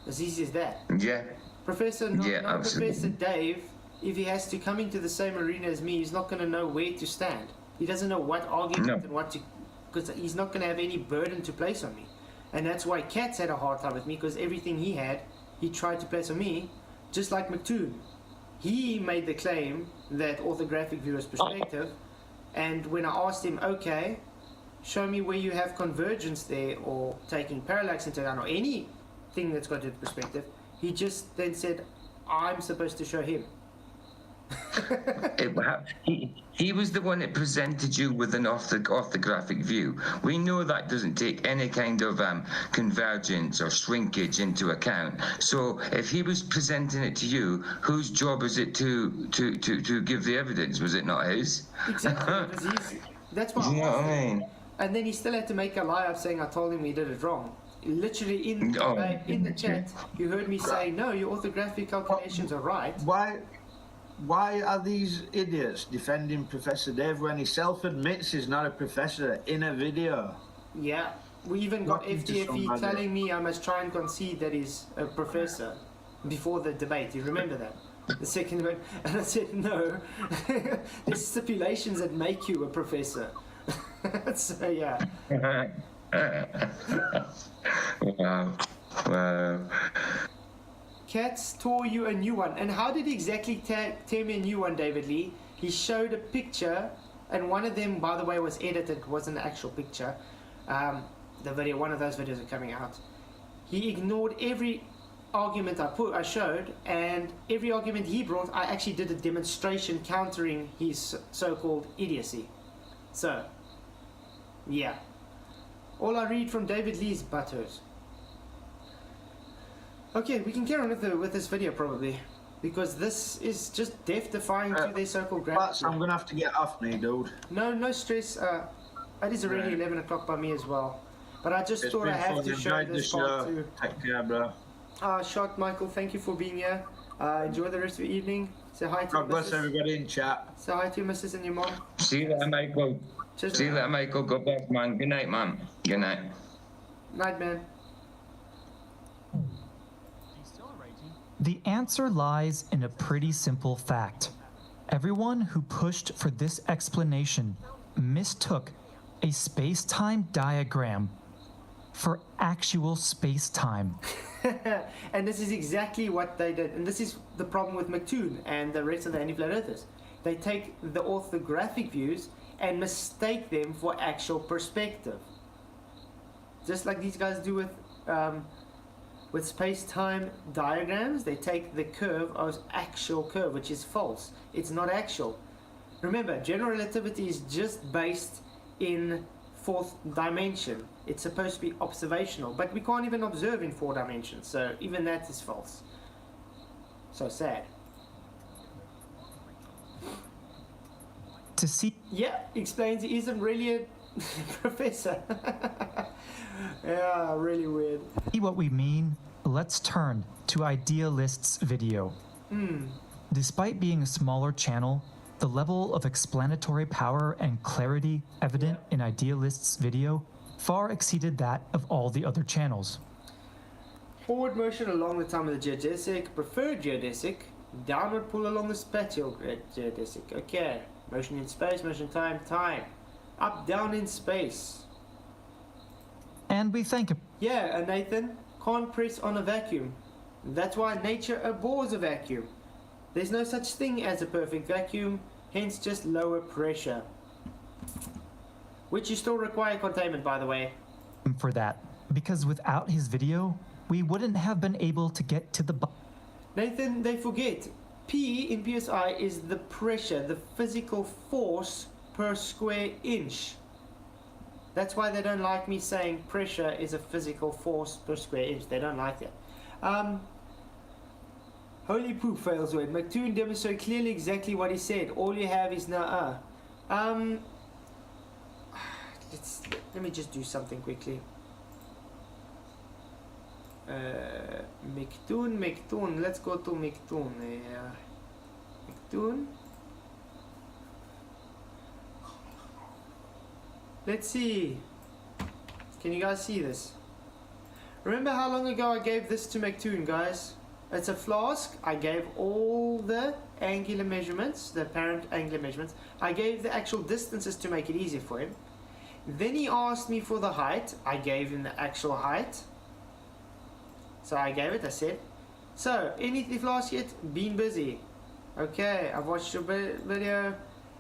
As easy as that. Yeah. Professor Dave, if he has to come into the same arena as me, he's not going to know where to stand. He doesn't know what argument and what to... Because he's not going to have any burden to place on me. And that's why Katz had a hard time with me, because everything he had, he tried to place on me, just like McToon. He made the claim that orthographic viewer's perspective, and when I asked him, okay, show me where you have convergence there, or taking parallax into account, or anything that's got to do with perspective, he just then said, I'm supposed to show him. He was the one that presented you with an orthographic view. We know that doesn't take any kind of convergence or shrinkage into account. So if he was presenting it to you, whose job is it to give the evidence? Was it not his? Exactly. That's what I mean. And then he still had to make a lie up saying I told him he did it wrong. Literally in the chat, you heard me say, no, your orthographic calculations are right. why are these idiots defending Professor Dave when he self-admits he's not a professor in a video? Yeah, we even got Talking to FTFE somebody. telling me I must try and concede that he's a professor before the debate. You remember that? The second debate. And I said, no, there's stipulations that make you a professor. So, yeah. Wow. Cats tore you a new one. And how did he exactly tear me a new one, David Lee? He showed a picture, and one of them, by the way, was edited. It wasn't an actual picture. The video, one of those videos are coming out. He ignored every argument I showed, and every argument he brought, I actually did a demonstration countering his so-called idiocy. So, yeah. All I read from David Lee's butters. Okay, we can carry on with this video probably, because this is just death-defying to their so-called gravity. I'm gonna have to get off me, dude. No stress. It is already 11 o'clock by me as well. But I just thought I have to show this part too. Take care, bro. Shot Michael, thank you for being here. Enjoy the rest of your evening. Say hi to God bless everybody in chat. Say hi to your missus and your mom. See you later, Michael. See you later, Michael. God bless, man. Good night, man. Good night. Night, man. The answer lies in a pretty simple fact. Everyone who pushed for this explanation mistook a space-time diagram for actual space-time. And this is exactly what they did. And this is the problem with McToon and the rest of the anti-flat earthers. They take the orthographic views and mistake them for actual perspective. Just like these guys do with space-time diagrams. They take the curve as actual curve, which is false. It's not actual. Remember, general relativity is just based in fourth dimension. It's supposed to be observational, but we can't even observe in 4 dimensions, so even that is false. So sad. To see... Yeah, explains he isn't really a professor. Yeah, really weird. See what we mean? Let's turn to Idealist's video. Despite being a smaller channel, the level of explanatory power and clarity evident in Idealist's video far exceeded that of all the other channels. Forward motion along the time of the geodesic, preferred geodesic, downward pull along the spatial geodesic. Okay, motion in space, motion in time, time. Up, down in space. And we thank him. Yeah, Nathan, can't press on a vacuum. That's why nature abhors a vacuum. There's no such thing as a perfect vacuum, hence just lower pressure. Which you still require containment, by the way. For that, because without his video, we wouldn't have been able to get to the... Nathan, they forget. P in PSI is the pressure, the physical force per square inch. That's why they don't like me saying pressure is a physical force per square inch. They don't like that. Holy poop, fails word. McToon demonstrated clearly exactly what he said. All you have is now. Let me just do something quickly. McToon. Let's go to McToon. McToon. Let's see. Can you guys see this? Remember how long ago I gave this to McToon, guys? It's a flask. I gave all the angular measurements, the apparent angular measurements. I gave the actual distances to make it easier for him. Then he asked me for the height. I gave him the actual height. So I gave it, I said. So, any flask yet? Been busy. Okay, I've watched your video.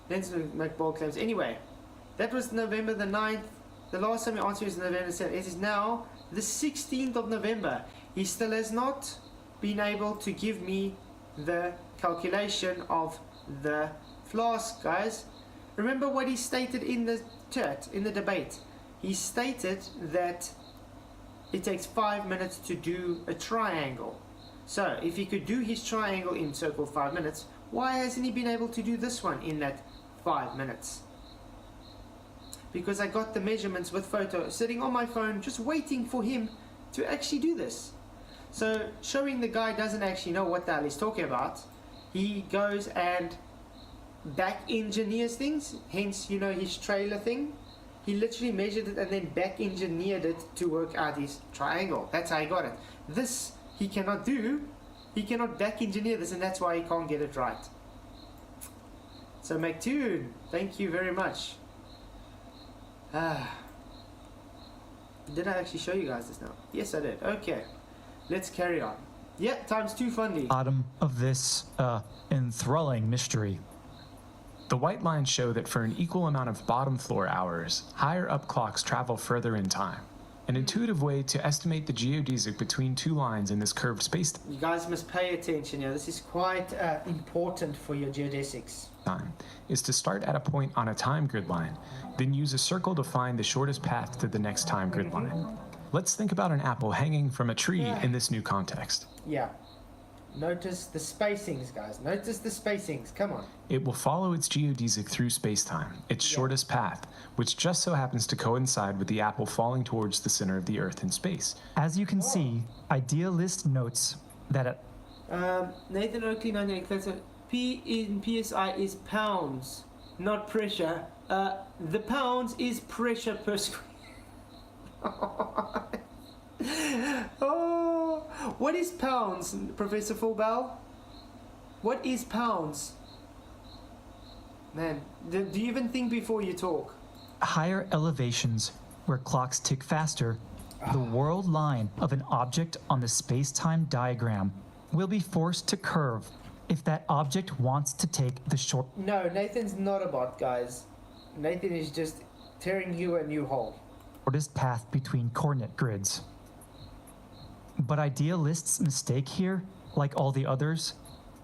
Let's make bold claims. Anyway, that was November the 9th. The last time he answered was November the 7th. It is now the 16th of November. He still has not been able to give me the calculation of the flask, guys. Remember what he stated in the chat, in the debate. He stated that it takes 5 minutes to do a triangle. So, if he could do his triangle in so-called 5 minutes, why hasn't he been able to do this one in that 5 minutes? Because I got the measurements with photo sitting on my phone just waiting for him to actually do this. So showing the guy doesn't actually know what the hell he's talking about. he goes and back engineers things, hence, you know, his trailer thing. He literally measured it and then back engineered it to work out his triangle. That's how he got it. This he cannot do. He cannot back engineer this, and that's why he can't get it right. So McToon, thank you very much. Did I actually show you guys this now? Yes, I did. Okay, let's carry on. Yeah, times 2 fundy. Bottom of this enthralling mystery. The white lines show that for an equal amount of bottom floor hours, higher up clocks travel further in time. An intuitive way to estimate the geodesic between 2 lines in this curved space You guys must pay attention here. This is quite important for your geodesics. time is to start at a point on a time grid line, then use a circle to find the shortest path to the next time grid line. Let's think about an apple hanging from a tree in this new context. Yeah. Notice the spacings, guys. Notice the spacings. Come on. It will follow its geodesic through space-time, its shortest path, which just so happens to coincide with the apple falling towards the center of the Earth in space. As you can see, Idealist notes that at Nathan Oakley, 98, P in PSI is pounds, not pressure. The pounds is pressure per square. Oh, what is pounds, Professor Fullbell? What is pounds? Man, do you even think before you talk? higher elevations, where clocks tick faster, the world line of an object on the space-time diagram will be forced to curve if that object wants to take the short... No, Nathan's not a bot, guys. Nathan is just tearing you a new hole. ...shortest path between coordinate grids. But Idealist's mistake here, like all the others,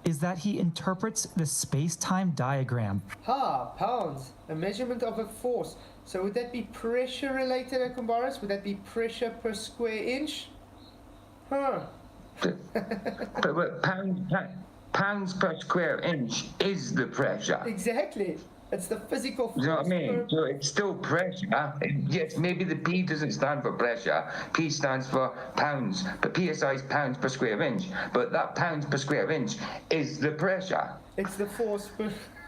is that he interprets the space-time diagram. Pounds. A measurement of a force. So would that be pressure related, Akumbaris? Would that be pressure per square inch? But pounds per square inch is the pressure. Exactly. It's the physical force. You know what I mean? So it's still pressure. Yes, maybe the P doesn't stand for pressure. P stands for pounds. But PSI is pounds per square inch. But that pounds per square inch is the pressure. It's the force.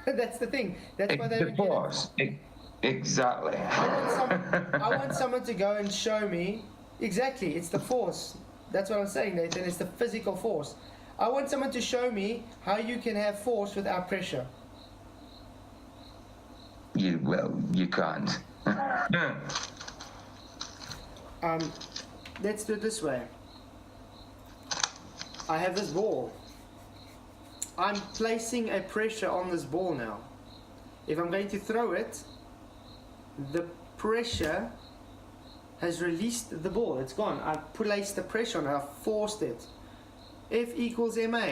That's the thing. That's why they the force. Exactly. I want someone to go and show me. Exactly. It's the force. That's what I'm saying, Nathan. It's the physical force. I want someone to show me how you can have force without pressure. You can't. Let's do it this way. I have this ball. I'm placing a pressure on this ball now. If I'm going to throw it, the pressure has released the ball. It's gone. I've placed the pressure on it. I've forced it. F equals ma.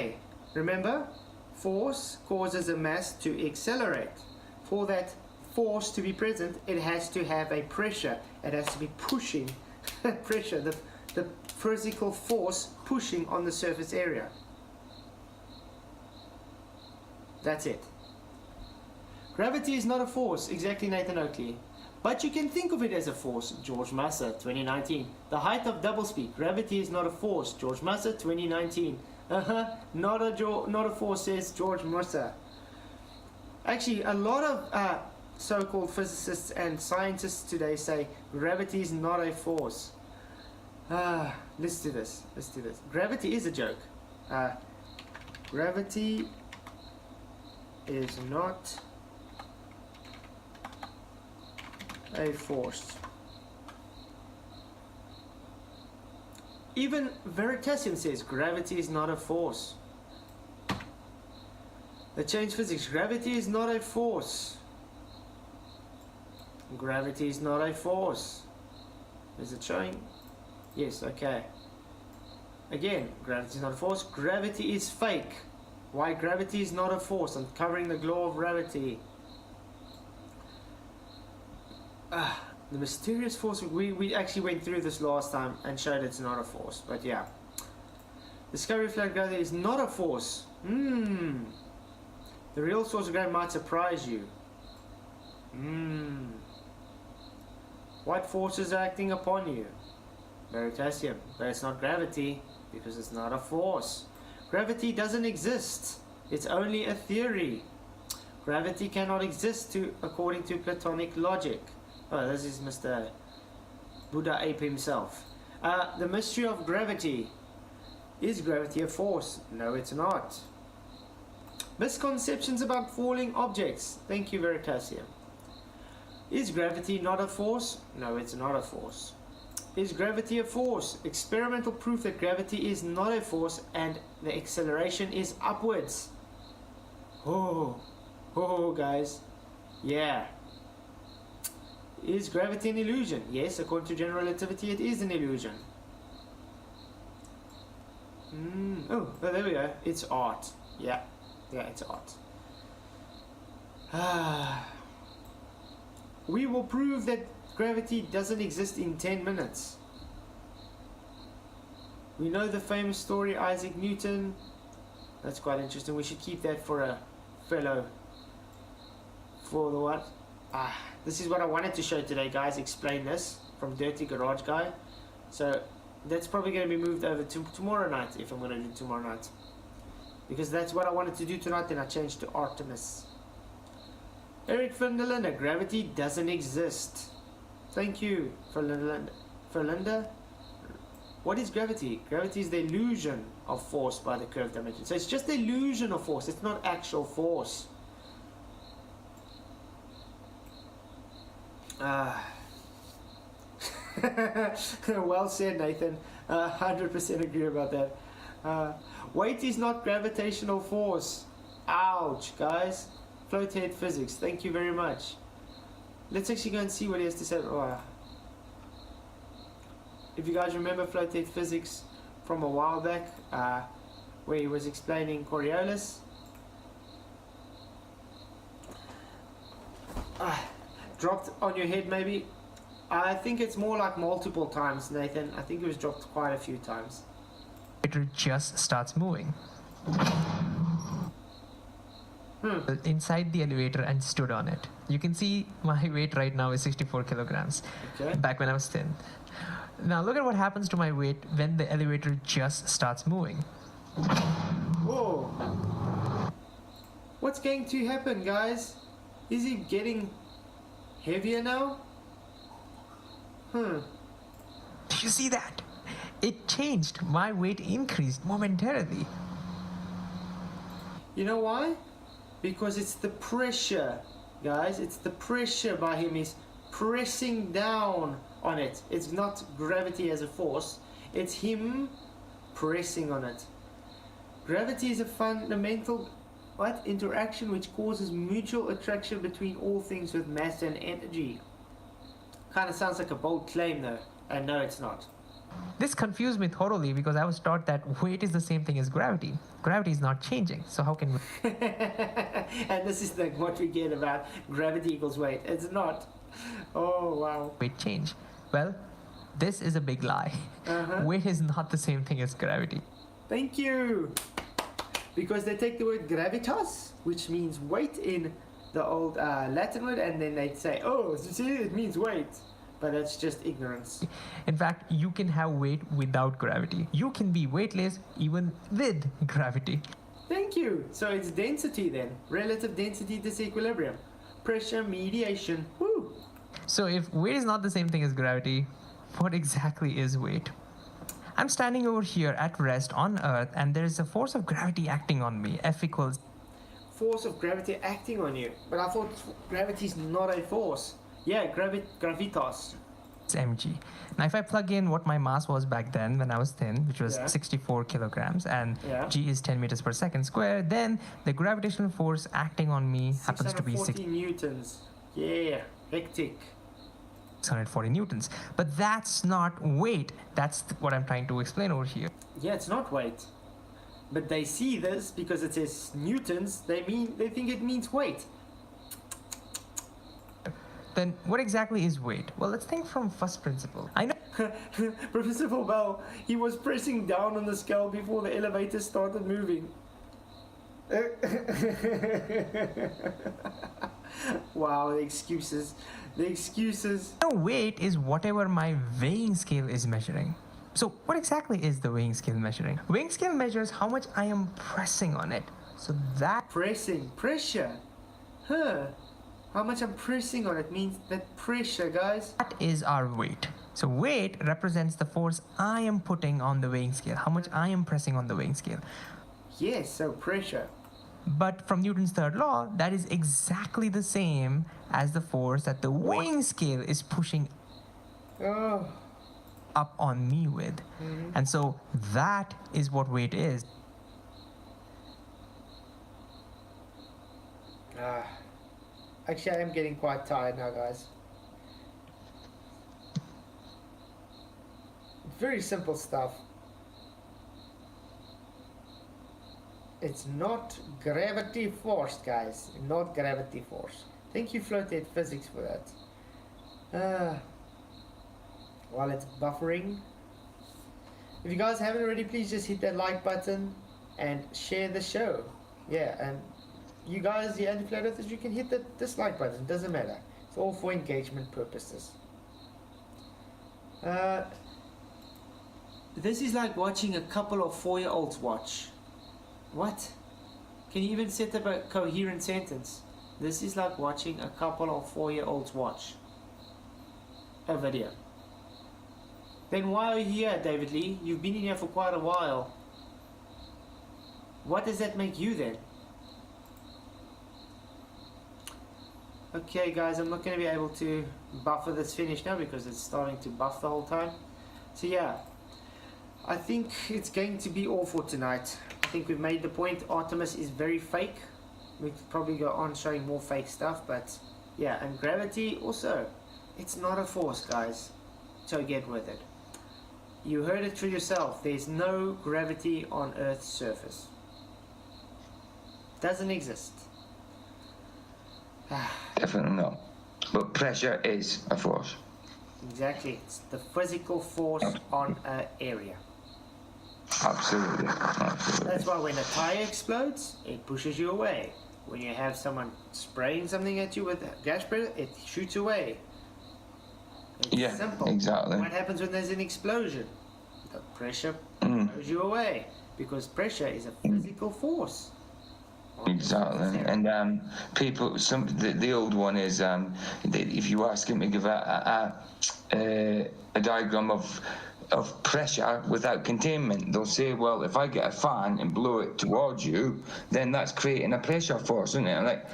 Remember? Force causes a mass to accelerate. For that force to be present, it has to have a pressure. It has to be pushing pressure, the physical force pushing on the surface area. That's it. Gravity is not a force, exactly, Nathan Oakley. But you can think of it as a force, George Massa, 2019. The height of doublespeak, gravity is not a force, George Massa, 2019. Not a force, says George Massa. Actually, a lot of so-called physicists and scientists today say gravity is not a force. Let's do this. Gravity is a joke. Gravity is not a force. Even Veritasium says gravity is not a force. They change physics. Gravity is not a force. Gravity is not a force. Is it showing? Yes, okay. Again, gravity is not a force. Gravity is fake. Why gravity is not a force? I'm covering the law of gravity. The mysterious force. We actually went through this last time and showed it's not a force. But yeah. Discovery flat gravity is not a force. The real source of gravity might surprise you. What forces are acting upon you? Veritasium. But it's not gravity because it's not a force. Gravity doesn't exist. It's only a theory. Gravity cannot exist according to Platonic logic. Oh, this is Mr. Buddha Ape himself. The mystery of gravity. Is gravity a force? No, it's not. Misconceptions about falling objects. Thank you, Veritasium. Is gravity not a force? No, it's not a force. Is gravity a force? Experimental proof that gravity is not a force and the acceleration is upwards. Oh, guys. Yeah. Is gravity an illusion? Yes, according to general relativity, it is an illusion. Oh, there we go. It's art. Yeah, it's art. We will prove that gravity doesn't exist in 10 minutes. We know the famous story, Isaac Newton. That's quite interesting. We should keep that for a fellow. For the what? This is what I wanted to show today, guys. Explain this from Dirty Garage Guy. So that's probably going to be moved over to tomorrow night, if I'm going to do tomorrow night. Because that's what I wanted to do tonight, then I changed to Artemis. Eric van der Linde, gravity doesn't exist. Thank you, Verlinda. What is gravity? Gravity is the illusion of force by the curved dimension. So it's just the illusion of force, it's not actual force. Well said, Nathan. 100% agree about that. Weight is not gravitational force. Ouch, guys. Floathead physics. Thank you very much. Let's actually go and see what he has to say. If you guys remember Floathead physics from a while back, where he was explaining Coriolis. Dropped on your head, maybe? I think it's more like multiple times, Nathan. I think it was dropped quite a few times. It just starts moving. Inside the elevator and stood on it. You can see my weight right now is 64 kilograms. Okay. Back when I was thin. Now look at what happens to my weight when the elevator just starts moving. Whoa. What's going to happen, guys? Is he getting heavier now? Do you see that? It changed. My weight increased momentarily. You know why? Because it's the pressure, guys. It's the pressure by him. He's pressing down on it. It's not gravity as a force. It's him pressing on it. Gravity is a fundamental interaction which causes mutual attraction between all things with mass and energy. Kind of sounds like a bold claim though, and no, it's not. This confused me thoroughly because I was taught that weight is the same thing as gravity. Gravity is not changing, so how can we... And this is what we get about gravity equals weight. It's not. Oh, wow. Weight change. Well, this is a big lie. Weight is not the same thing as gravity. Thank you. Because they take the word gravitas, which means weight in the old Latin word, and then they'd say, oh, see, it means weight. But that's just ignorance. In fact, you can have weight without gravity. You can be weightless even with gravity. Thank you. So it's density then. Relative density disequilibrium. Pressure mediation. Woo. So if weight is not the same thing as gravity, what exactly is weight? I'm standing over here at rest on Earth and there is a force of gravity acting on me. F equals... Force of gravity acting on you. But I thought gravity is not a force. Yeah, gravitas. It's mg. Now if I plug in what my mass was back then when I was thin, which was 64 kilograms, and g is 10 meters per second squared, then the gravitational force acting on me happens to be 640 newtons. Yeah, hectic. 640 newtons. But that's not weight. That's what I'm trying to explain over here. Yeah, it's not weight. But they see this because it says newtons, they think it means weight. Then what exactly is weight? Well, let's think from first principle. I know... Professor Bell, he was pressing down on the scale before the elevator started moving. Wow, the excuses. The excuses. No, weight is whatever my weighing scale is measuring. So what exactly is the weighing scale measuring? Weighing scale measures how much I am pressing on it. So that pressure. Huh. How much I'm pressing on it means that pressure, guys. That is our weight. So weight represents the force I am putting on the weighing scale, how much I am pressing on the weighing scale. Yes, so pressure. But from Newton's third law, that is exactly the same as the force that the weighing scale is pushing up on me with. And so that is what weight is. Actually, I am getting quite tired now, guys. Very simple stuff. It's not gravity force, guys. Not gravity force. Thank you, Floated Physics, for that. While it's buffering. If you guys haven't already, please just hit that like button and share the show. Yeah, and you guys, the anti-flat earthers, you can hit the dislike button. It doesn't matter. It's all for engagement purposes. This is like watching a couple of 4-year-olds watch. What? Can you even set up a coherent sentence? This is like watching a couple of 4-year-olds watch a video. Then why are you here, David Lee? You've been in here for quite a while. What does that make you then? Okay guys, I'm not going to be able to buffer this finish now because it's starting to buff the whole time. So yeah, I think it's going to be all for tonight. I think we've made the point. Artemis is very fake. We could probably go on showing more fake stuff, but yeah, and gravity also, it's not a force, guys, so get with it. You heard it through yourself. There's no gravity on Earth's surface. Doesn't exist. Definitely not. But pressure is a force. Exactly. It's the physical force on an area. Absolutely. Absolutely. That's why when a tire explodes, it pushes you away. When you have someone spraying something at you with gas pressure, it shoots away. It's simple. Exactly. What happens when there's an explosion? The pressure pushes you away because pressure is a physical force. Exactly, and people. The old one is if you ask him to give a diagram of pressure without containment, they'll say, well, if I get a fan and blow it towards you, then that's creating a pressure force, isn't it? Like,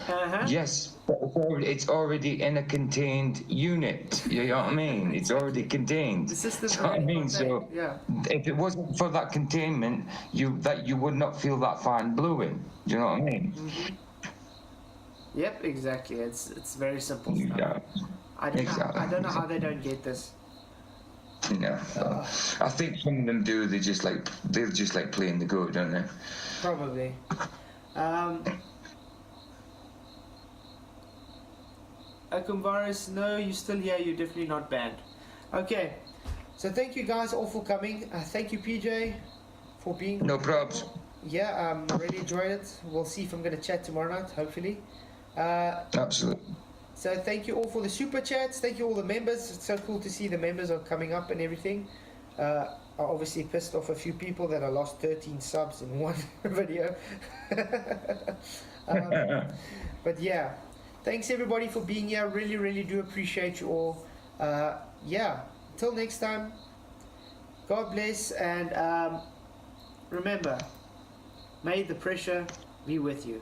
yes, but it's already in a contained unit. You know what I mean? It's already contained. The system. You know what I mean? So if it wasn't for that containment, you would not feel that fan blowing. Do you know what I mean? Yep, exactly. It's very simple stuff. Yeah. I don't know how they don't get this. Yeah, I think some of them do. They just like playing the go, don't they? Probably. Akumvarus, no, you're still here. You're definitely not banned. Okay, so thank you guys all for coming. Thank you, PJ, for being. No probs. Yeah, I really enjoyed it. We'll see if I'm going to chat tomorrow night, hopefully. Absolutely. So thank you all for the super chats. Thank you all the members. It's so cool to see the members are coming up and everything. I obviously pissed off a few people that I lost 13 subs in one video. But yeah, thanks everybody for being here. Really, really do appreciate you all. Yeah, until next time, God bless, and remember, may the pressure be with you.